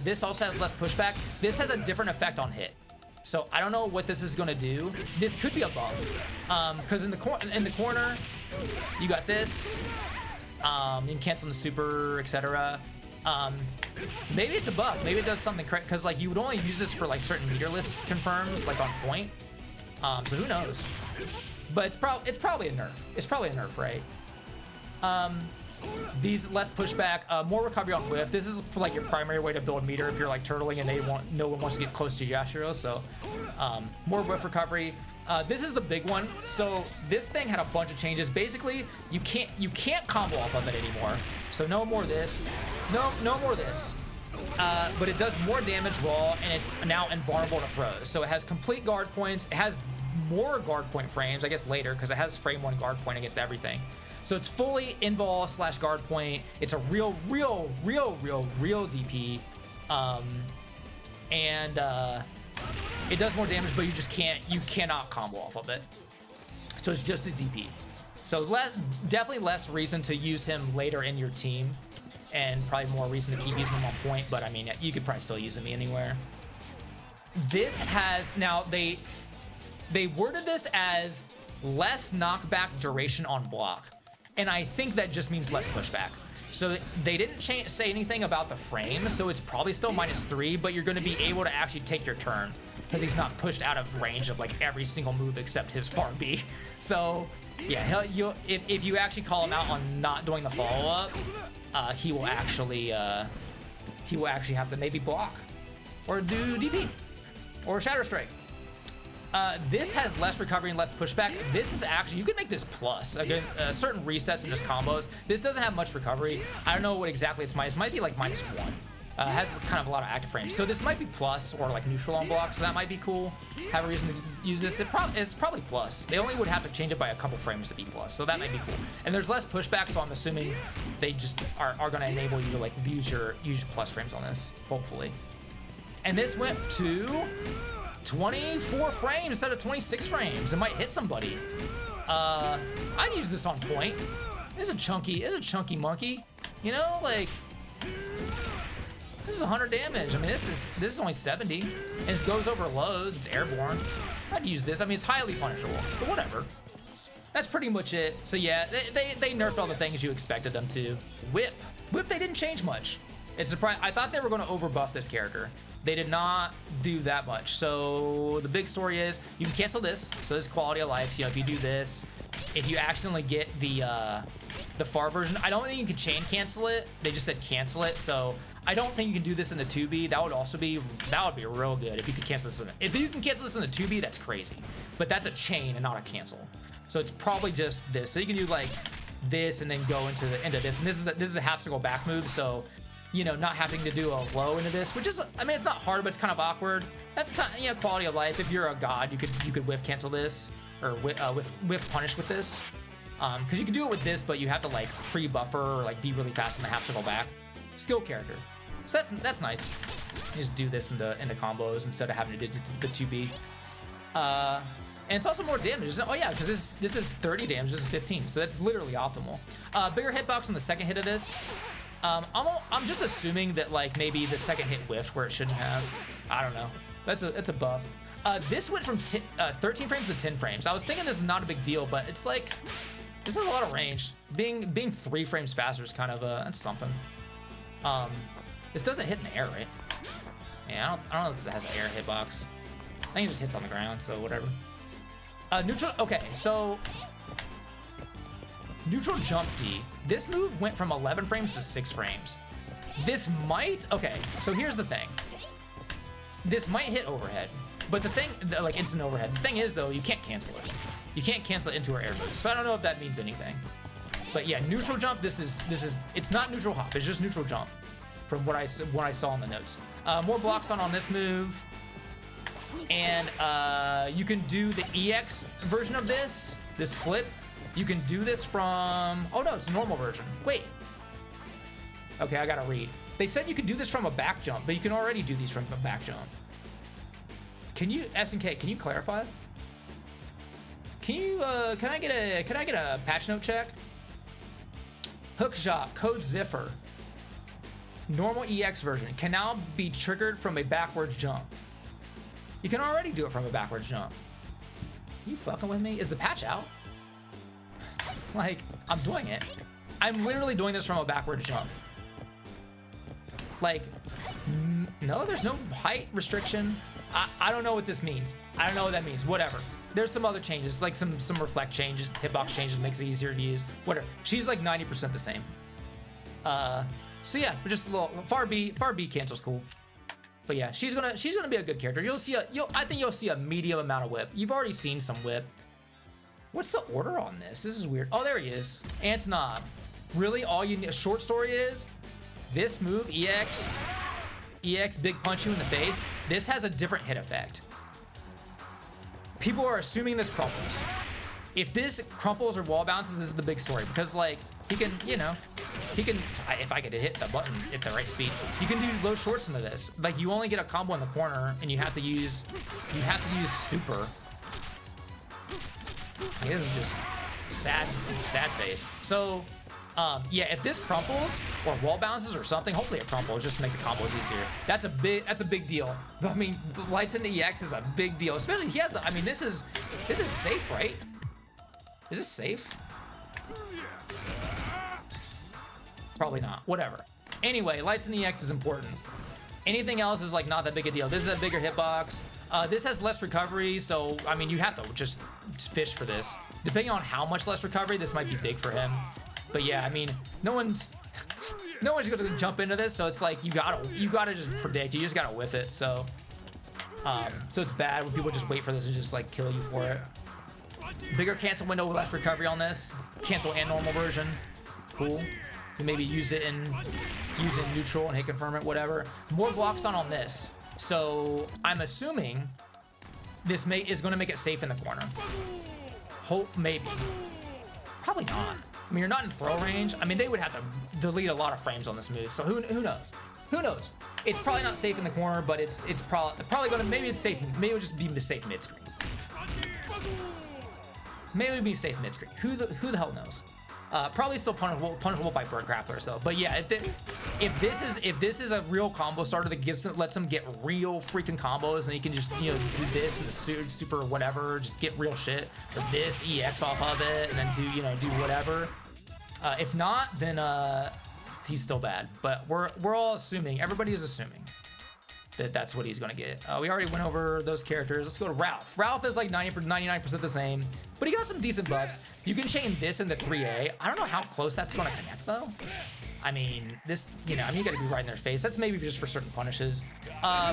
This also has less pushback. This has a different effect on hit. So I don't know what this is gonna do. This could be a buff, because in the corner, you got this. You can cancel the super, etc. Maybe it's a buff. Maybe it does something correct, because like you would only use this for like certain meterless confirms, like on point. So who knows? But it's probably a nerf. It's probably a nerf, right? These less pushback, more recovery on whiff. This is like your primary way to build meter if you're like turtling and no one wants to get close to Yashiro. So more whiff recovery. This is the big one. So this thing had a bunch of changes. Basically, you can't combo off of it anymore. So no more this. No more this. But it does more damage raw, and it's now invulnerable to throws. So it has complete guard points. It has more guard point frames, I guess later, because it has frame 1 guard point against everything. So it's fully invul / guard point. It's a real DP. And it does more damage, but you cannot combo off of it. So it's just a DP. So definitely less reason to use him later in your team, and probably more reason to keep using him on point, but I mean, you could probably still use him anywhere. This has, now they worded this as less knockback duration on block. And I think that just means less pushback. So they didn't say anything about the frame, so it's probably still -3, but you're going to be able to actually take your turn because he's not pushed out of range of like every single move except his far B. So yeah, if you actually call him out on not doing the follow-up, he will actually have to maybe block or do DP or Shadow Strike. This has less recovery and less pushback. This is actually, you can make this plus. Again, certain resets and just combos. This doesn't have much recovery. I don't know what exactly it's minus. It might be like -1. It has kind of a lot of active frames. So this might be plus or like neutral on block, so that might be cool. Have a reason to use this. It's probably plus. They only would have to change it by a couple frames to be plus, so that might be cool. And there's less pushback, so I'm assuming they just are going to enable you to like use plus frames on this, hopefully. And this went to 24 frames instead of 26 frames. It might hit somebody. I'd use this on point. It's a chunky monkey. You know, like this is 100 damage. I mean, this is only 70, and this goes over lows. It's airborne. I'd use this. I mean, it's highly punishable, but whatever. That's pretty much it. So yeah, they nerfed all the things you expected them to. Whip, they didn't change much. It's surprising. I thought they were going to overbuff this character. They did not do that much. So the big story is you can cancel this. So this is quality of life. You know, if you do this, if you accidentally get the far version, I don't think you can chain cancel it. They just said cancel it. So I don't think you can do this in the 2B. That would be real good if you could cancel this. If you can cancel this in the 2B, that's crazy. But that's a chain and not a cancel. So it's probably just this. So you can do like this and then go into this. And this is a half circle back move. So, you know, not having to do a low into this, which is, I mean, it's not hard, but it's kind of awkward. That's kind of, you know, quality of life. If you're a god, you could whiff cancel this or whiff punish with this. Because you can do it with this, but you have to like pre-buffer or like be really fast in the half circle back. Skill character. So that's nice. You just do this into combos instead of having to do the 2B. And it's also more damage. Oh yeah, because this is 30 damage, this is 15, so that's literally optimal. Bigger hitbox on the second hit of this. I'm just assuming that like maybe the second hit whiffed where it shouldn't have. I don't know. That's a buff. This went from 13 frames to 10 frames. I was thinking this is not a big deal, but it's like this is a lot of range. Being 3 frames faster is kind of that's something. This doesn't hit in the air, right? Yeah, I don't know if it has an air hitbox. I think it just hits on the ground, so whatever. Neutral. Okay, so neutral jump D. This move went from 11 frames to 6 frames. This might. Okay, so here's the thing. This might hit overhead, but the thing, like instant overhead. The thing is though, you can't cancel it. You can't cancel it into her air boost. So I don't know if that means anything. But yeah, neutral jump. This is. It's not neutral hop. It's just neutral jump. From what I saw in the notes. More blocks on this move. And you can do the EX version of this flip. You can do this from, oh no, it's a normal version. Wait. Okay, I gotta read. They said you could do this from a back jump, but you can already do these from a back jump. Can you, SNK, can you clarify? Can you, can I get a patch note check? Hook shot, code Ziffer. Normal EX version can now be triggered from a backwards jump. You can already do it from a backwards jump. You fucking with me? Is the patch out? Like, I'm doing it. I'm literally doing this from a backwards jump. Like, no, there's no height restriction. I don't know what this means. I don't know what that means. Whatever. There's some other changes, like some reflect changes, hitbox changes, makes it easier to use. Whatever. She's like 90% the same. So yeah, but just a little far B cancel's cool. But yeah, she's gonna be a good character. I think you'll see a medium amount of whip. You've already seen some whip. What's the order on this? This is weird. Oh, there he is. Ants Knob. Really, all you need, a short story is this move, EX big punch you in the face. This has a different hit effect. People are assuming this crumples. If this crumples or wall bounces, this is the big story because like he can, if I could hit the button at the right speed, you can do low shorts into this. Like you only get a combo in the corner and you have to use super. Like, this is just sad face. So, yeah, if this crumples or wall bounces or something, hopefully it crumples just to make the combos easier. That's a big deal. I mean, lights into EX is a big deal, especially he has. I mean, this is safe, right? Is this safe? Probably not. Whatever. Anyway, lights in the EX is important. Anything else is like not that big a deal. This is a bigger hitbox. This has less recovery, so I mean you have to just fish for this. Depending on how much less recovery, this might be big for him. But yeah, I mean, no one's gonna jump into this, so it's like you gotta just predict. You just gotta whiff it. So it's bad when people just wait for this and just like kill you for it. Bigger cancel window, less recovery on this. Cancel and normal version. Cool. You maybe use it in neutral and hit confirm it, whatever. More blocks on this. So I'm assuming this is going to make it safe in the corner. Hope maybe. Probably not. I mean, you're not in throw range. I mean, they would have to delete a lot of frames on this move. So who knows? Who knows? It's probably not safe in the corner, but it's probably going to, maybe it's safe. Maybe it'll just be safe mid screen. Maybe it'll be safe mid screen. Who the hell knows? Probably still punishable by bird grapplers though. But yeah, if this is a real combo starter that lets him get real freaking combos, and he can just do this and the super whatever, just get real shit, or this EX off of it, and then do whatever. If not, then he's still bad. But we're all assuming. Everybody is assuming that that's what he's gonna get. We already went over those characters. Let's go to Ralf. Ralf is like 99% the same, but he got some decent buffs. You can chain this into 3A. I don't know how close that's gonna connect though. I mean, this, I mean, you gotta be right in their face. That's maybe just for certain punishes.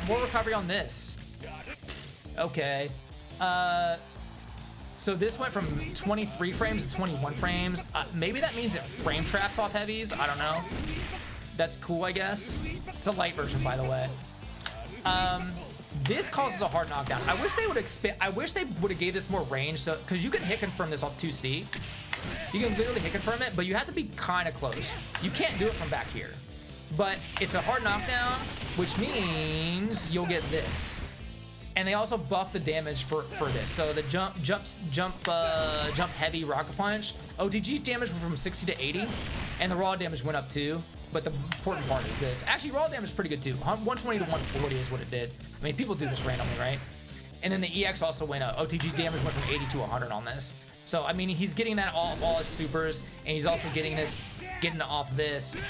More recovery on this. Okay. So this went from 23 frames to 21 frames. Maybe that means it frame traps off heavies. I don't know. That's cool, I guess. It's a light version, by the way. This causes a hard knockdown. I wish they would expand. I wish they would have gave this more range, so because you can hit confirm this off 2C. You can literally hit confirm it, but you have to be kind of close. You can't do it from back here. But it's a hard knockdown, which means you'll get this. And they also buff the damage for this. So the jump heavy rocket punch, OTG damage went from 60 to 80, and the raw damage went up too. But the important part is this. Actually, raw damage is pretty good too. 120 to 140 is what it did. I mean, people do this randomly, right? And then the EX also went up. OTG damage went from 80 to 100 on this. So I mean, he's getting that off all his supers, and he's also getting off this.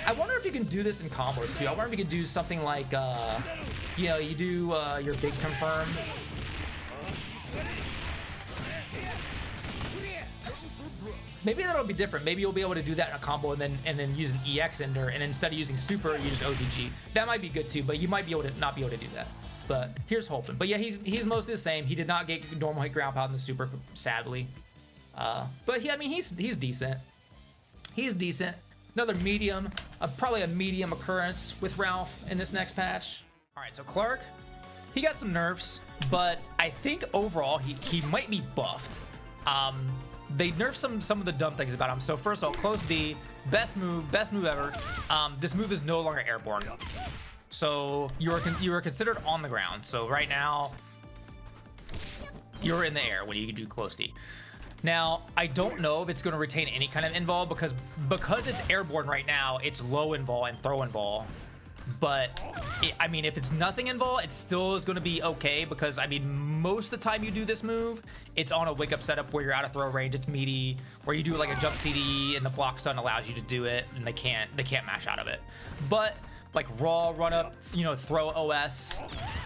I wonder if you can do this in combos too. I wonder if you could do something like, you know, you do your big confirm. Maybe that'll be different. Maybe you'll be able to do that in a combo and then use an EX ender, and instead of using super, you use OTG. That might be good too, but you might be able to not be able to do that. But here's hoping. But yeah, he's mostly the same. He did not get normal hit ground pound in the super, sadly. But I mean, he's decent. He's decent. Another medium, probably a medium occurrence with Ralf in this next patch. All right, so Clark, he got some nerfs, but I think overall he might be buffed. They nerfed some of the dumb things about him. So first of all, close D, best move ever. This move is no longer airborne. So you are considered on the ground. So right now, you're in the air when you do close D. Now, I don't know if it's going to retain any kind of invul because it's airborne right now, it's low invul and throw invul. But, I mean, if it's nothing invul, it still is going to be okay because, I mean, most of the time you do this move, it's on a wake-up setup where you're out of throw range, it's meaty, where you do like a jump CD and the block stun allows you to do it, and they can't mash out of it. But, like raw run up, you know, throw OS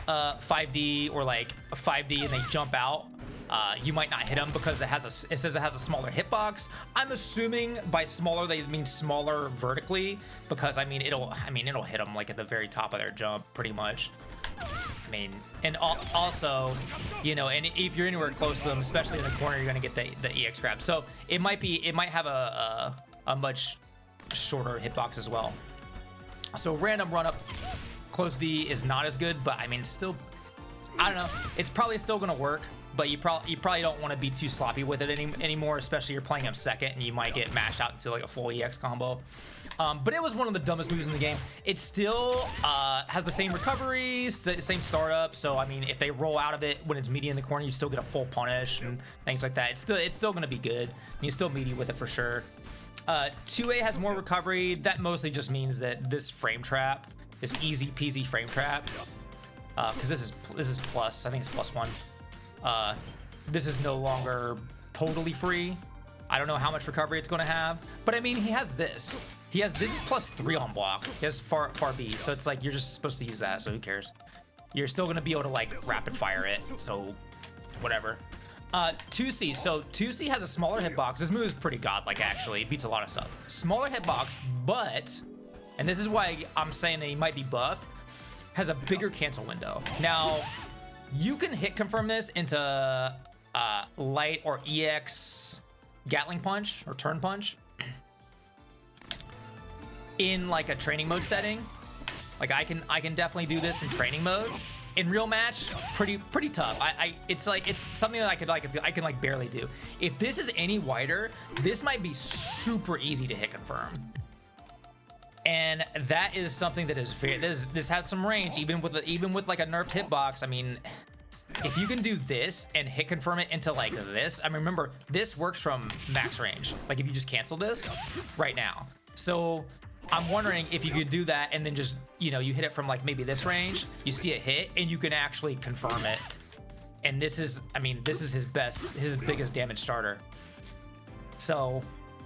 5D or like a 5D and they jump out, you might not hit them because it says it has a smaller hitbox. I'm assuming by smaller they mean smaller vertically because I mean it'll hit them like at the very top of their jump pretty much. I mean, and also, you know, and if you're anywhere close to them, especially in the corner, you're gonna get the EX grab. So it might have a much shorter hitbox as well. So random run up close D is not as good, but I mean still, I don't know, it's probably still gonna work, but you probably don't want to be too sloppy with it anymore, especially you're playing him second and you might get mashed out into like a full EX combo. But it was one of the dumbest moves in the game. It still has the same recovery, same startup. So I mean, if they roll out of it when it's meaty in the corner, you still get a full punish and things like that. It's still gonna be good. You still meaty with it for sure. 2A has more recovery. That mostly just means that this frame trap, this easy peasy frame trap, because this is plus. I think it's +1. This is no longer totally free. I don't know how much recovery it's going to have, but I mean, he has this. This is +3 on block. He has far B, so it's like you're just supposed to use that. So who cares? You're still going to be able to like rapid fire it. So whatever. 2C. So 2C has a smaller hitbox. This move is pretty godlike, actually. It beats a lot of stuff. Smaller hitbox, but, and this is why I'm saying that he might be buffed, has a bigger cancel window. Now, you can hit confirm this into light or EX Gatling punch or turn punch in like a training mode setting. Like I can definitely do this in training mode. In real match, pretty tough. It's something that I can like barely do. If this is any wider, this might be super easy to hit confirm. And that is something that is fair. This has some range, even with like a nerfed hitbox. I mean, if you can do this and hit confirm it into like this, I mean, remember this works from max range. Like if you just cancel this right now. So I'm wondering if you could do that and then just, you know, you hit it from like maybe this range, you see it hit and you can actually confirm it. And this is, I mean, this is his biggest damage starter. So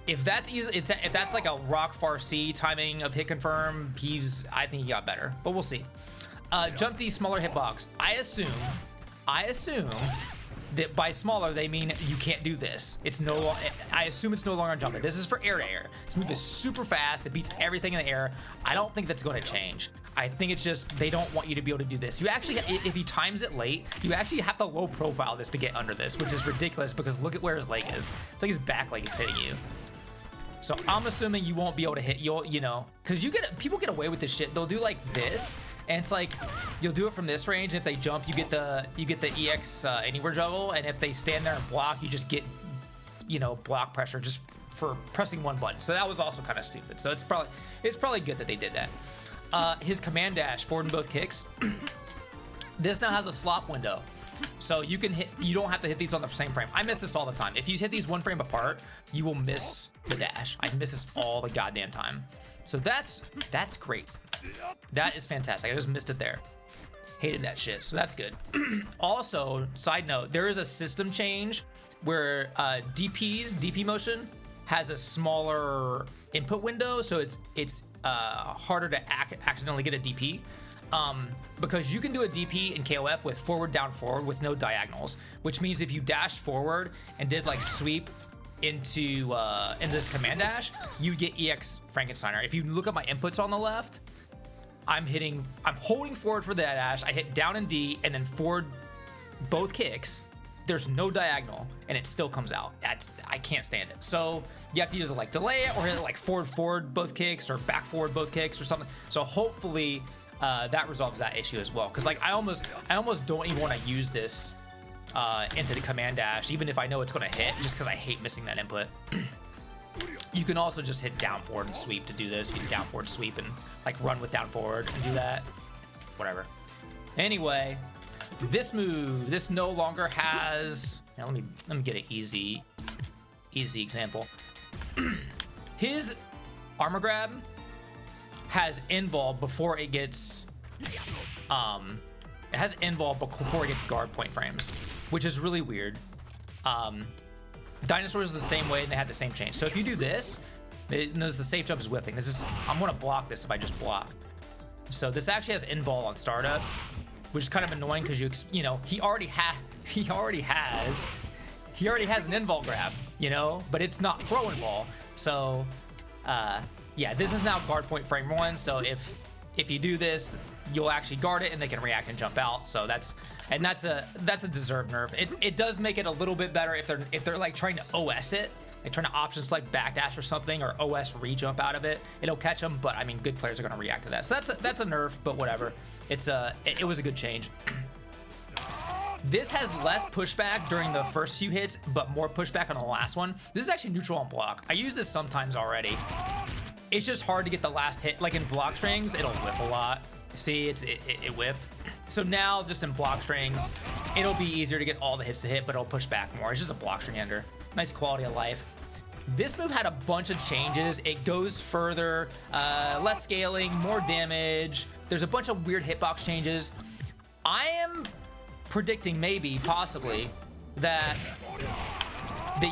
if that's easy, if that's like a rock far C timing of hit confirm, I think he got better, but we'll see. Jump D, smaller hitbox. I assume that by smaller they mean you can't do this. I assume it's no longer on jump. This is for air to air. This move is super fast. It beats everything in the air. I don't think that's going to change. I think it's just they don't want you to be able to do this. You actually, if he times it late, you actually have to low profile this to get under this, which is ridiculous because look at where his leg is. It's like his back leg is hitting you. So I'm assuming you won't be able to hit, you know, because people get away with this shit. They'll do like this, and it's like you'll do it from this range. If they jump, you get the EX anywhere juggle, and if they stand there and block, you just get you know, block pressure just for pressing one button. So that was also kind of stupid. So it's probably good that they did that. His command dash forward in both kicks. This now has a slop window. So you don't have to hit these on the same frame. I miss this all the time. If you hit these one frame apart, you will miss the dash. I miss this all the goddamn time. So that's great. That is fantastic. I just missed it there. Hated that shit. So that's good. Also, side note, there is a system change where DP motion has a smaller input window, so it's harder to accidentally get a DP. Because you can do a DP in KOF with forward, down, forward with no diagonals, which means if you dash forward and did like sweep into this command dash, you get EX Frankensteiner. If you look at my inputs on the left, I'm holding forward for the dash, I hit down and D, and then forward both kicks. There's no diagonal, and it still comes out. I can't stand it. So you have to either like delay it or hit it like forward both kicks or back forward both kicks or something. So hopefully that resolves that issue as well. Because like I almost don't even want to use this into the command dash, even if I know it's going to hit, just because I hate missing that input. You can also just hit down forward and sweep to do this. You can down forward sweep and like run with down forward and do that. Whatever. Anyway, this move, this no longer has. Now let me get an easy example. His armor grab has invol before it gets it has invol before it gets guard point frames, which is really weird. Dinosaurs is the same way, and they had the same change. So if you do this, it knows the safe jump is whipping. I'm gonna block this if I just block. So this actually has invol on startup, which is kind of annoying because you know he already has an invol grab, you know, but it's not throw invol. So yeah, this is now guard point frame 1. So if you do this, you'll actually guard it and they can react and jump out. So that's a deserved nerf. It does make it a little bit better if they're like trying to OS it, like trying to option select backdash or something, or OS re-jump out of it. It'll catch them, but I mean, good players are going to react to that. So that's a nerf, but whatever. It was a good change. This has less pushback during the first few hits, but more pushback on the last one. This is actually neutral on block. I use this sometimes already. It's just hard to get the last hit. Like in block strings, it'll whiff a lot. See, it whiffed. So now just in block strings, it'll be easier to get all the hits to hit, but it'll push back more. It's just a block string ender. Nice quality of life. This move had a bunch of changes. It goes further, less scaling, more damage. There's a bunch of weird hitbox changes. I am predicting maybe, possibly, that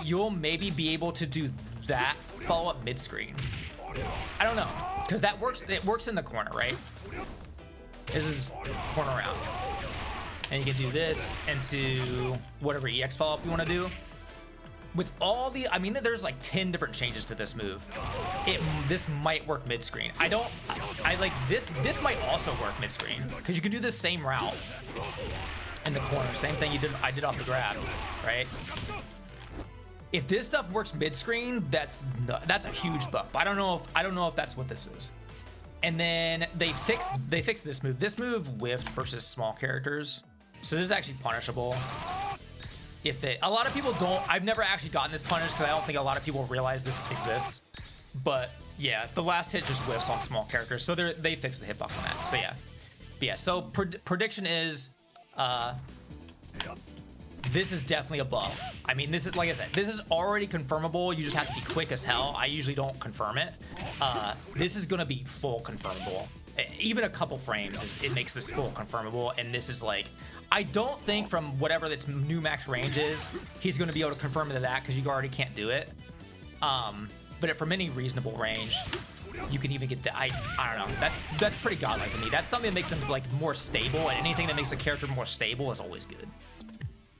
you'll maybe be able to do that follow-up mid-screen. I don't know, because that works. It works in the corner, right? This is corner round, and you can do this into whatever EX follow-up you want to do. With all the, I mean, there's like 10 different changes to this move. This might work mid-screen. I like this. This might also work mid-screen because you can do the same route in the corner. Same thing I did off the grab, right? If this stuff works mid-screen, that's a huge buff. I don't know if that's what this is. And then they fixed this move. This move whiffed versus small characters, so this is actually punishable. A lot of people don't. I've never actually gotten this punished because I don't think a lot of people realize this exists. But yeah, the last hit just whiffs on small characters, so they fixed the hitbox on that. So yeah, but yeah. So prediction is, this is definitely a buff. I mean, this is, like I said, this is already confirmable. You just have to be quick as hell. I usually don't confirm it. This is gonna be full confirmable. Even a couple frames, it makes this full confirmable, and this is like, I don't think from whatever its new max range is, he's gonna be able to confirm to that because you already can't do it. But from any reasonable range, you can even get the, I don't know. That's pretty godlike to me. That's something that makes him like more stable, and anything that makes a character more stable is always good.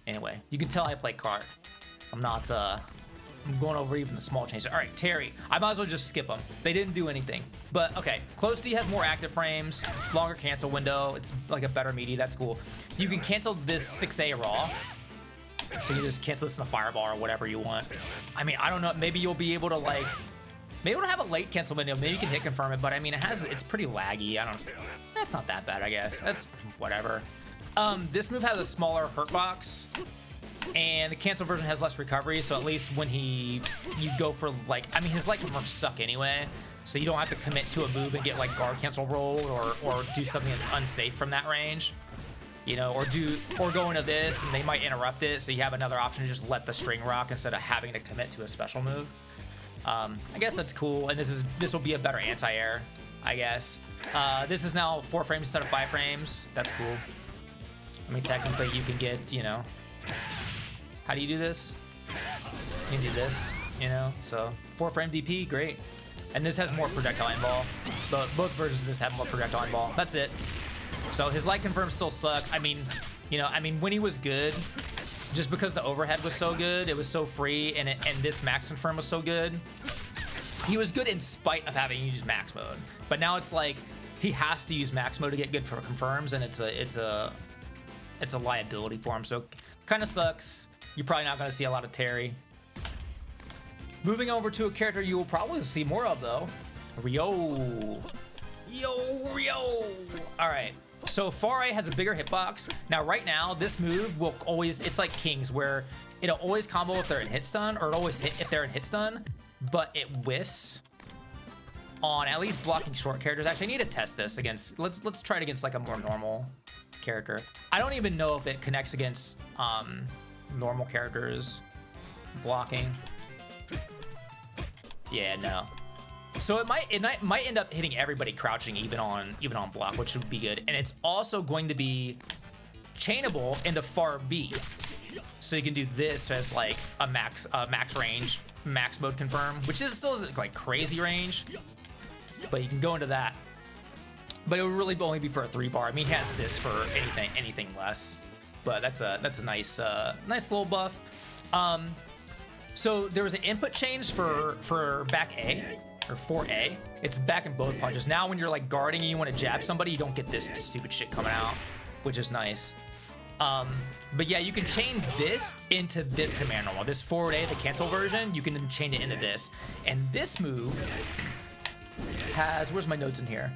Anyway, you can tell I play card. I'm going over even the small changes. All right, Terry. I might as well just skip them. They didn't do anything. But okay, close D has more active frames, longer cancel window. It's like a better meaty. That's cool. You can cancel this 6A raw. So you just cancel this in a fireball or whatever you want. I mean, I don't know. Maybe you'll be able to like, maybe it'll have a late cancel window. Maybe you can hit confirm it. But I mean, it's pretty laggy. I don't. That's not that bad, I guess. That's whatever. This move has a smaller hurt box. And the cancel version has less recovery, so at least when you go for like, I mean, his light confirms suck anyway, so you don't have to commit to a move and get like guard cancel rolled or do something that's unsafe from that range, you know, or go into this and they might interrupt it, so you have another option to just let the string rock instead of having to commit to a special move. I guess that's cool, and this will be a better anti-air, I guess. This is now 4 frames instead of 5 frames. That's cool. I mean, technically you can get, you know, how do you do this? You can do this, you know, so 4 frame DP, great. And this has more projectile involved. Both versions of this have more projectile involved. That's it. So his light confirms still suck. I mean, you know, when he was good, just because the overhead was so good, it was so free, and this max confirm was so good, he was good in spite of having to use max mode. But now it's like he has to use max mode to get good for confirms, and it's a liability for him. So kind of sucks. You're probably not going to see a lot of Terry. Moving over to a character you will probably see more of, though. Rio. Rio. All right. So Farai has a bigger hitbox. Now, right now, this move will always... It's like Kings, where it'll always combo if they're in hit stun, or it'll always hit if they're in hit stun, but it whiffs on at least blocking short characters. Actually, I need to test this against... Let's try it against, like, a more normal character. I don't even know if it connects against... normal characters blocking. Yeah, no. So it might end up hitting everybody crouching even on block, which would be good. And it's also going to be chainable into far B, so you can do this as like a max range, max mode confirm, which is still like crazy range, but you can go into that. But it would really only be for a 3-bar. I mean, he has this for anything less. But that's a nice little buff. So there was an input change for back A, or for A. It's back in both punches. Now when you're like guarding and you want to jab somebody, you don't get this stupid shit coming out, which is nice. But yeah, you can chain this into this command normal. This forward A, the cancel version, you can chain it into this. And this move has, where's my notes in here?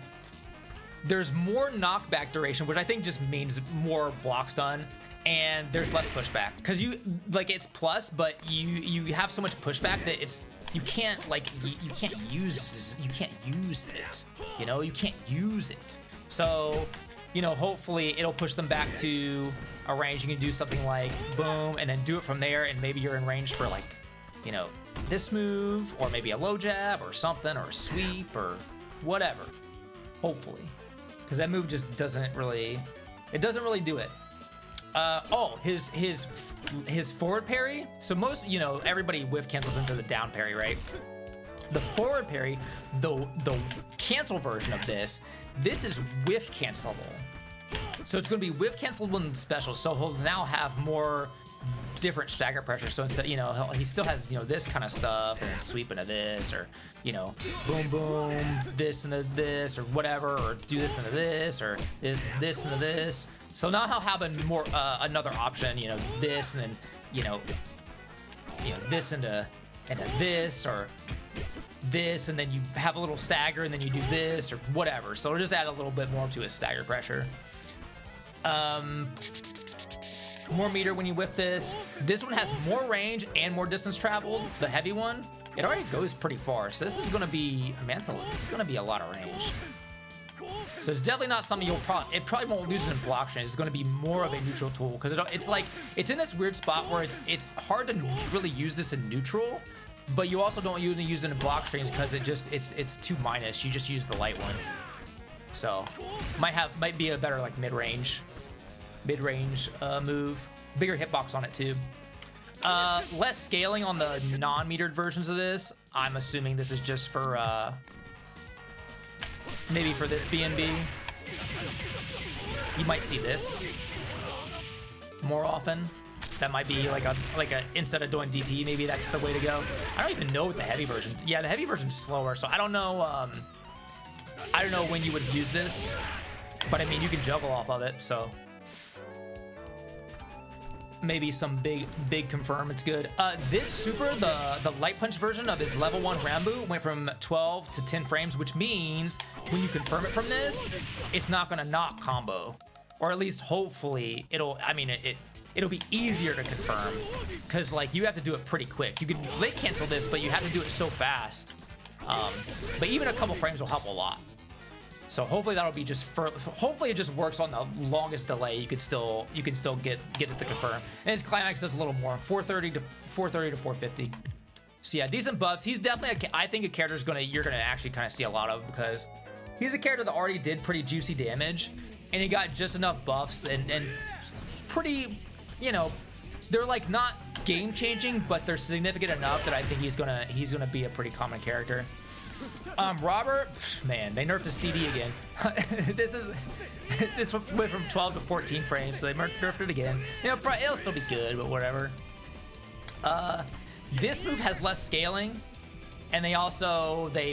There's more knockback duration, which I think just means more block stun, and there's less pushback. Because it's plus, but you have so much pushback that you can't use it. You know, you can't use it. So, you know, hopefully it'll push them back to a range. You can do something like boom, and then do it from there, and maybe you're in range for like, you know, this move, or maybe a low jab or something, or a sweep or whatever. Hopefully. Because that move just doesn't really do it. His forward parry. So most, you know, everybody whiff cancels into the down parry, right? The forward parry, the cancel version of this is whiff cancelable. So it's going to be whiff cancelable in special. So he'll now have more different stagger pressure. So instead, you know, he still has, you know, this kind of stuff, and then sweep into this, or, you know, boom, boom, this into this, or whatever, or do this into this, or this into this. So now he'll have a more another option, you know, this, and then, you know, this into this, or this, and then you have a little stagger, and then you do this, or whatever. So it'll just add a little bit more to his stagger pressure. More meter when you whiff this. This one has more range and more distance traveled. The heavy one, it already goes pretty far. So this is going to be, I mean, it's going to be a lot of range. So it's definitely not something it probably won't lose it in block strings. It's going to be more of a neutral tool, because it's like, it's in this weird spot where it's hard to really use this in neutral, but you also don't use it in block strings because it's too minus. You just use the light one. So might be a better like mid-range move. Bigger hitbox on it too. Less scaling on the non-metered versions of this. I'm assuming this is just for maybe for this BNB. You might see this more often. That might be like a instead of doing DP, maybe that's the way to go. I don't even know what the heavy version. Yeah, the heavy version's slower, so I don't know. I don't know when you would use this, but I mean you can juggle off of it, so maybe some big confirm. It's good. This super, the light punch version of his level 1 Rambo went from 12 to 10 frames, which means when you confirm it from this, it's not gonna knock combo, or at least hopefully it'll. I mean, it'll be easier to confirm because like you have to do it pretty quick. You can late cancel this, but you have to do it so fast. But even a couple frames will help a lot. So hopefully that'll be hopefully it just works on the longest delay. You can still get it to confirm. And his climax does a little more, 430 to 450. So yeah, decent buffs. He's definitely I think a character you're gonna actually kind of see a lot of because he's a character that already did pretty juicy damage, and he got just enough buffs and pretty, you know, they're like not game changing, but they're significant enough that I think he's gonna be a pretty common character. Robert, man, they nerfed a CD again. this went from 12 to 14 frames, so they nerfed it again. You know, it'll still be good, but whatever. This move has less scaling, and they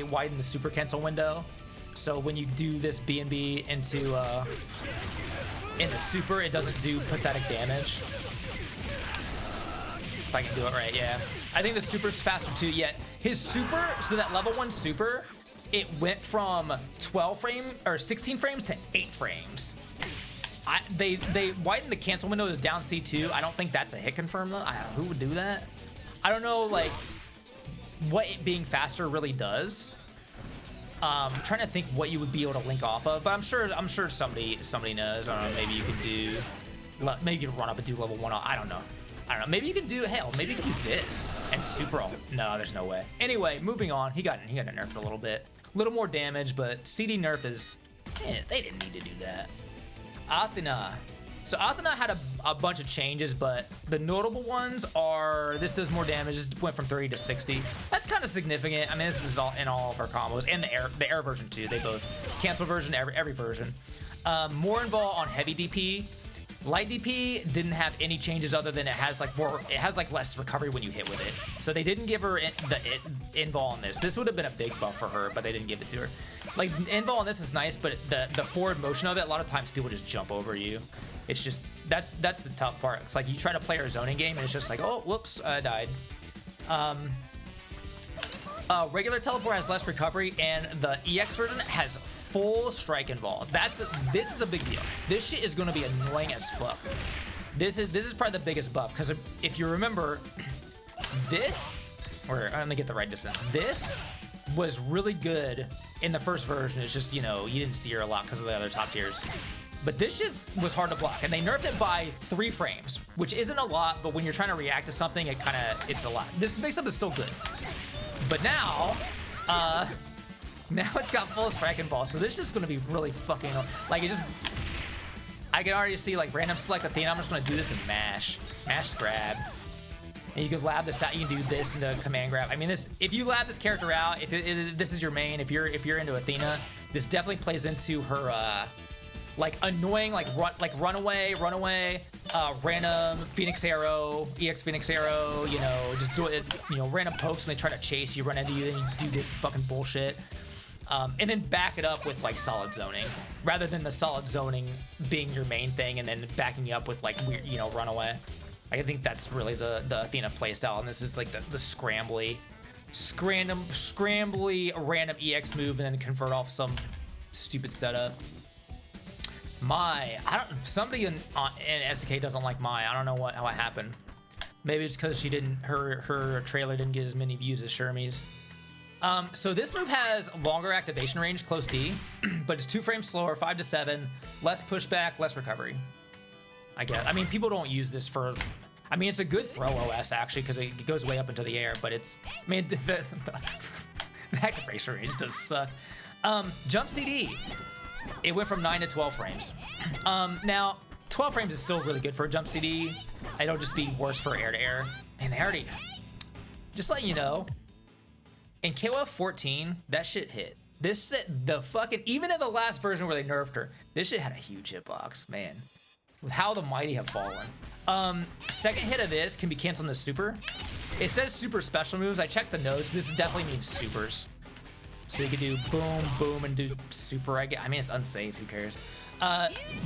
widen the super cancel window. So when you do this B&B into super, it doesn't do pathetic damage. If I can do it right, yeah. I think the super's faster too. Yeah, his super, so that level 1 super, it went from 16 frames to 8 frames. They widened the cancel window to down C2. I don't think that's a hit confirm though. Who would do that? I don't know like what it being faster really does. I'm trying to think what you would be able to link off of, but I'm sure somebody knows. I don't know. Maybe you can run up and do level 1. I don't know. Maybe you can do maybe you can do this and super. No, there's no way. Anyway, moving on. He got nerfed a little bit, a little more damage, but CD nerf is. They didn't need to do that. Athena. So Athena had a bunch of changes, but the notable ones are this does more damage. This went from 30 to 60. That's kind of significant. I mean, this is all in all of our combos and the air version too. They both cancel version, every version. More involved on heavy DP. Light DP didn't have any changes other than it has like less recovery when you hit with it. So they didn't give her the invul on this. This would have been a big buff for her, but they didn't give it to her. Like invul on this is nice, but the forward motion of it, a lot of times people just jump over you. It's just that's the tough part. It's like you try to play our zoning game and it's just like, oh whoops, I died. Regular teleport has less recovery, and the EX version has full strike involved. This is a big deal. This shit is gonna be annoying as fuck. This is probably the biggest buff, because if you remember, let me get the right distance. This was really good in the first version. It's just, you know, you didn't see her a lot because of the other top tiers. But this shit was hard to block, and they nerfed it by 3 frames, which isn't a lot, but when you're trying to react to something, it's a lot. This mix-up is still good. But now it's got full strike and ball, so this is just gonna be really fucking like I can already see like random select Athena. I'm just gonna do this in mash grab, and you can lab this out. You can do this into command grab. I mean, if you lab this character out, if this is your main, if you're into Athena, this definitely plays into her like annoying runaway, random Phoenix Arrow, EX Phoenix Arrow, you know, just do it, you know, random pokes when they try to chase you, run into you, then you do this fucking bullshit. And then back it up with like solid zoning, rather than the solid zoning being your main thing and then backing you up with like weird, you know, runaway. I think that's really the Athena playstyle, and this is like the scrambly random EX move and then convert off some stupid setup. Somebody in SK doesn't like Mai. I don't know what happened. Maybe it's because her trailer didn't get as many views as Shermie's. So this move has longer activation range, close D, but it's 2 frames slower, 5 to 7, less pushback, less recovery. I guess. I mean, people don't use this for. I mean, it's a good throw OS actually because it goes way up into the air, but it's. I mean, the activation range does suck. Jump CD. It went from 9 to 12 frames. Now, 12 frames is still really good for a jump CD. It'll just be worse for air to air. Man, they already. Just letting you know, in KOF 14, that shit hit. This shit, even in the last version where they nerfed her, this shit had a huge hitbox, man. With how the mighty have fallen. Second hit of this can be canceled in the super. It says super special moves. I checked the notes. This definitely means supers. So you can do boom, boom, and do super. I mean, it's unsafe. Who cares?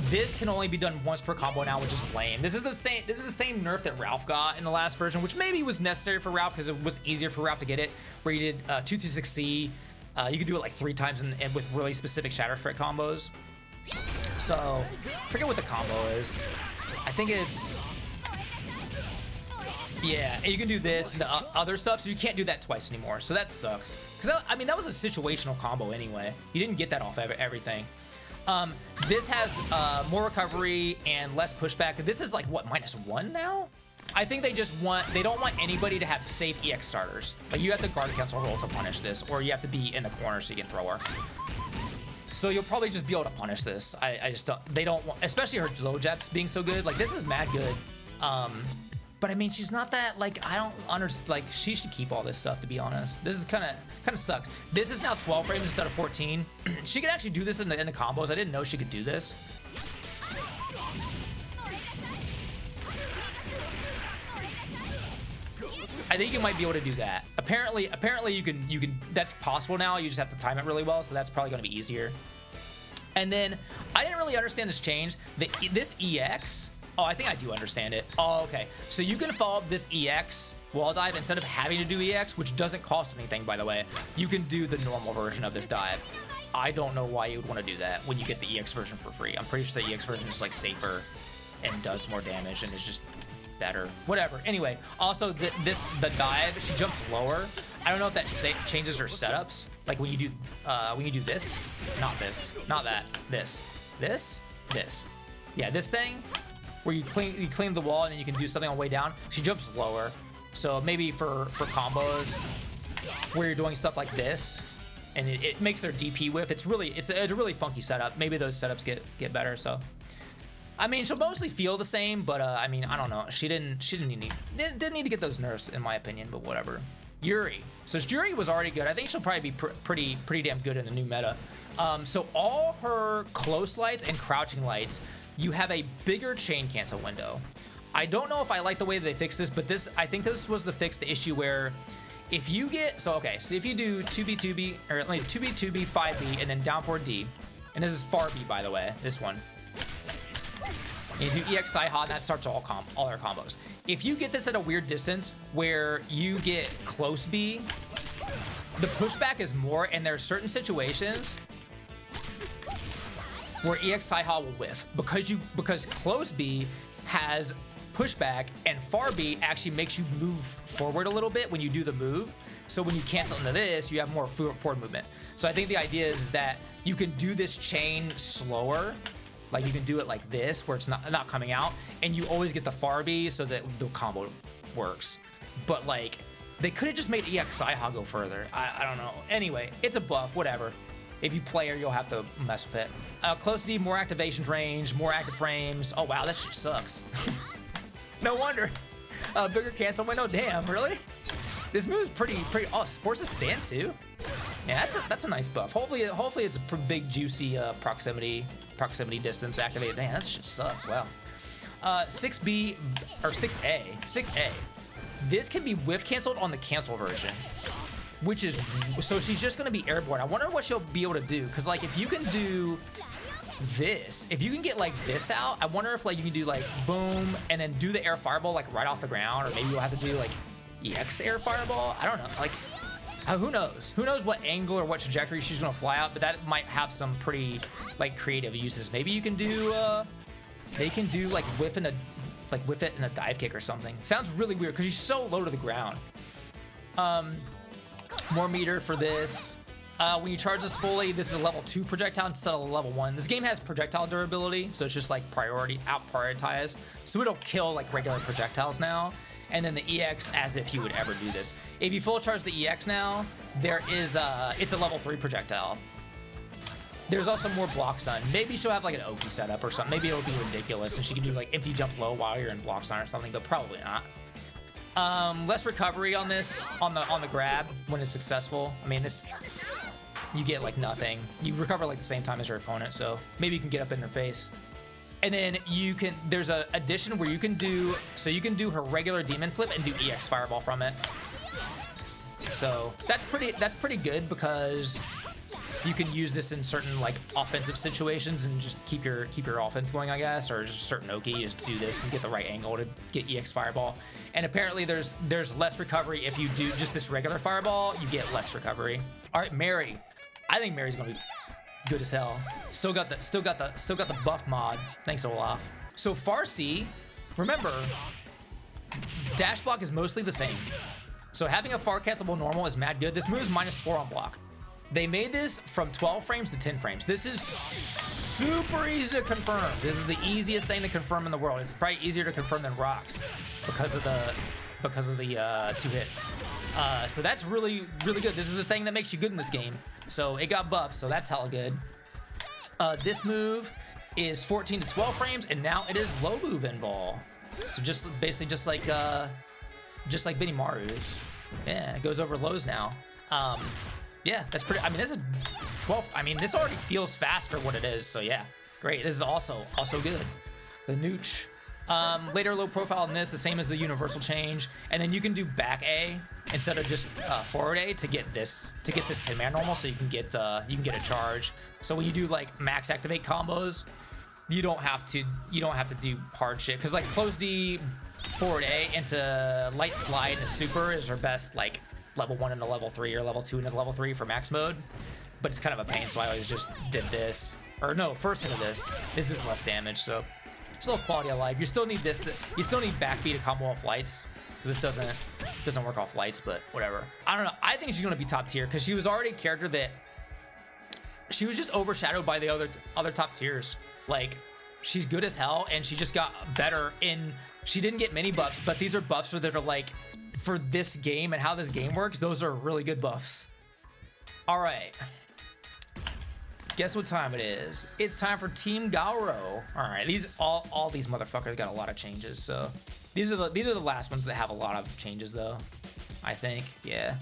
This can only be done once per combo now, which is lame. This is the same nerf that Ralf got in the last version, which maybe was necessary for Ralf because it was easier for Ralf to get it. Where you did 236C. You could do it like 3 times and with really specific Shatter Strike combos. So I forget what the combo is. I think it's Yeah, and you can do this and the other stuff, so you can't do that twice anymore. So that sucks. Because, I mean, that was a situational combo anyway. You didn't get that off everything. This has more recovery and less pushback. This is like, what, -1 now? I think they don't want anybody to have safe EX starters. Like, you have to guard cancel roll to punish this, or you have to be in the corner so you can throw her. So you'll probably just be able to punish this. I just don't, they don't want, especially her low jabs being so good. Like, this is mad good. But I mean, she's not that, like, I don't understand, like, she should keep all this stuff, to be honest. This is kind of sucks. This is now 12 frames instead of 14. She could actually do this in the combos. I didn't know she could do this. I think you might be able to do that. Apparently you can, that's possible now. You just have to time it really well, so that's probably going to be easier. And then, I didn't really understand this change. This EX, oh, I think I do understand it. Oh, okay. So you can follow up this EX wall dive instead of having to do EX, which doesn't cost anything, by the way. You can do the normal version of this dive. I don't know why you would want to do that when you get the EX version for free. I'm pretty sure the EX version is like safer and does more damage and is just better. Whatever. Anyway, also the dive, she jumps lower. I don't know if that changes her setups. Like when you do this, not this, not that, this. Yeah, this thing where you clean the wall and then you can do something on the way down. She jumps lower. So maybe for combos where you're doing stuff like this and it makes their DP whiff. It's a really funky setup. Maybe those setups get better. So I mean, she'll mostly feel the same, but I mean, I don't know. She didn't need to get those nerfs, in my opinion, but whatever. Yuri. So Yuri was already good. I think she'll probably be pretty damn good in the new meta. So all her close lights and crouching lights, you have a bigger chain cancel window. I don't know if I like the way they fixed this, but I think this was to fix the issue where if you get, so if you do 2B, 2B, or like 2B, 2B, 5B, and then down 4D, and this is far B, by the way, this one. And you do EX Saiha, and that starts all our combos. If you get this at a weird distance where you get close B, the pushback is more, and there are certain situations where EX Saiha will whiff because close B has pushback and far B actually makes you move forward a little bit when you do the move. So when you cancel into this, you have more forward movement. So I think the idea is that you can do this chain slower. Like you can do it like this where it's not coming out, and you always get the far B so that the combo works. But like they could have just made EX Saiha go further. I don't know. Anyway, it's a buff, whatever. If you play her, you'll have to mess with it. Close D, more activation range, more active frames. Oh wow, that shit sucks. No wonder. Bigger cancel window. Damn, really? This move is pretty. Oh, forces stand too. Yeah, that's a nice buff. Hopefully it's a big juicy proximity distance activated. Man, that shit sucks. Wow. 6B or 6A. This can be whiff canceled on the cancel version, which is so she's just gonna be airborne. I wonder what she'll be able to do, because like if you can do this, if you can get like this out, I wonder if like you can do like boom and then do the air fireball like right off the ground, or maybe you'll have to do like EX air fireball. I don't know. Like who knows? Who knows what angle or what trajectory she's gonna fly out? But that might have some pretty like creative uses. Maybe you can do they can do like whiff it in a dive kick or something. Sounds really weird because she's so low to the ground. More meter for this. When you charge this fully, this is a level 2 projectile instead of a level 1. This game has projectile durability, so it's just like prioritize. So it'll kill like regular projectiles now. And then the EX as if you would ever do this. If you full charge the EX now, it's a level 3 projectile. There's also more block stun. Maybe she'll have like an Oki setup or something. Maybe it'll be ridiculous and she can do like empty jump low while you're in block stun or something, but probably not. Less recovery on this, on the grab when it's successful. I mean, this, you get like nothing. You recover like the same time as your opponent, so maybe you can get up in their face. And then there's a addition where you can do her regular demon flip and do EX fireball from it. So that's pretty good because you can use this in certain like offensive situations and just keep your offense going, I guess, or just certain Oki, you just do this and get the right angle to get EX fireball. And apparently there's less recovery if you do just this regular fireball, you get less recovery. All right, Mary. I think Mary's gonna be good as hell. Still got the buff mod. Thanks, Olaf. So Farsi, remember, dash block is mostly the same. So having a far castable normal is mad good. This move is -4 on block. They made this from 12 frames to 10 frames. This is super easy to confirm. This is the easiest thing to confirm in the world. It's probably easier to confirm than rocks because of the 2 hits. So that's really, really good. This is the thing that makes you good in this game. So it got buffed, so that's hella good. This move is 14 to 12 frames, and now it is low move invul. So just basically just like Benimaru's. Yeah, it goes over lows now. Yeah, that's pretty. I mean, this is 12. I mean, this already feels fast for what it is. So yeah, great. This is also good. The nooch. Later low profile than this, the same as the universal change, and then you can do back A instead of just forward A to get this command normal, so you can get a charge. So when you do like max activate combos, you don't have to do hard shit, because like close D forward A into light slide into super is our best like level 1 into level 3 or level 2 into level 3 for max mode, but it's kind of a pain, so I always just did this, or no, first into this. This is less damage, so it's a little quality of life. You still need this. You still need back B to combo off lights, because this doesn't work off lights, but whatever. I don't know. I think she's gonna be top tier because she was already a character that she was just overshadowed by the other top tiers. Like, she's good as hell, and she just got better in. She didn't get many buffs, but these are buffs that are like, for this game and how this game works, those are really good buffs. All right. Guess what time it is? It's time for Team Gauro. All right, all these motherfuckers got a lot of changes. So these are the last ones that have a lot of changes, though. I think, yeah.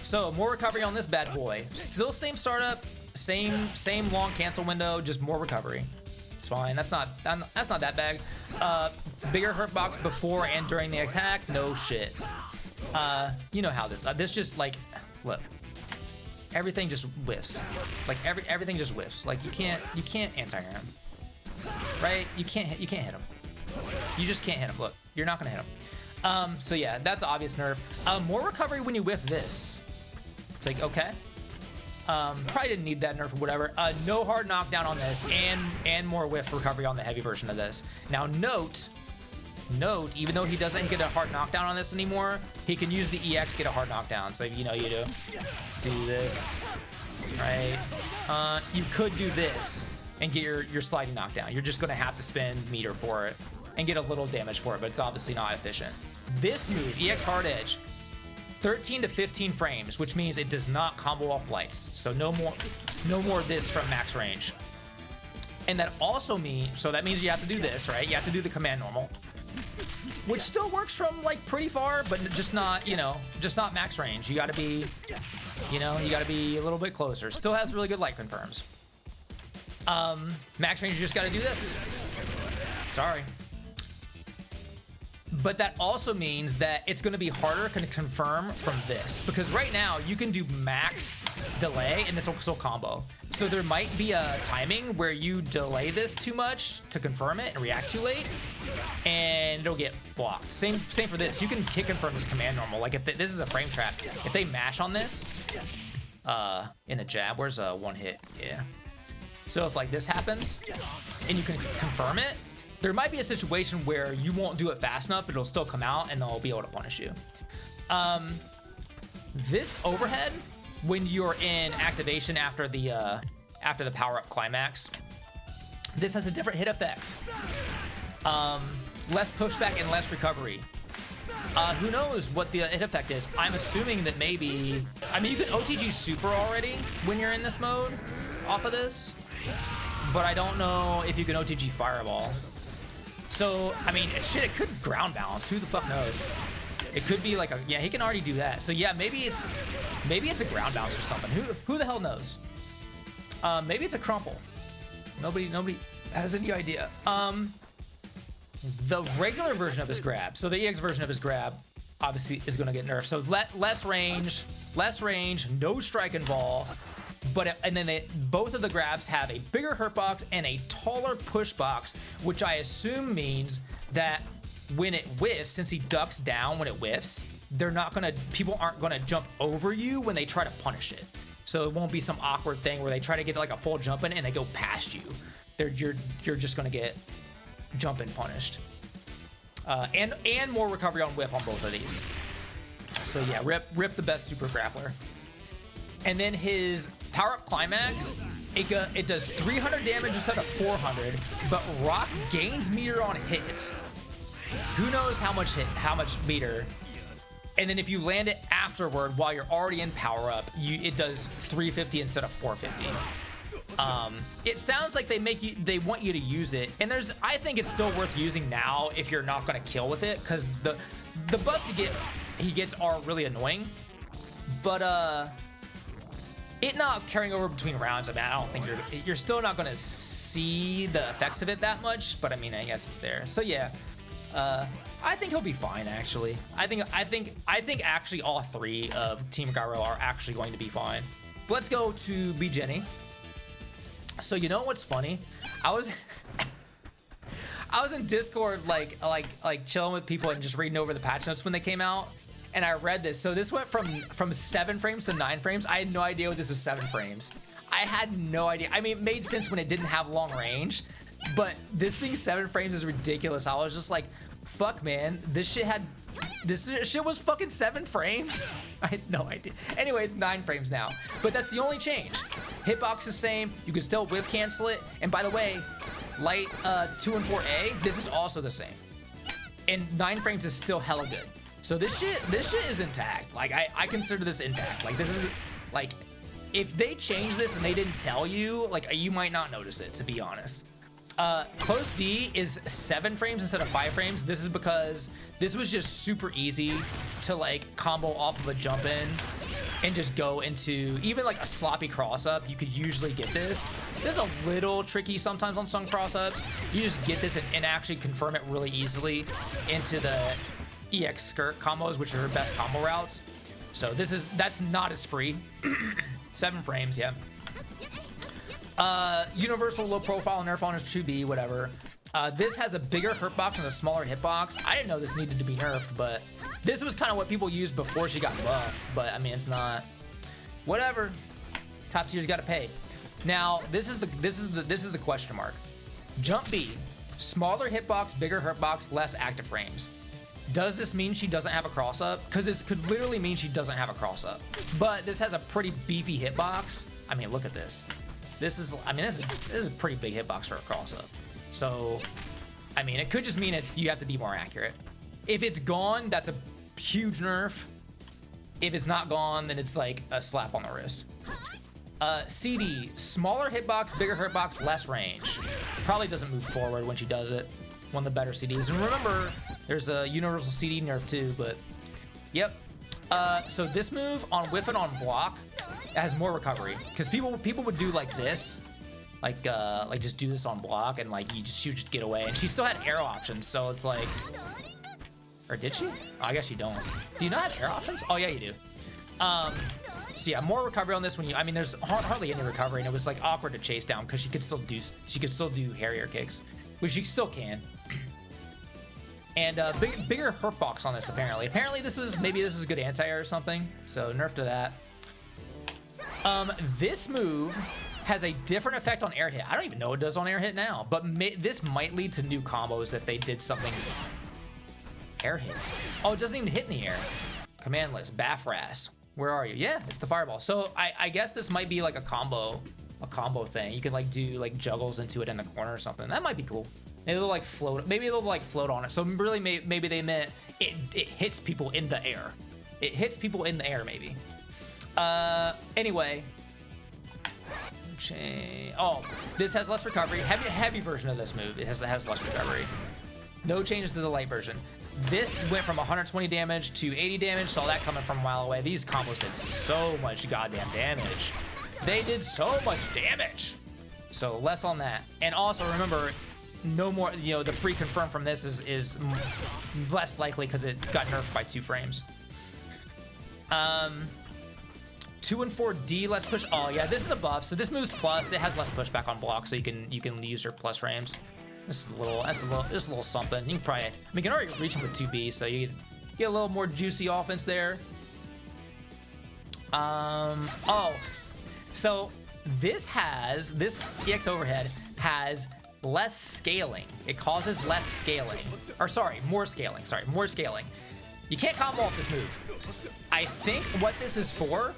So more recovery on this bad boy. Still same startup, same long cancel window, just more recovery. It's fine. That's not that bad. Bigger hurt box before and during the attack. No shit. You know how this just like, look. Everything just whiffs. Like everything just whiffs. Like you can't anti-air him, right? You can't hit him. You just can't hit him. Look, you're not gonna hit him. So yeah, that's obvious nerf. More recovery when you whiff this. It's like, okay. Probably didn't need that nerf or whatever. No hard knockdown on this, and more whiff recovery on the heavy version of this. Now note, even though he doesn't get a hard knockdown on this anymore, he can use the EX to get a hard knockdown. So you do this, right? You could do this and get your sliding knockdown. You're just gonna have to spend meter for it and get a little damage for it, but it's obviously not efficient. This move, EX hard edge, 13 to 15 frames, which means it does not combo off lights. So no more this from max range. And that also means, so that means you have to do this, right? You have to do the command normal, which still works from like pretty far, but just not, just not max range. You gotta be, you gotta be a little bit closer. Still has really good light confirms. Max range, you just gotta do this. Sorry. But that also means that it's gonna be harder to confirm from this, because right now you can do max delay and this will still combo. So there might be a timing where you delay this too much to confirm it and react too late, and it'll get blocked. Same for this. You can hit confirm this command normal. Like if this is a frame trap, if they mash on this in a jab, where's a one hit? Yeah. So if like this happens and you can confirm it, there might be a situation where you won't do it fast enough, but it'll still come out and they'll be able to punish you. This overhead, when you're in activation after the power-up climax, this has a different hit effect. Less pushback and less recovery. Who knows what the hit effect is? I'm assuming that maybe, I mean, you can OTG super already when you're in this mode off of this, but I don't know if you can OTG fireball. So, I mean, shit, it could ground balance. Who the fuck knows? It could be like yeah, he can already do that. So yeah, maybe it's a ground bounce or something. Who the hell knows? Maybe it's a crumple. Nobody has any idea. The regular version of his grab, so the EX version of his grab, obviously is gonna get nerfed. So less range, no strike and ball. And then both of the grabs have a bigger hurt box and a taller push box, which I assume means that when it whiffs, since he ducks down when it whiffs, people aren't gonna jump over you when they try to punish it. So it won't be some awkward thing where they try to get like a full jump in and they go past you. You're just gonna get jump in punished. And more recovery on whiff on both of these. So yeah, rip the best super grappler. And then his power up climax, it does 300 damage instead of 400, but rock gains meter on hit. Who knows how much meter? And then if you land it afterward while you're already in power up, it does 350 instead of 450. It sounds like they want you to use it, and I think it's still worth using now if you're not gonna kill with it, because the buffs he gets are really annoying. But it not carrying over between rounds, I mean, I don't think you're still not gonna see the effects of it that much, but I mean, I guess it's there. So yeah, I think he'll be fine actually. I think actually all three of Team Gyro are actually going to be fine. But let's go to Jenny. So you know what's funny? I was in Discord like chilling with people and just reading over the patch notes when they came out, and I read this. So this went from 7 frames to 9 frames. I had no idea this was 7 frames. I had no idea. I mean, it made sense when it didn't have long range, but this being 7 frames is ridiculous. I was just like, fuck man, this shit was fucking 7 frames. I had no idea. Anyway, it's 9 frames now, but that's the only change. Hitbox is the same. You can still whiff cancel it. And by the way, light 2 and 4A, this is also the same. And 9 frames is still hella good. So this shit is intact. Like I consider this intact. Like this is like, if they change this and they didn't tell you, like you might not notice it, to be honest. Close D is 7 frames instead of 5 frames. This is because this was just super easy to like combo off of a jump in and just go into even like a sloppy cross up. You could usually get this. This is a little tricky sometimes on some cross ups. You just get this and actually confirm it really easily into the EX skirt combos, which are her best combo routes. So that's not as free. 7 frames, yeah. Universal low profile nerf on a 2B, whatever. This has a bigger hurt box and a smaller hitbox. I didn't know this needed to be nerfed, but this was kind of what people used before she got buffed. But I mean, it's not. Whatever. Top tier's got to pay. Now this is the question mark. Jump B, smaller hitbox, bigger hurt box, less active frames. Does this mean she doesn't have a cross up? Because this could literally mean she doesn't have a cross up. But this has a pretty beefy hitbox. I mean, look at this. This is a pretty big hitbox for a cross up. So, I mean, it could just mean you have to be more accurate. If it's gone, that's a huge nerf. If it's not gone, then it's like a slap on the wrist. CD, smaller hitbox, bigger hurtbox, less range. Probably doesn't move forward when she does it. One of the better CDs. And remember, there's a universal CD nerf too, but yep. So this move on whiff and on block has more recovery, because people would do like this, like just do this on block and like you just get away, and she still had arrow options, so it's like, or did she? Oh, I guess you don't. Do you not have arrow options? Oh yeah, you do. So yeah, more recovery on this when I mean, there's hardly any recovery, and it was like awkward to chase down because she could still do Harrier kicks, which she still can. And bigger hurt box on this apparently. Apparently this was a good anti-air or something. So nerf to that. This move has a different effect on air hit. I don't even know what it does on air hit now, but this might lead to new combos if they did something. Air hit. Oh, it doesn't even hit in the air. Command list. Baffras. Where are you? Yeah, it's the fireball. So I guess this might be like a combo thing. You could like do like juggles into it in the corner or something. That might be cool. Maybe they'll like float. Maybe they'll like float on it. So really, maybe they meant it hits people in the air. It hits people in the air, maybe. Anyway. Oh, this has less recovery. Heavy version of this move. It has less recovery. No changes to the light version. This went from 120 damage to 80 damage. Saw that coming from a mile away. These combos did so much goddamn damage. They did so much damage. So less on that. And also remember, no more, the free confirm from this is less likely because it got nerfed by 2 frames. 2 and 4D, less push. Oh yeah, this is a buff. So this moves plus. It has less pushback on block, so you can use her plus frames. This is a little something. You can probably, you can already reach him with 2B, so you get a little more juicy offense there. Oh, so this EX overhead has less scaling. It causes less scaling. Or sorry, more scaling. Sorry, more scaling. You can't combo off this move. I think what this is for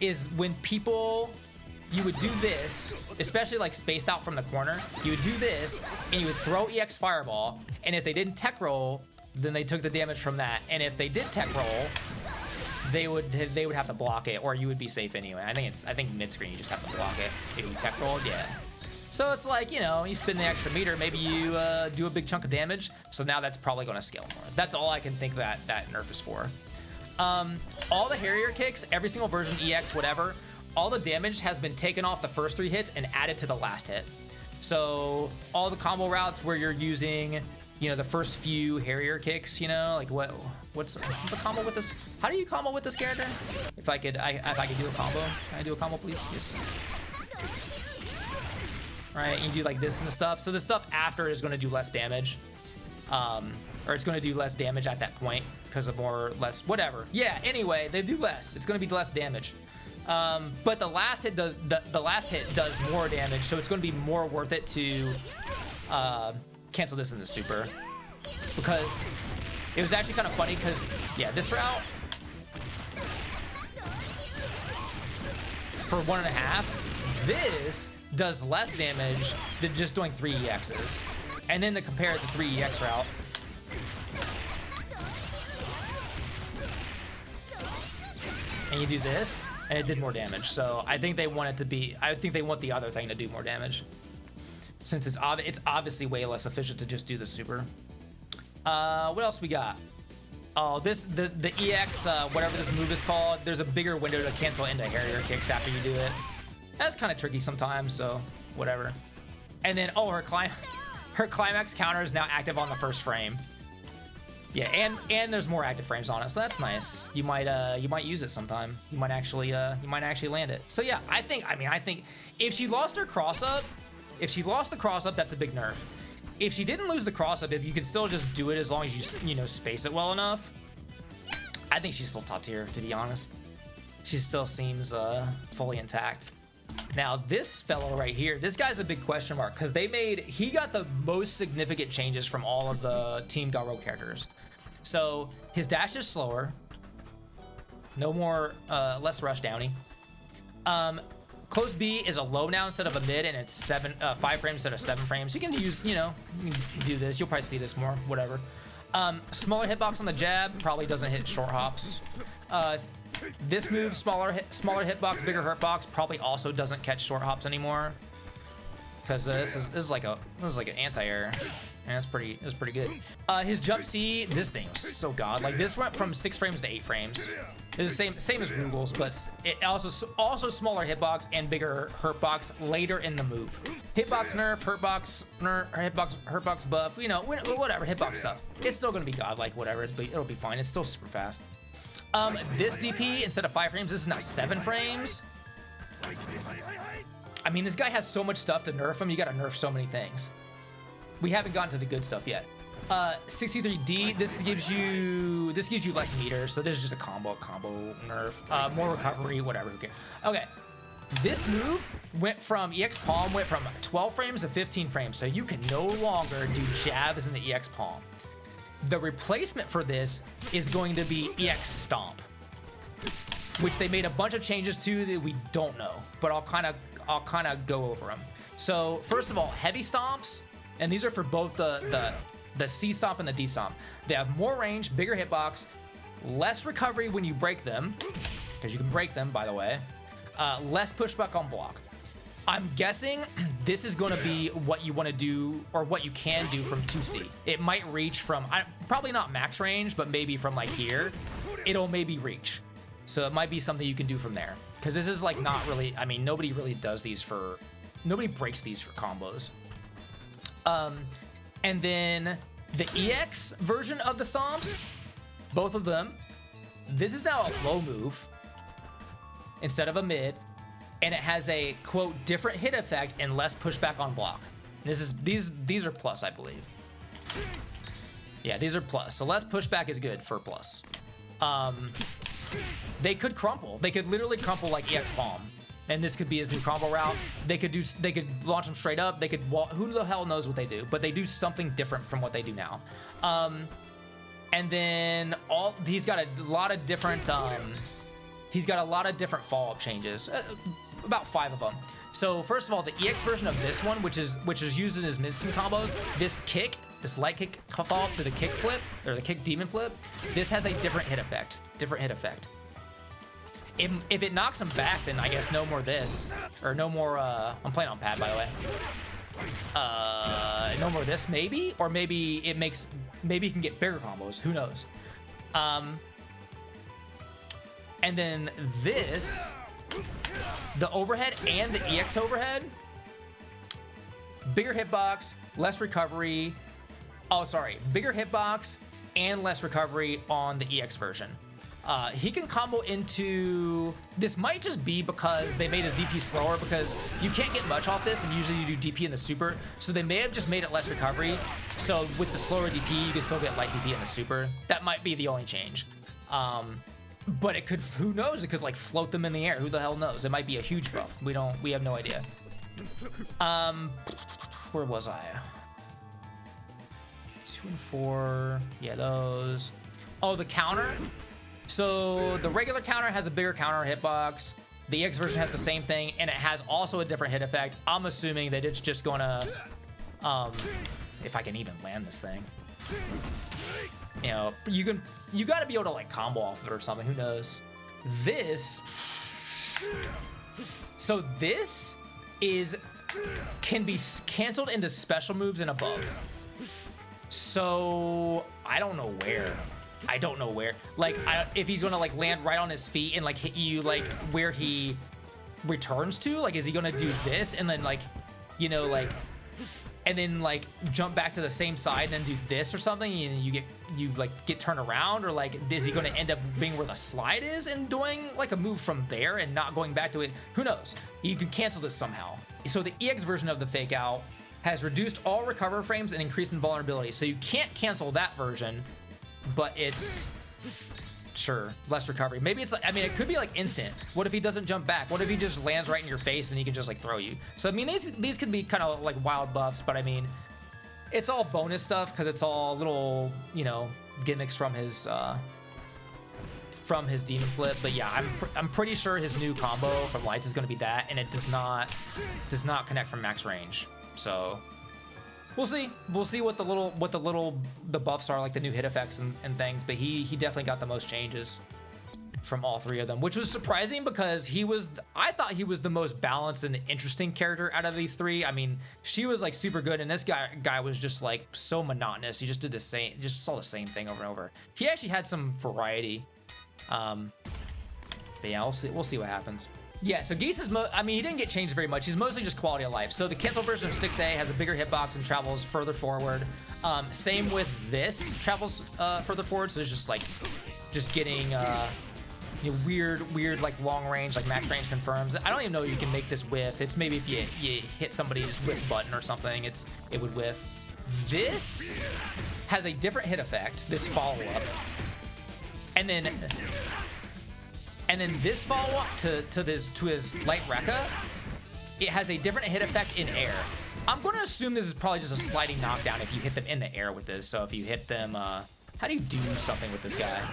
is when people, you would do this, especially like spaced out from the corner, you would do this and you would throw EX Fireball, and if they didn't tech roll, then they took the damage from that. And if they did tech roll, they would have to block it, or you would be safe anyway. I think mid screen you just have to block it if you tech rolled, yeah. So it's like, you know, you spin the extra meter, maybe you do a big chunk of damage. So now that's probably going to scale more. That's all I can think that nerf is for. All the Harrier kicks, every single version, EX, whatever, all the damage has been taken off the first 3 hits and added to the last hit. So all the combo routes where you're using, you know, the first few Harrier kicks, you know, like what's a combo with this? How do you combo with this character? If I could do a combo, can I do a combo, please? Yes. Right, you do like this and stuff. So the stuff after is going to do less damage, or it's going to do less damage at that point because of less whatever. Yeah. Anyway, they do less. It's going to be less damage. But the last hit does more damage, so it's going to be more worth it to cancel this in the super, because it was actually kind of funny because yeah, this route for 1.5, this does less damage than just doing 3 EXs. And then to compare it to 3 EX route, and you do this, and it did more damage. So I think they want it to be, I think they want the other thing to do more damage, since it's obviously way less efficient to just do the super. What else we got? Oh, the EX, whatever this move is called, there's a bigger window to cancel into Harrier kicks after you do it. That's kind of tricky sometimes, so whatever. And then, oh, her climax counter is now active on the first frame. Yeah, and there's more active frames on it, so that's nice. You might use it sometime. You might actually land it. So yeah, I think if she lost her cross up, that's a big nerf. If she didn't lose the cross up, if you could still just do it as long as you know, space it well enough, I think she's still top tier, to be honest. She still seems fully intact. Now this fellow right here, this guy's a big question mark, because he got the most significant changes from all of the Team Garo characters. So his dash is slower, no more less rush downy. Close B is a low now instead of a mid, and it's 5 frames instead of 7 frames. You can use, you know, you can do this. You'll probably see this more, whatever. Smaller hitbox on the jab, probably doesn't hit short hops. This move, smaller hitbox, bigger hurtbox, probably also doesn't catch short hops anymore, because this is like an anti-air, and it's pretty good. His jump C, this thing was so god. Like this went from 6 frames to 8 frames. It's the same as Rugal's, but it also smaller hitbox and bigger hurtbox later in the move. Hitbox nerf, hurtbox buff, you know, whatever hitbox stuff. It's still gonna be godlike, whatever. It'll be fine. It's still super fast. This DP, instead of 5 frames, this is now 7 frames. I mean, this guy has so much stuff to nerf him. You gotta nerf so many things. We haven't gotten to the good stuff yet. 63D, this gives you less meters, so this is just a combo nerf. More recovery, whatever. Okay. This move went from EX Palm 12 frames to 15 frames, so you can no longer do jabs in the EX Palm. The replacement for this is going to be EX Stomp, which they made a bunch of changes to that we don't know, but I'll kind of go over them. So first of all, heavy stomps, and these are for both the C stomp and the D stomp. They have more range, bigger hitbox, less recovery when you break them, because you can break them, by the way. Less pushback on block. I'm guessing this is going to be what you want to do, or what you can do from 2C. It might reach from, probably not max range, but maybe from like here, it'll maybe reach. So it might be something you can do from there. Because this is like not really, I mean, nobody really does these for, nobody breaks these for combos. And then the EX version of the stomps, both of them, this is now a low move instead of a mid. And it has a, quote, different hit effect and less pushback on block. These are plus, I believe. Yeah, these are plus. So less pushback is good for plus. They could crumple. They could literally crumple like EX Palm. and this could be his new combo route. They could launch him straight up. They could who the hell knows what they do, but they do something different from what they do now. And then he's got a lot of different follow-up changes, about 5 of them. So first of all, the EX version of this one, which is used in his Meitenkun combos, this light kick follow-up to the kick flip, or the kick demon flip, this has a different hit effect. If it knocks him back, then I guess no more this, or no more, I'm playing on pad, by the way. No more this, maybe? Or maybe he can get bigger combos, who knows? And then this, the overhead and the EX overhead, bigger hitbox, less recovery. Oh, sorry, bigger hitbox and less recovery on the EX version. He can combo into, this might just be because they made his DP slower, because you can't get much off this, and usually you do DP in the super, so they may have just made it less recovery. So with the slower DP, you can still get light DP in the super. That might be the only change. But it could, who knows? It could like float them in the air. Who the hell knows? It might be a huge buff. We have no idea. Where was I? 2 and 4, yeah, those. Oh, the counter. So the regular counter has a bigger counter hitbox. The EX version has the same thing, and it has also a different hit effect. I'm assuming that it's just gonna, if I can even land this thing. You know, you gotta be able to like combo off of it or something. Who knows? So this can be canceled into special moves and above. So I don't know where. Like, if he's gonna like land right on his feet and like hit you like where he returns to, like, is he gonna do this and then like, you know, like, and then like jump back to the same side and then do this or something, and you get turned around, or like, is he gonna end up being where the slide is and doing like a move from there and not going back to it? Who knows? You can cancel this somehow. So the EX version of the fake out has reduced all recover frames and increased invulnerability. So you can't cancel that version, but it's sure less recovery. Maybe it's like, I mean, it could be like instant. What if he doesn't jump back? What if he just lands right in your face and he can just like throw you? So I mean, these could be kind of like wild buffs, but I mean, it's all bonus stuff because it's all little, you know, gimmicks from his demon flip. But yeah, I'm pretty sure his new combo from lights is going to be that, and it does not connect from max range. So we'll see what the buffs are, like the new hit effects and things. But he definitely got the most changes from all 3 of them, which was surprising because I thought he was the most balanced and interesting character out of these 3. I mean, she was like super good, and this guy was just like so monotonous. He just did saw the same thing over and over. He actually had some variety. But yeah, we'll see what happens. Yeah, so Geese is, I mean, he didn't get changed very much. He's mostly just quality of life. So the cancel version of 6A has a bigger hitbox and travels further forward. Same with this, travels further forward. So it's just getting you know, weird like long range, like max range confirms. I don't even know you can make this whiff. It's maybe if you hit somebody's whiff button or something, it would whiff. This has a different hit effect, this follow-up. And then this follow-up to his light Rekka, it has a different hit effect in air. I'm going to assume this is probably just a sliding knockdown if you hit them in the air with this. So if you hit them, how do you do something with this guy?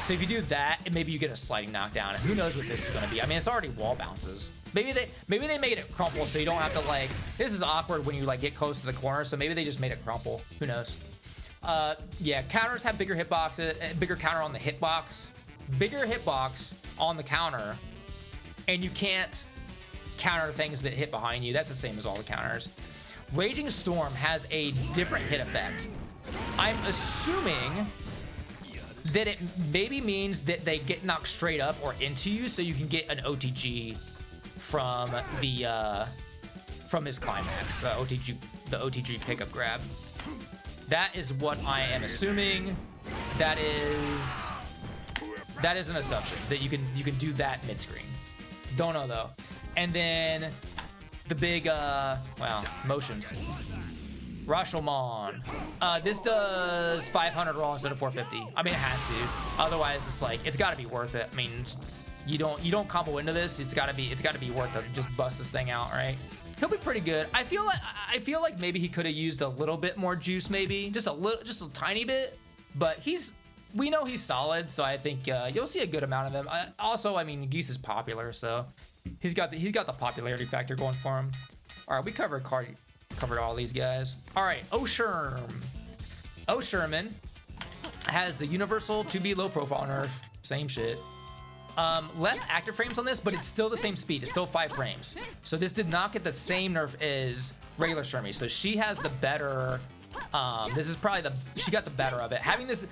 So if you do that, maybe you get a sliding knockdown. And who knows what this is going to be? I mean, it's already wall bounces. Maybe they made it crumple so you don't have to like. This is awkward when you like get close to the corner. So maybe they just made it crumple. Who knows? Yeah, counters have bigger hitboxes, bigger counter on the hitbox. Bigger hitbox on the counter, and you can't counter things that hit behind you. That's the same as all the counters. Raging Storm has a different hit effect. I'm assuming that it maybe means that they get knocked straight up or into you, so you can get an OTG from his climax, the OTG pickup grab. That is what I am assuming. That is an assumption that you can do that mid-screen. Don't know though. And then the big motions. Rashomon. This does 500 raw instead of 450. I mean, it has to. Otherwise, it's like, it's got to be worth it. I mean, you don't combo into this. It's gotta be worth it. Just bust this thing out, right? He'll be pretty good. I feel like maybe he could have used a little bit more juice, maybe just a tiny bit. But we know he's solid, so I think you'll see a good amount of him. Also, I mean, Geese is popular, so he's got the popularity factor going for him. All right, we covered all these guys. All right, Sherman has the universal 2B low profile nerf. Same shit. Less active frames on this, but it's still the same speed. It's still 5 frames. So this did not get the same nerf as regular Shermie. So she has the better. This is probably she got the better of it. Having this.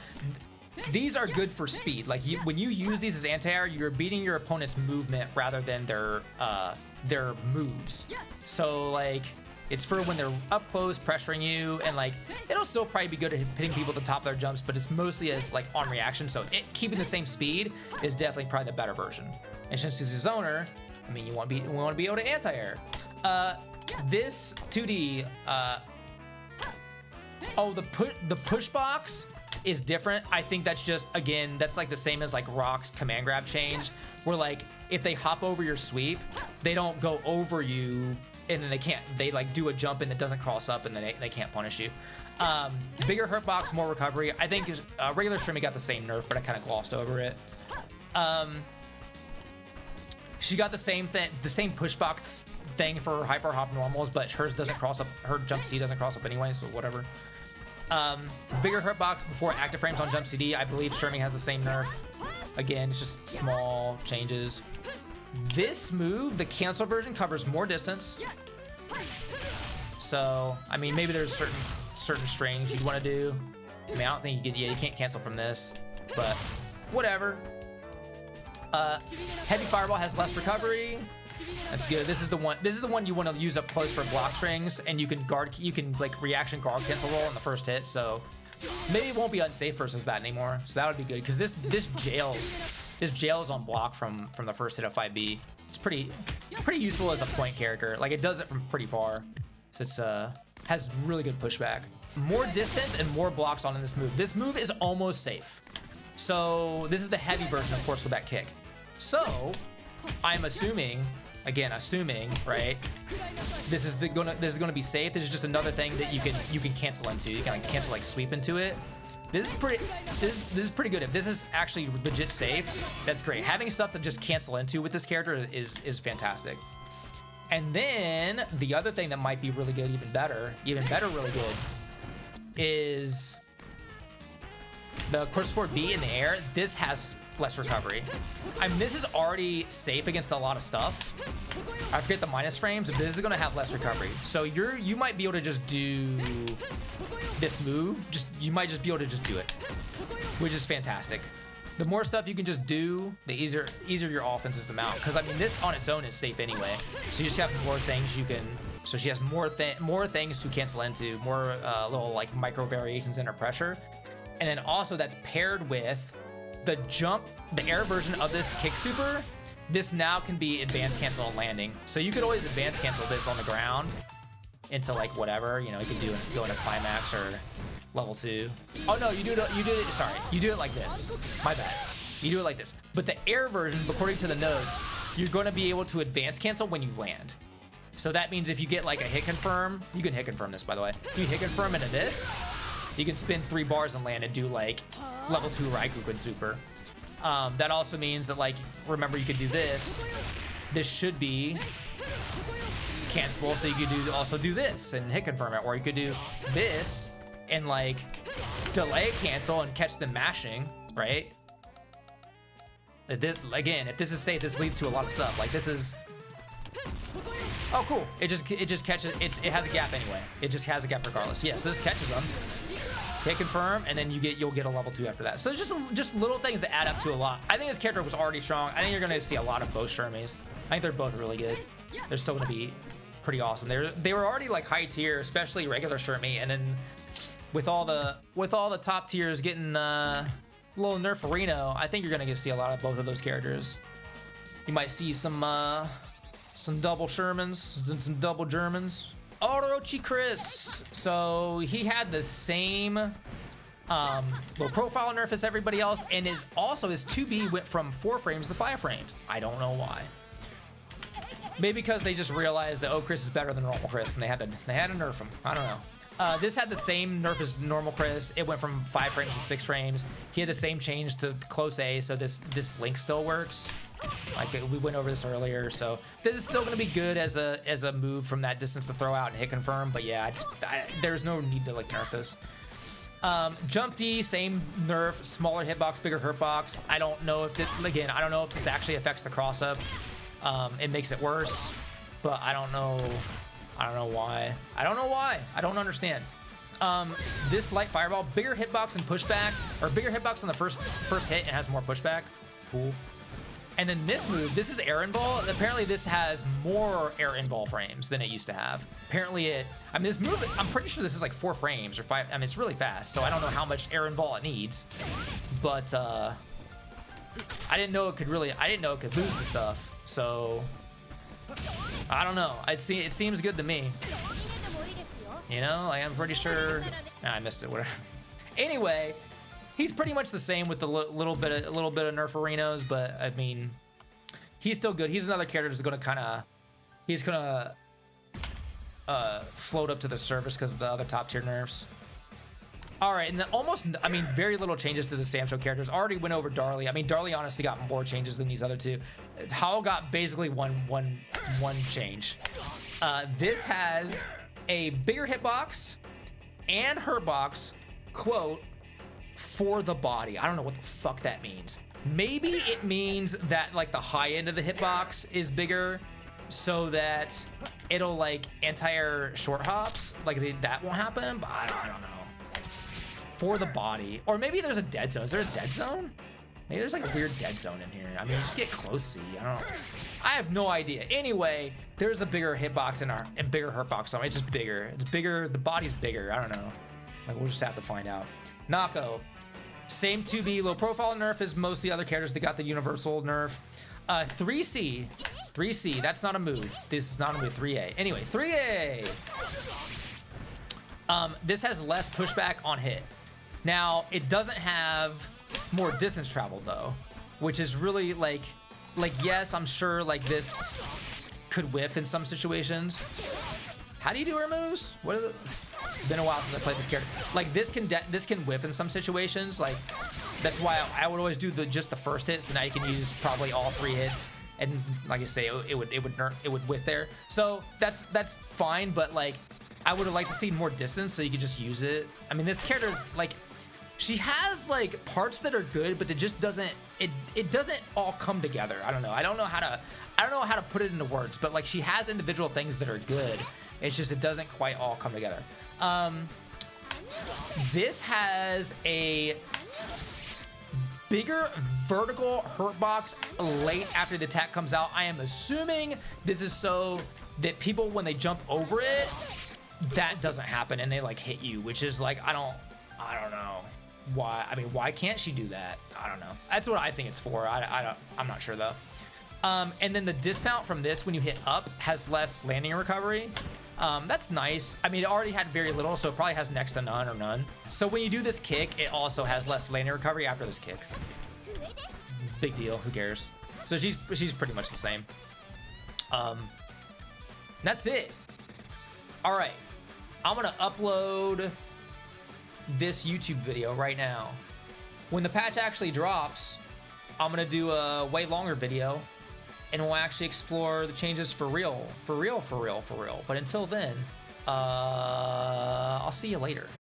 These are good for speed. Like when you use these as anti-air, you're beating your opponent's movement rather than their moves. So like it's for when they're up close pressuring you, and like it'll still probably be good at hitting people at the top of their jumps, but it's mostly as like on reaction. So keeping the same speed is definitely probably the better version. And since he's his owner, I mean, we want to be able to anti-air. This 2D. The push box is different. I think that's just, again, that's like the same as like Rock's command grab change, where like if they hop over your sweep, they don't go over you, and then they like do a jump and it doesn't cross up, and then they can't punish you. Bigger hurt box, more recovery. I think regular Shermie got the same nerf, but I kind of glossed over it. She got the same push box thing for hyper hop normals, but hers doesn't cross up. Her jump C doesn't cross up anyway, so whatever. Bigger hurt box before active frames on jump CD. I believe Shermie has the same nerf. Again, it's just small changes. This move, the cancel version, covers more distance. So, I mean, maybe there's certain strings you'd want to do. I mean, I don't think you can't cancel from this, but whatever. Heavy Fireball has less recovery. That's good. This is the one you want to use up close for block strings, and you can like reaction guard cancel roll on the first hit. So maybe it won't be unsafe versus that anymore. So that would be good, because this jails on block from the first hit of 5B. It's pretty useful as a point character. Like it does it from pretty far. So it's has really good pushback. More distance and more blocks on in this move. This move is almost safe. So this is the heavy version of Force Back Kick. So I'm assuming, right? This is gonna be safe. This is just another thing that you can cancel into. You can like cancel like sweep into it. This is pretty good. If this is actually legit safe, that's great. Having stuff to just cancel into with this character is fantastic. And then the other thing that might be really good, even better, really good, is the Course 4B in the air. This has less recovery. I mean, this is already safe against a lot of stuff. I forget the minus frames, but this is gonna have less recovery. So you might be able to just do this move. You might just be able to just do it, which is fantastic. The more stuff you can just do, the easier your offense is to mount. Because I mean, this on its own is safe anyway. So you just have more things you can. So she has more things to cancel into, more little like micro variations in her pressure, and then also that's paired with the air version of this kick super. This now can be advanced cancel and landing. So you could always advanced cancel this on the ground into like whatever, you could go into climax or level 2. Oh no, you do it like this. My bad. You do it like this. But the air version, according to the notes, you're going to be able to advance cancel when you land. So that means if you get like a hit confirm, you can hit confirm this, by the way. You hit confirm into this, you can spin 3 bars and land and do like level 2 Raikukun super. That also means that, like, remember, you could do this. This should be cancelable, so you could also do this and hit confirm it, or you could do this and like delay cancel and catch them mashing, right? Again, if this is safe, this leads to a lot of stuff. Like this is, oh cool, it just catches. It has a gap anyway. It just has a gap regardless. Yeah, so this catches them. Hit confirm, and then you'll get a level 2 after that. So it's just little things that add up to a lot. I think this character was already strong. I think you're gonna see a lot of both Shermies. I think they're both really good. They're still gonna be pretty awesome. They were already like high tier, especially regular Shermie, and then with all the top tiers getting a little nerf for Reno, I think you're gonna get to see a lot of both of those characters. You might see some double Shermans and some double Germans. Orochi Chris. So he had the same Low profile nerf as everybody else, and is also his 2B went from 4 frames to 5 frames. I don't know why. Maybe because they just realized that, oh, Chris is better than normal Chris, and they had to nerf him. I don't know. This had the same nerf as normal Chris. It went from 5 frames to 6 frames. He had the same change to close A, so this link still works. Like we went over this earlier, so this is still going to be good as a move from that distance to throw out and hit confirm. But yeah, there's no need to like nerf this. Jump D, same nerf, smaller hitbox, bigger hurtbox. I don't know if I don't know if this actually affects the cross up. It makes it worse, but I don't know why. I don't understand. This light fireball, bigger hitbox and pushback, or bigger hitbox on the first hit and has more pushback. Cool. And then this move, this is air and ball. Apparently this has more air and ball frames than it used to have. Apparently this move, I'm pretty sure this is like 4 frames or 5. I mean, it's really fast, so I don't know how much air and ball it needs. But I didn't know it could lose the stuff. So I don't know. It seems good to me. You know, like I'm pretty sure. Nah, I missed it. Whatever. Anyway. He's pretty much the same with the little bit of nerf arenas, but I mean, he's still good. He's another character that's gonna float up to the surface because of the other top tier nerfs. All right, and then very little changes to the Samsho characters. Already went over Darli. I mean, Darli honestly got more changes than these other two. Hao got basically one change. This has a bigger hitbox and hurtbox, quote, for the body. I don't know what the fuck that means. Maybe it means that like the high end of the hitbox is bigger so that it'll like anti-air short hops, like that won't happen, but I don't know. For the body. Or maybe there's a dead zone. Is there a dead zone? Maybe there's like a weird dead zone in here. I mean, just get close, see. I don't know. I have no idea. Anyway, there's a bigger hitbox and bigger hurtbox. So it's just bigger. It's bigger. The body's bigger. I don't know. Like we'll just have to find out. Nako, same 2B, low profile nerf as most of the other characters that got the universal nerf. 3C, that's not a move. This is not a move. 3A. Anyway, 3A. This has less pushback on hit. Now it doesn't have more distance travel though, which is really like yes, I'm sure like this could whiff in some situations. How do you do her moves? What are the? It's been a while since I played this character. Like this can whiff in some situations. Like that's why I would always do just the first hit. So now you can use probably all 3 hits, and like I say, it would whiff there. So that's fine. But like I would have liked to see more distance so you could just use it. I mean, this character's like she has like parts that are good, but it just doesn't all come together. I don't know. I don't know how to put it into words, but like she has individual things that are good. It's just it doesn't quite all come together. This has a bigger vertical hurtbox late after the attack comes out. I am assuming this is so that people, when they jump over it, that doesn't happen and they like hit you, which is like I don't know why. I mean, why can't she do that? I don't know. That's what I think it's for. I'm not sure though. And then the dismount from this when you hit up has less landing recovery. That's nice. I mean, it already had very little, so it probably has next to none or none. So when you do this kick, it also has less landing recovery after this kick. Big deal. Who cares? So she's pretty much the same. That's it. All right. I'm going to upload this YouTube video right now. When the patch actually drops, I'm going to do a way longer video. And we'll actually explore the changes for real. But until then, I'll see you later.